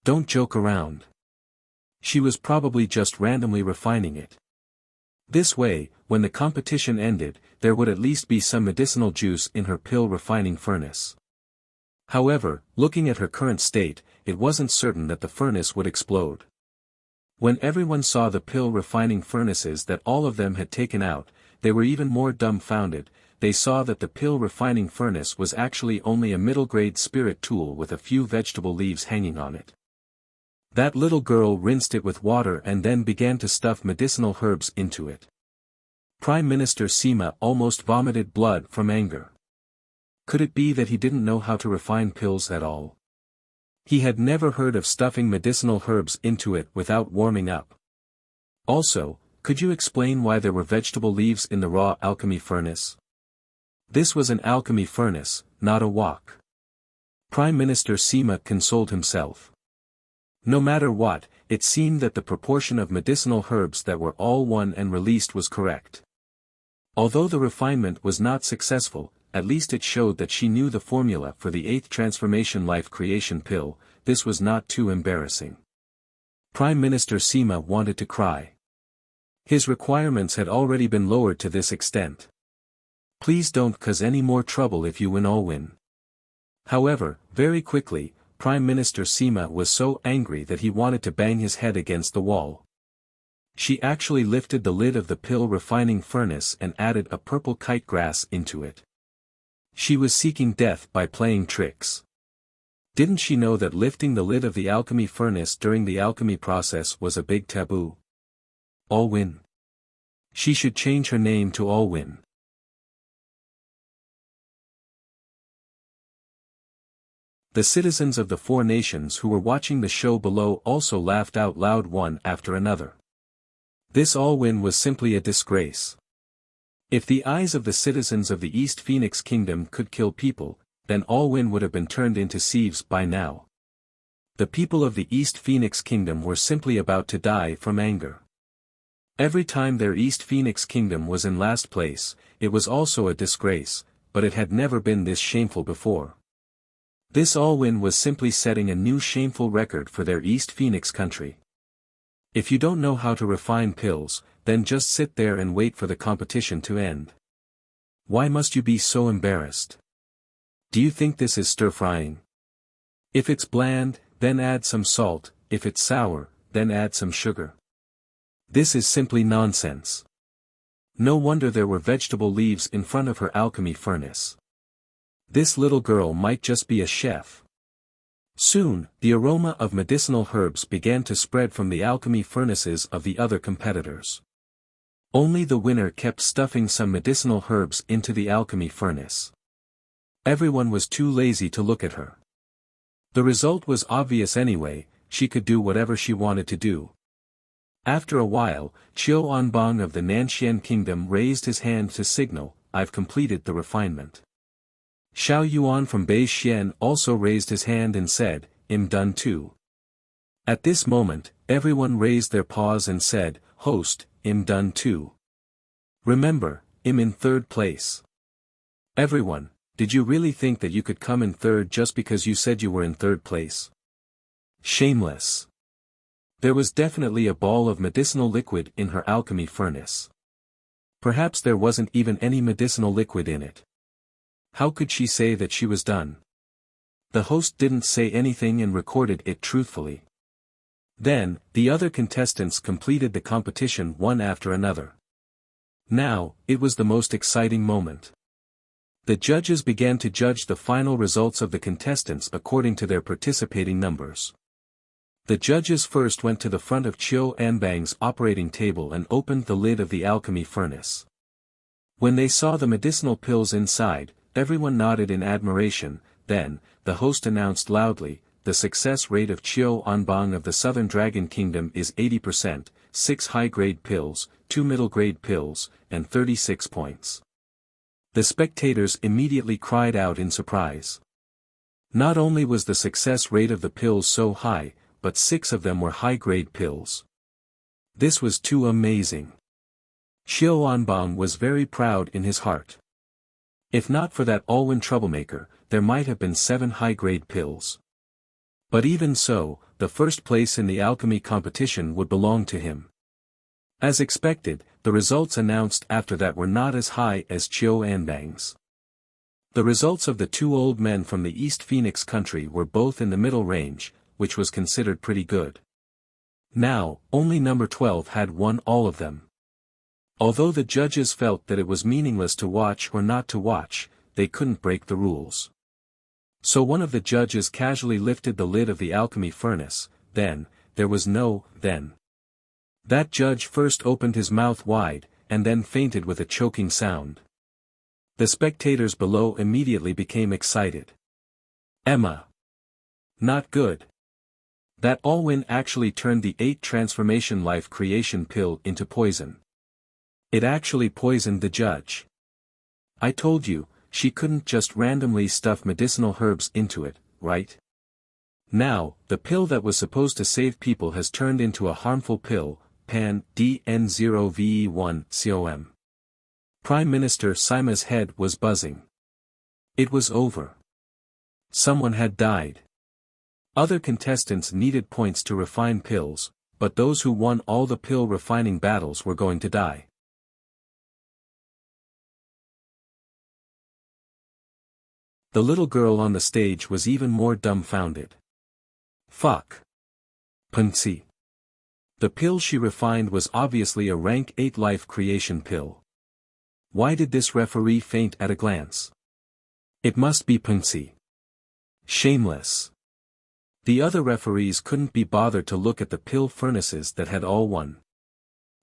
Don't joke around. She was probably just randomly refining it. This way, when the competition ended, there would at least be some medicinal juice in her pill refining furnace. However, looking at her current state, it wasn't certain that the furnace would explode. When everyone saw the pill refining furnaces that all of them had taken out, they were even more dumbfounded. They saw that the pill refining furnace was actually only a middle-grade spirit tool with a few vegetable leaves hanging on it. That little girl rinsed it with water and then began to stuff medicinal herbs into it. Prime Minister Sima almost vomited blood from anger. Could it be that he didn't know how to refine pills at all? He had never heard of stuffing medicinal herbs into it without warming up. Also, could you explain why there were vegetable leaves in the raw alchemy furnace? This was an alchemy furnace, not a wok. Prime Minister Sima consoled himself. No matter what, it seemed that the proportion of medicinal herbs that were all won and released was correct. Although the refinement was not successful, at least it showed that she knew the formula for the 8th transformation life creation pill. This was not too embarrassing. Prime Minister Sima wanted to cry. His requirements had already been lowered to this extent. Please don't cause any more trouble if you win all win. However, very quickly, Prime Minister Sima was so angry that he wanted to bang his head against the wall. She actually lifted the lid of the pill refining furnace and added a purple kite grass into it. She was seeking death by playing tricks. Didn't she know that lifting the lid of the alchemy furnace during the alchemy process was a big taboo? All-Win. She should change her name to All-Win. The citizens of the four nations who were watching the show below also laughed out loud one after another. This all-win was simply a disgrace. If the eyes of the citizens of the East Phoenix Kingdom could kill people, then all-win would have been turned into sieves by now. The people of the East Phoenix Kingdom were simply about to die from anger. Every time their East Phoenix Kingdom was in last place, it was also a disgrace, but it had never been this shameful before. This all-win was simply setting a new shameful record for their East Phoenix country. If you don't know how to refine pills, then just sit there and wait for the competition to end. Why must you be so embarrassed? Do you think this is stir-frying? If it's bland, then add some salt, if it's sour, then add some sugar. This is simply nonsense. No wonder there were vegetable leaves in front of her alchemy furnace. This little girl might just be a chef. Soon, the aroma of medicinal herbs began to spread from the alchemy furnaces of the other competitors. Only the winner kept stuffing some medicinal herbs into the alchemy furnace. Everyone was too lazy to look at her. The result was obvious anyway, she could do whatever she wanted to do. After a while, Qiu Anbang of the Nanxian Kingdom raised his hand to signal, "I've completed the refinement." Xiao Yuan from Beixian also raised his hand and said, "I'm done too." At this moment, everyone raised their paws and said, "Host, I'm done too." Remember, I'm in third place. Everyone, did you really think that you could come in third just because you said you were in third place? Shameless. There was definitely a ball of medicinal liquid in her alchemy furnace. Perhaps there wasn't even any medicinal liquid in it. How could she say that she was done? The host didn't say anything and recorded it truthfully. Then, the other contestants completed the competition one after another. Now, it was the most exciting moment. The judges began to judge the final results of the contestants according to their participating numbers. The judges first went to the front of Qiu Anbang's operating table and opened the lid of the alchemy furnace. When they saw the medicinal pills inside, everyone nodded in admiration. Then, the host announced loudly, "The success rate of Qiu Anbang of the Southern Dragon Kingdom is 80%, 6 high-grade pills, 2 middle-grade pills, and 36 points." The spectators immediately cried out in surprise. Not only was the success rate of the pills so high, but 6 of them were high-grade pills. This was too amazing. Qiu Anbang was very proud in his heart. If not for that all-win troublemaker, there might have been 7 high-grade pills. But even so, the first place in the alchemy competition would belong to him. As expected, the results announced after that were not as high as Qiu Anbang's. The results of the 2 old men from the East Phoenix country were both in the middle range, which was considered pretty good. Now, only number 12 had won all of them. Although the judges felt that it was meaningless to watch or not to watch, they couldn't break the rules. So one of the judges casually lifted the lid of the alchemy furnace. There was no then. That judge first opened his mouth wide, and then fainted with a choking sound. The spectators below immediately became excited. Emma. Not good. That all-win actually turned the 8 transformation life creation pill into poison. It actually poisoned the judge. I told you, she couldn't just randomly stuff medicinal herbs into it, right? Now, the pill that was supposed to save people has turned into a harmful pill, Pan DN0VE1 COM. Prime Minister Sima's head was buzzing. It was over. Someone had died. Other contestants needed points to refine pills, but those who won all the pill refining battles were going to die. The little girl on the stage was even more dumbfounded. Fuck. Punzi. The pill she refined was obviously a rank 8 life creation pill. Why did this referee faint at a glance? It must be Punzi. Shameless. The other referees couldn't be bothered to look at the pill furnaces that had all won.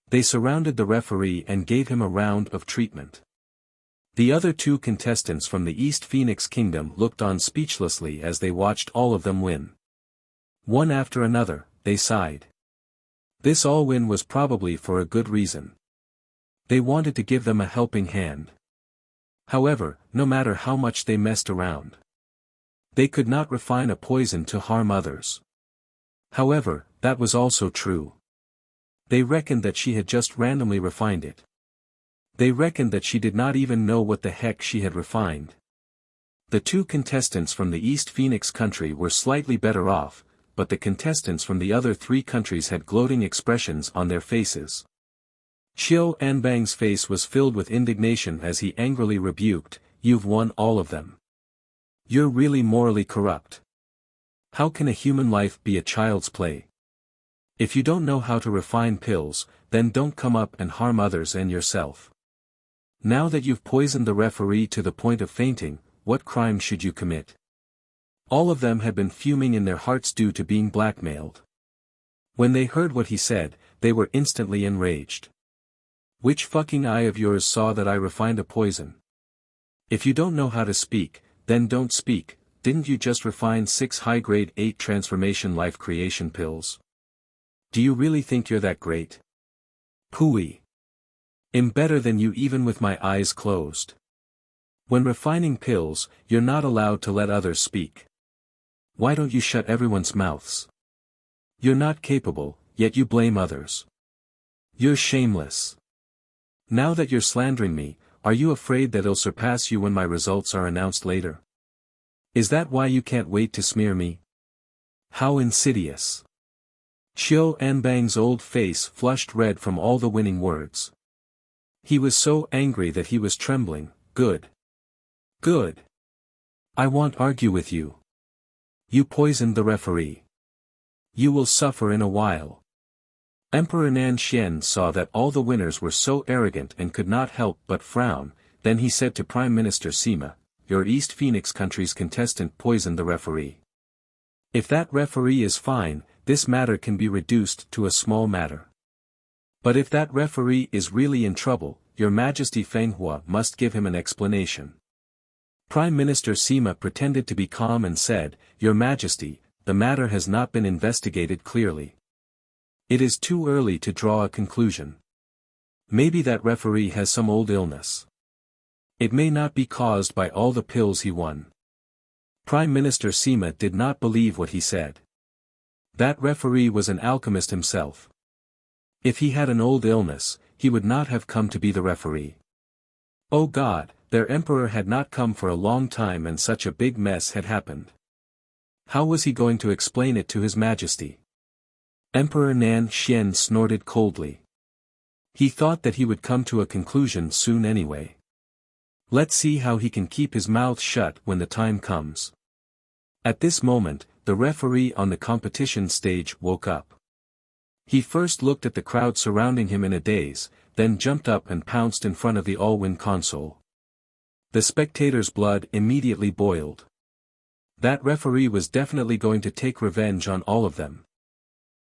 They surrounded the referee and gave him a round of treatment. The other two contestants from the East Phoenix Kingdom looked on speechlessly as they watched all of them win. One after another, they sighed. This all-win was probably for a good reason. They wanted to give them a helping hand. However, no matter how much they messed around, they could not refine a poison to harm others. However, that was also true. They reckoned that she had just randomly refined it. They reckoned that she did not even know what the heck she had refined. The two contestants from the East Phoenix country were slightly better off, but the contestants from the other three countries had gloating expressions on their faces. Xiao Anbang's face was filled with indignation as he angrily rebuked, "You've won all of them. You're really morally corrupt. How can a human life be a child's play? If you don't know how to refine pills, then don't come up and harm others and yourself. Now that you've poisoned the referee to the point of fainting, what crime should you commit?" All of them had been fuming in their hearts due to being blackmailed. When they heard what he said, they were instantly enraged. "Which fucking eye of yours saw that I refined a poison? If you don't know how to speak, then don't speak. Didn't you just refine 6 high-grade 8 transformation life creation pills? Do you really think you're that great? Pooey. I'm better than you even with my eyes closed. When refining pills, you're not allowed to let others speak. Why don't you shut everyone's mouths? You're not capable, yet you blame others. You're shameless. Now that you're slandering me, are you afraid that it'll surpass you when my results are announced later? Is that why you can't wait to smear me? How insidious." Xiao Anbang's old face flushed red from all the winning words. He was so angry that he was trembling. Good. Good. I won't argue with you. You poisoned the referee. You will suffer in a while. Emperor Nan Xian saw that all the winners were so arrogant and could not help but frown. Then he said to Prime Minister Sima, "Your East Phoenix country's contestant poisoned the referee. If that referee is fine, this matter can be reduced to a small matter. But if that referee is really in trouble, Your Majesty Feng Hua must give him an explanation." Prime Minister Sima pretended to be calm and said, "Your Majesty, the matter has not been investigated clearly. It is too early to draw a conclusion. Maybe that referee has some old illness. It may not be caused by all the pills he won." Prime Minister Sima did not believe what he said. That referee was an alchemist himself. If he had an old illness, he would not have come to be the referee. Oh God, their emperor had not come for a long time and such a big mess had happened. How was he going to explain it to His Majesty? Emperor Nan Xian snorted coldly. He thought that he would come to a conclusion soon anyway. Let's see how he can keep his mouth shut when the time comes. At this moment, the referee on the competition stage woke up. He first looked at the crowd surrounding him in a daze, then jumped up and pounced in front of the all-win console. The spectators' blood immediately boiled. That referee was definitely going to take revenge on all of them.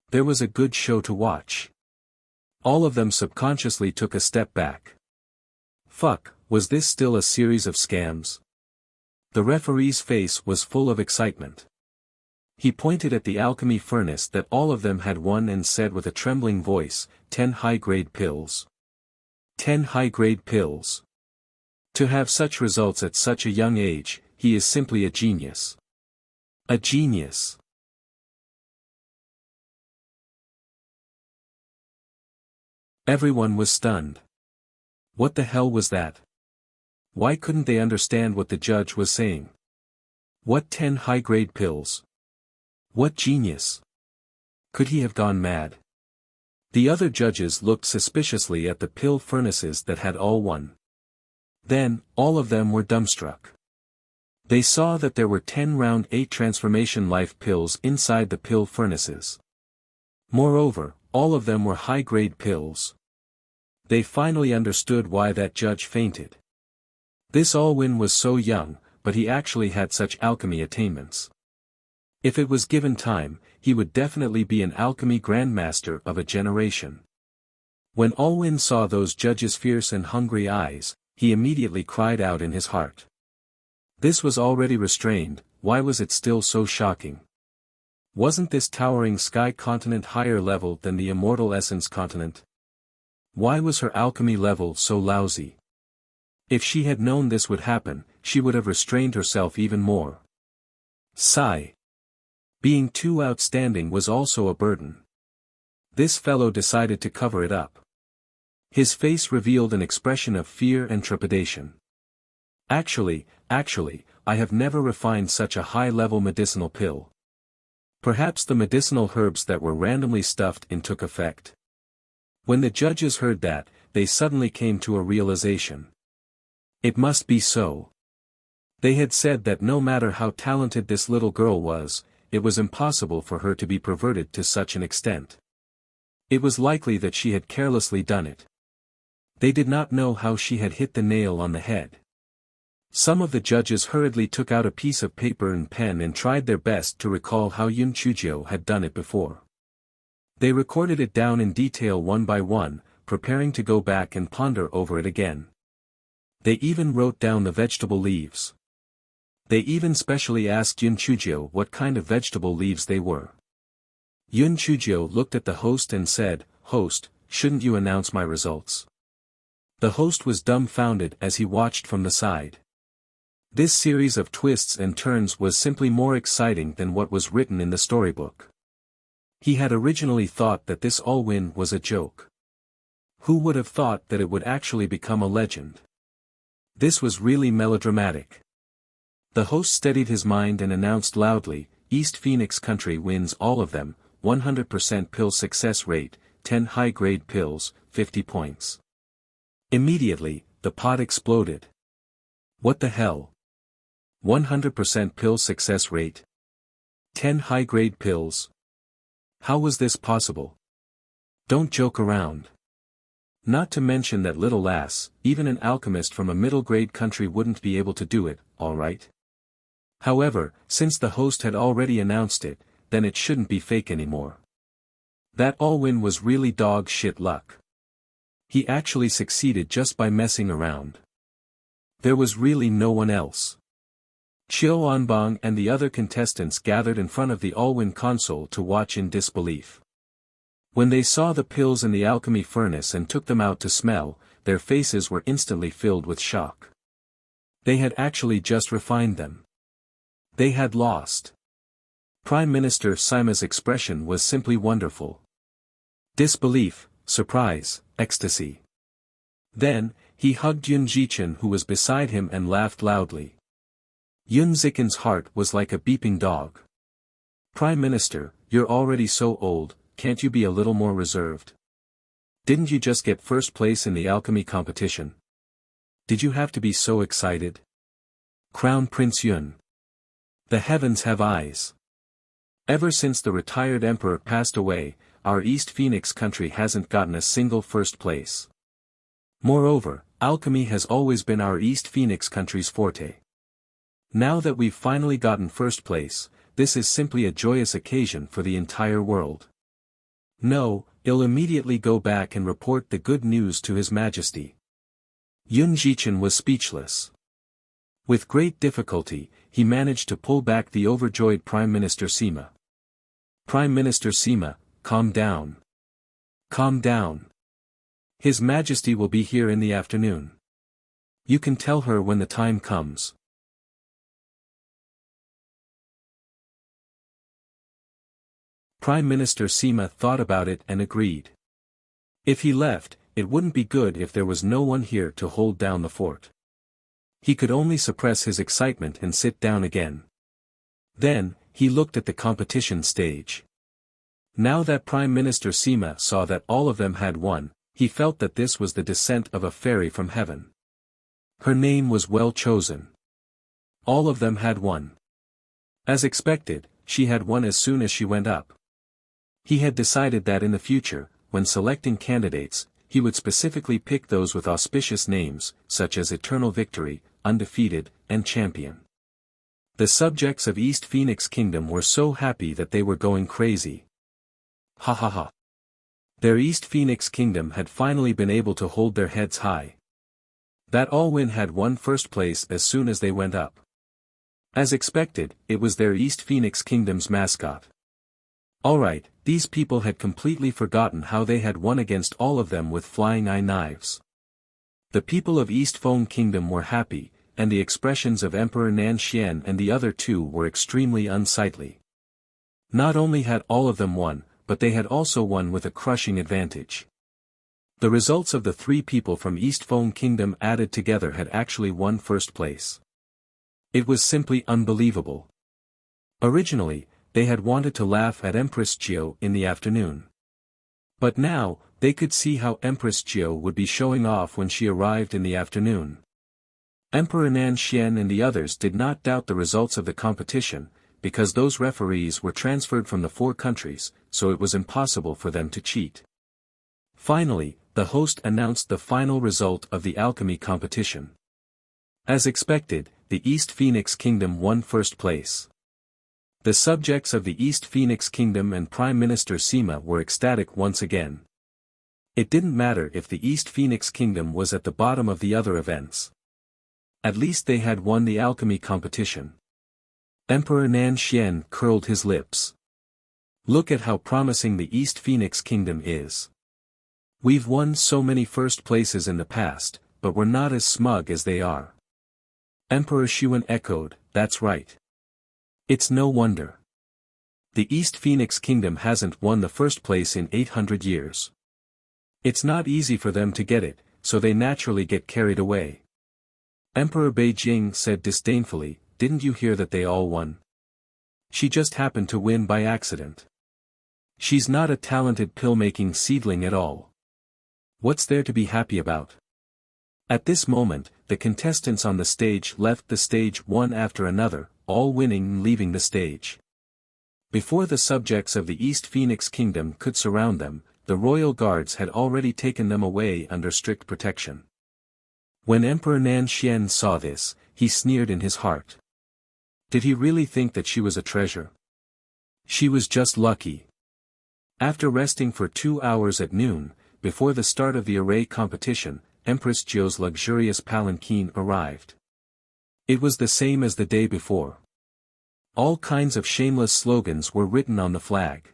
There was a good show to watch. All of them subconsciously took a step back. Fuck, was this still a series of scams? The referee's face was full of excitement. He pointed at the alchemy furnace that all of them had won and said with a trembling voice, 10 high-grade pills. 10 high-grade pills. To have such results at such a young age, he is simply a genius. A genius. Everyone was stunned. What the hell was that? Why couldn't they understand what the judge was saying? What 10 high-grade pills? What genius? Could he have gone mad? The other judges looked suspiciously at the pill furnaces that had all won. Then, all of them were dumbstruck. They saw that there were 10 round 8 transformation life pills inside the pill furnaces. Moreover, all of them were high-grade pills. They finally understood why that judge fainted. This all-win was so young, but he actually had such alchemy attainments. If it was given time, he would definitely be an alchemy grandmaster of a generation. When All-Win saw those judges' fierce and hungry eyes, he immediately cried out in his heart. This was already restrained, why was it still so shocking? Wasn't this towering sky continent higher level than the immortal essence continent? Why was her alchemy level so lousy? If she had known this would happen, she would have restrained herself even more. Sigh. Being too outstanding was also a burden. This fellow decided to cover it up. His face revealed an expression of fear and trepidation. Actually, I have never refined such a high-level medicinal pill. Perhaps the medicinal herbs that were randomly stuffed in took effect. When the judges heard that, they suddenly came to a realization. It must be so. They had said that no matter how talented this little girl was, it was impossible for her to be perverted to such an extent. It was likely that she had carelessly done it. They did not know how she had hit the nail on the head. Some of the judges hurriedly took out a piece of paper and pen and tried their best to recall how Yun Chujio had done it before. They recorded it down in detail one by one, preparing to go back and ponder over it again. They even wrote down the vegetable leaves. They even specially asked Yun Chujio what kind of vegetable leaves they were. Yun Chujio looked at the host and said, "Host, shouldn't you announce my results?" The host was dumbfounded as he watched from the side. This series of twists and turns was simply more exciting than what was written in the storybook. He had originally thought that this all-win was a joke. Who would have thought that it would actually become a legend? This was really melodramatic. The host steadied his mind and announced loudly, "East Phoenix Country wins all of them, 100% pill success rate, 10 high-grade pills, 50 points." Immediately, the pot exploded. What the hell? 100% pill success rate? 10 high-grade pills? How was this possible? Don't joke around. Not to mention that little lass, even an alchemist from a middle-grade country wouldn't be able to do it, alright? However, since the host had already announced it, then it shouldn't be fake anymore. That all-win was really dog shit luck. He actually succeeded just by messing around. There was really no one else. Qiu Anbang and the other contestants gathered in front of the all-win console to watch in disbelief. When they saw the pills in the alchemy furnace and took them out to smell, their faces were instantly filled with shock. They had actually just refined them. They had lost. Prime Minister Sima's expression was simply wonderful. Disbelief, surprise, ecstasy. Then, he hugged Yun Zichen who was beside him and laughed loudly. Yun Zichen's heart was like a beeping dog. "Prime Minister, you're already so old, can't you be a little more reserved? Didn't you just get first place in the alchemy competition? Did you have to be so excited? Crown Prince Yun. The heavens have eyes. Ever since the retired emperor passed away, our East Phoenix country hasn't gotten a single first place. Moreover, alchemy has always been our East Phoenix country's forte. Now that we've finally gotten first place, this is simply a joyous occasion for the entire world. No, I'll immediately go back and report the good news to His Majesty." Yun Zichen was speechless. With great difficulty, he managed to pull back the overjoyed Prime Minister Sima. "Prime Minister Sima, calm down. Calm down. His Majesty will be here in the afternoon. You can tell her when the time comes." Prime Minister Sima thought about it and agreed. If he left, it wouldn't be good if there was no one here to hold down the fort. He could only suppress his excitement and sit down again. Then, he looked at the competition stage. Now that Prime Minister Sima saw that all of them had won, he felt that this was the descent of a fairy from heaven. Her name was well chosen. All of them had won. As expected, she had won as soon as she went up. He had decided that in the future, when selecting candidates, he would specifically pick those with auspicious names, such as Eternal Victory, Undefeated, and Champion. The subjects of East Phoenix Kingdom were so happy that they were going crazy. Ha ha ha. Their East Phoenix Kingdom had finally been able to hold their heads high. That All-Win had won first place as soon as they went up. As expected, it was their East Phoenix Kingdom's mascot. Alright, these people had completely forgotten how they had won against all of them with flying eye knives. The people of East Feng Kingdom were happy, and the expressions of Emperor Nan Xian and the other two were extremely unsightly. Not only had all of them won, but they had also won with a crushing advantage. The results of the three people from East Feng Kingdom added together had actually won first place. It was simply unbelievable. Originally, they had wanted to laugh at Empress Jiao in the afternoon. But now, they could see how Empress Jiao would be showing off when she arrived in the afternoon. Emperor Nan Xian and the others did not doubt the results of the competition, because those referees were transferred from the four countries, so it was impossible for them to cheat. Finally, the host announced the final result of the alchemy competition. As expected, the East Phoenix Kingdom won first place. The subjects of the East Phoenix Kingdom and Prime Minister Sima were ecstatic once again. It didn't matter if the East Phoenix Kingdom was at the bottom of the other events. At least they had won the alchemy competition. Emperor Nan Xian curled his lips. Look at how promising the East Phoenix Kingdom is. We've won so many first places in the past, but we're not as smug as they are. Emperor Xuan echoed, that's right. It's no wonder. The East Phoenix Kingdom hasn't won the first place in 800 years. It's not easy for them to get it, so they naturally get carried away. Emperor Beijing said disdainfully, didn't you hear that they all won? She just happened to win by accident. She's not a talented pill-making seedling at all. What's there to be happy about? At this moment, the contestants on the stage left the stage one after another, all winning and leaving the stage. Before the subjects of the East Phoenix Kingdom could surround them, the royal guards had already taken them away under strict protection. When Emperor Nan Xian saw this, he sneered in his heart. Did he really think that she was a treasure? She was just lucky. After resting for 2 hours at noon, before the start of the array competition, Empress Jiao's luxurious palanquin arrived. It was the same as the day before. All kinds of shameless slogans were written on the flag.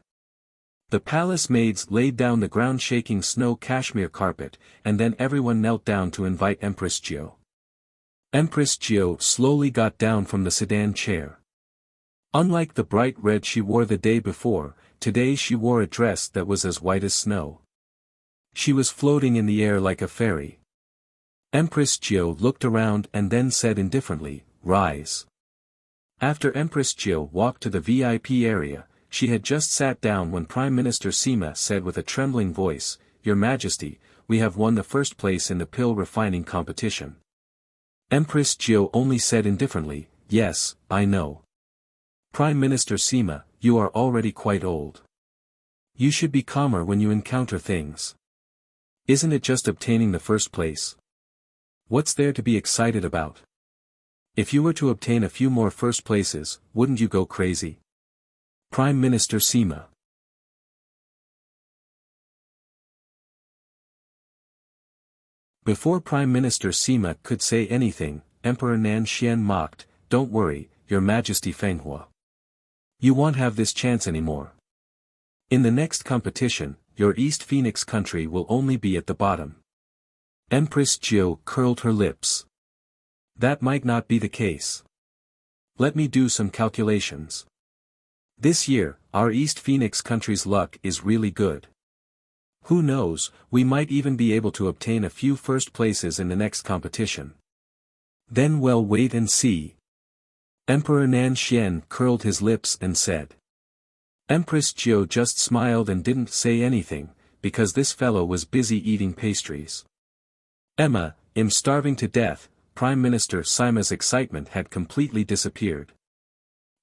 The palace maids laid down the ground-shaking snow cashmere carpet, and then everyone knelt down to invite Empress Jiao. Empress Jiao slowly got down from the sedan chair. Unlike the bright red she wore the day before, today she wore a dress that was as white as snow. She was floating in the air like a fairy. Empress Jiao looked around and then said indifferently, rise. After Empress Jiao walked to the VIP area, she had just sat down when Prime Minister Sima said with a trembling voice, Your Majesty, we have won the first place in the pill refining competition. Empress Jiao only said indifferently, yes, I know. Prime Minister Sima, you are already quite old. You should be calmer when you encounter things. Isn't it just obtaining the first place? What's there to be excited about? If you were to obtain a few more first places, wouldn't you go crazy? Prime Minister Sima. Before Prime Minister Sima could say anything, Emperor Nan Xian mocked, Don't worry, Your Majesty Fenghua. You won't have this chance anymore. In the next competition, your East Phoenix country will only be at the bottom. Empress Jiao curled her lips. That might not be the case. Let me do some calculations. This year, our East Phoenix country's luck is really good. Who knows, we might even be able to obtain a few first places in the next competition. Then we'll wait and see. Emperor Nan Xian curled his lips and said. Empress Jiao just smiled and didn't say anything, because this fellow was busy eating pastries. I'm starving to death. Prime Minister Sima's excitement had completely disappeared.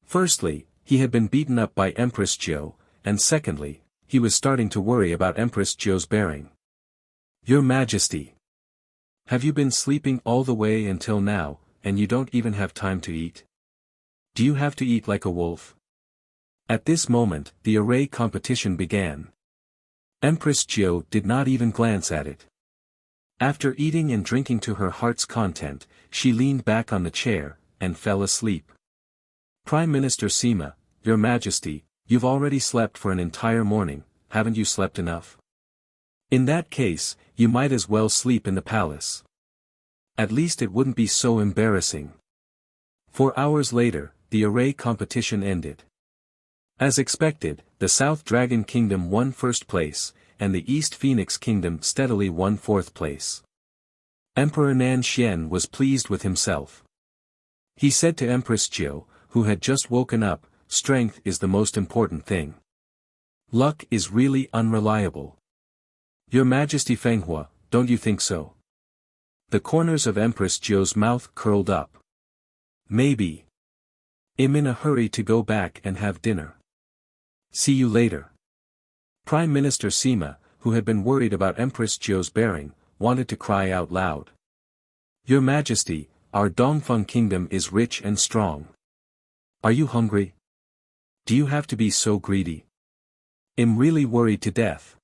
Firstly, he had been beaten up by Empress Jiao, and secondly, he was starting to worry about Empress Jiao's bearing. Your Majesty. Have you been sleeping all the way until now, and you don't even have time to eat? Do you have to eat like a wolf? At this moment, the array competition began. Empress Jiao did not even glance at it. After eating and drinking to her heart's content, she leaned back on the chair, and fell asleep. Prime Minister Sima, Your Majesty, you've already slept for an entire morning, haven't you slept enough? In that case, you might as well sleep in the palace. At least it wouldn't be so embarrassing. 4 hours later, the array competition ended. As expected, the South Dragon Kingdom won first place, and the East Phoenix Kingdom steadily won fourth place. Emperor Nan Xian was pleased with himself. He said to Empress Jiu, who had just woken up, strength is the most important thing. Luck is really unreliable. Your Majesty Fenghua, don't you think so? The corners of Empress Jiu's mouth curled up. Maybe. I'm in a hurry to go back and have dinner. See you later. Prime Minister Sima, who had been worried about Empress Jiu's bearing, wanted to cry out loud. Your Majesty, our Dongfeng Kingdom is rich and strong. Are you hungry? Do you have to be so greedy? I'm really worried to death.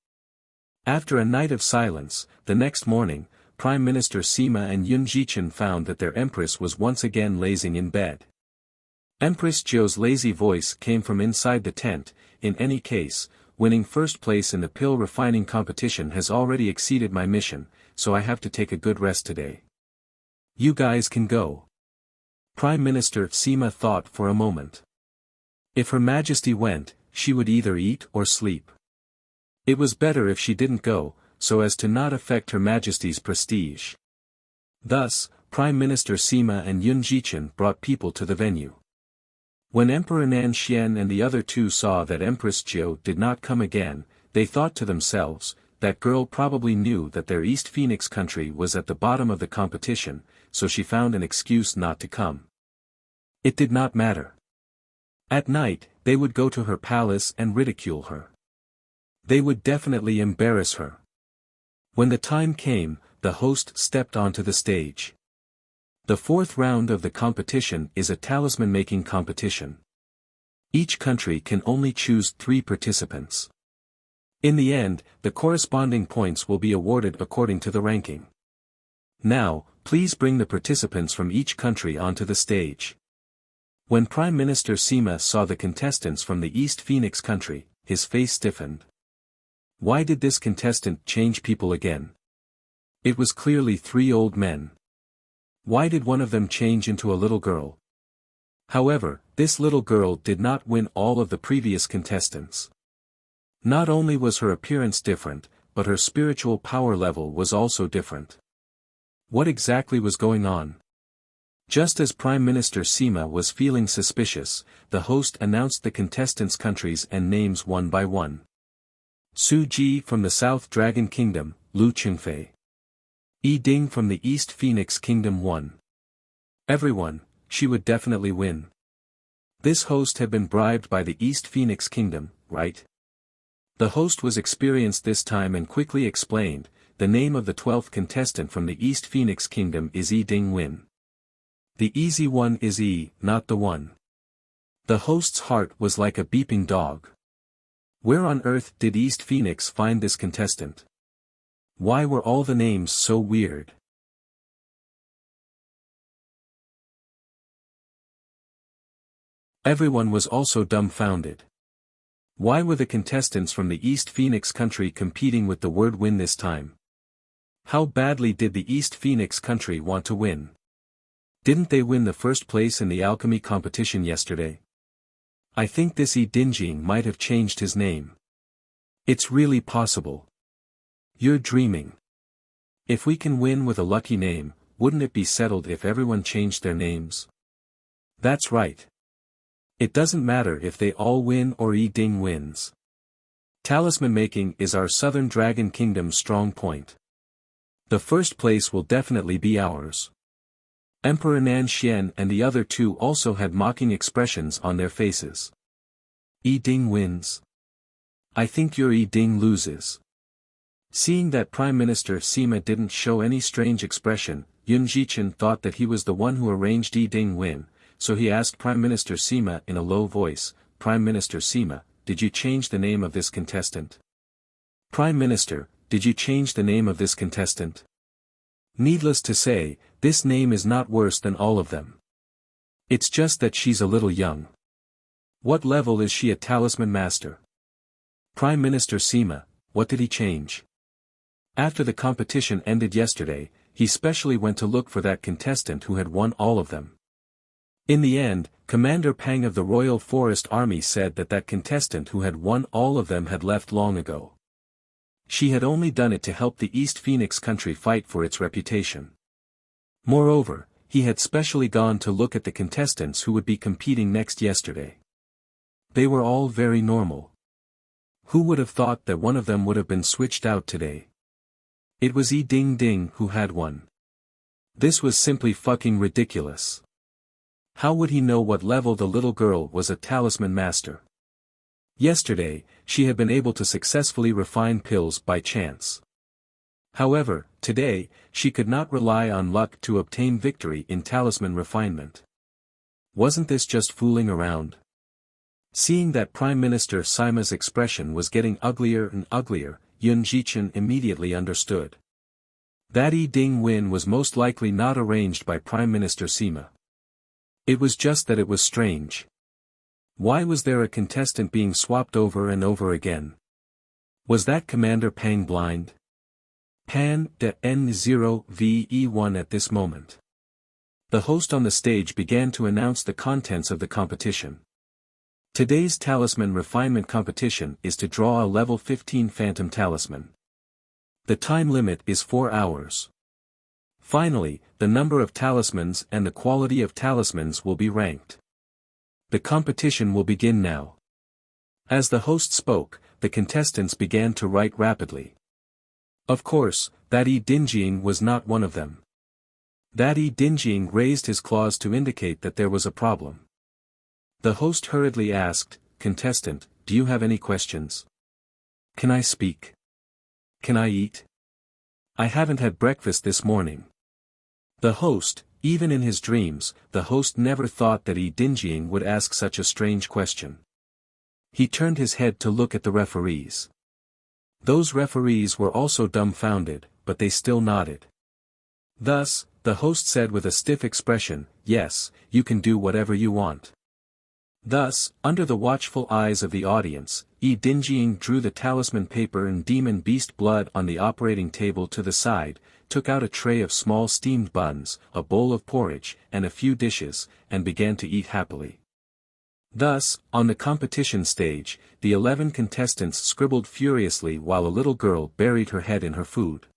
After a night of silence, the next morning, Prime Minister Sima and Yun Jichen found that their empress was once again lazing in bed. Empress Jiu's lazy voice came from inside the tent. In any case, winning first place in the pill refining competition has already exceeded my mission, so I have to take a good rest today. You guys can go. Prime Minister Sima thought for a moment. If Her Majesty went, she would either eat or sleep. It was better if she didn't go, so as to not affect Her Majesty's prestige. Thus, Prime Minister Sima and Yun Jichen brought people to the venue. When Emperor Nan Xian and the other two saw that Empress Jiu did not come again, they thought to themselves, that girl probably knew that their East Phoenix country was at the bottom of the competition, so she found an excuse not to come. It did not matter. At night, they would go to her palace and ridicule her. They would definitely embarrass her. When the time came, the host stepped onto the stage. The fourth round of the competition is a talisman-making competition. Each country can only choose 3 participants. In the end, the corresponding points will be awarded according to the ranking. Now, please bring the participants from each country onto the stage. When Prime Minister Sima saw the contestants from the East Phoenix country, his face stiffened. Why did this contestant change people again? It was clearly 3 old men. Why did one of them change into a little girl? However, this little girl did not win all of the previous contestants. Not only was her appearance different, but her spiritual power level was also different. What exactly was going on? Just as Prime Minister Sima was feeling suspicious, the host announced the contestants' countries and names one by one. Su Ji from the South Dragon Kingdom, Lu Qingfei. Yi Ding from the East Phoenix Kingdom won. Everyone, she would definitely win. This host had been bribed by the East Phoenix Kingdom, right? The host was experienced this time and quickly explained, the name of the 12th contestant from the East Phoenix Kingdom is Yi Ding Win. The easy one is Yi, not the one. The host's heart was like a beeping dog. Where on earth did East Phoenix find this contestant? Why were all the names so weird? Everyone was also dumbfounded. Why were the contestants from the East Phoenix country competing with the word win this time? How badly did the East Phoenix country want to win? Didn't they win the first place in the alchemy competition yesterday? I think this Yi Dingjing might have changed his name. It's really possible. You're dreaming. If we can win with a lucky name, wouldn't it be settled if everyone changed their names? That's right. It doesn't matter if they all win or Yi Ding wins. Talisman making is our Southern Dragon Kingdom's strong point. The first place will definitely be ours. Emperor Nan Xian and the other two also had mocking expressions on their faces. Yi Ding wins. I think your Yi Ding loses. Seeing that Prime Minister Sima didn't show any strange expression, Yun Jichen thought that he was the one who arranged Yi Ding win, so he asked Prime Minister Sima in a low voice, Prime Minister Sima, did you change the name of this contestant? Prime Minister, did you change the name of this contestant? Needless to say, this name is not worse than all of them. It's just that she's a little young. What level is she a talisman master? Prime Minister Sima, what did he change? After the competition ended yesterday, he specially went to look for that contestant who had won all of them. In the end, Commander Pang of the Royal Forest Army said that that contestant who had won all of them had left long ago. She had only done it to help the East Phoenix country fight for its reputation. Moreover, he had specially gone to look at the contestants who would be competing next yesterday. They were all very normal. Who would have thought that one of them would have been switched out today? It was Yi Ding Ding who had won. This was simply fucking ridiculous. How would he know what level the little girl was a talisman master? Yesterday, she had been able to successfully refine pills by chance. However, today, she could not rely on luck to obtain victory in talisman refinement. Wasn't this just fooling around? Seeing that Prime Minister Sima's expression was getting uglier and uglier, Yun Jichen immediately understood. That Yi Ding win was most likely not arranged by Prime Minister Sima. It was just that it was strange. Why was there a contestant being swapped over and over again? Was that Commander Pang blind? Pan de N0VE1 at this moment. The host on the stage began to announce the contents of the competition. Today's talisman refinement competition is to draw a level 15 phantom talisman. The time limit is 4 hours. Finally, the number of talismans and the quality of talismans will be ranked. The competition will begin now. As the host spoke, the contestants began to write rapidly. Of course, that Yi Dingjing was not one of them. That Yi Dingjing raised his claws to indicate that there was a problem. The host hurriedly asked, "Contestant, do you have any questions? Can I speak? Can I eat? I haven't had breakfast this morning." The host, even in his dreams, the host never thought that Yi Dingjing would ask such a strange question. He turned his head to look at the referees. Those referees were also dumbfounded, but they still nodded. Thus, the host said with a stiff expression, "Yes, you can do whatever you want." Thus, under the watchful eyes of the audience, Yi Dingjing drew the talisman paper and demon beast blood on the operating table to the side, took out a tray of small steamed buns, a bowl of porridge, and a few dishes, and began to eat happily. Thus, on the competition stage, the 11 contestants scribbled furiously while a little girl buried her head in her food.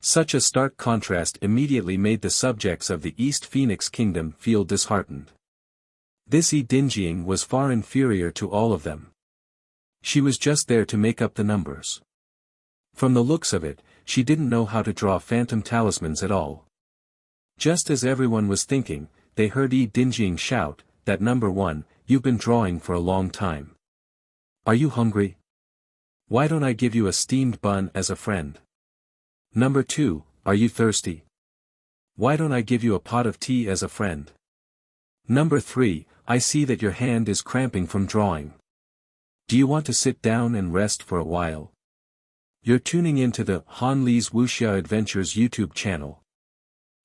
Such a stark contrast immediately made the subjects of the East Phoenix Kingdom feel disheartened. This Yi Dingjing was far inferior to all of them. She was just there to make up the numbers. From the looks of it, she didn't know how to draw phantom talismans at all. Just as everyone was thinking, they heard Yi Dingjing shout, "That number 1, you've been drawing for a long time. Are you hungry? Why don't I give you a steamed bun as a friend? Number 2, are you thirsty? Why don't I give you a pot of tea as a friend? Number 3, I see that your hand is cramping from drawing. Do you want to sit down and rest for a while? You're tuning into the Han Li's Wuxia Adventures YouTube channel.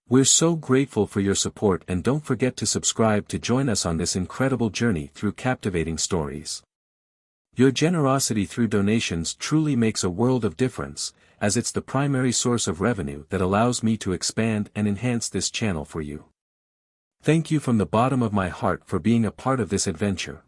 We're so grateful for your support, and don't forget to subscribe to join us on this incredible journey through captivating stories. Your generosity through donations truly makes a world of difference, as it's the primary source of revenue that allows me to expand and enhance this channel for you. Thank you from the bottom of my heart for being a part of this adventure.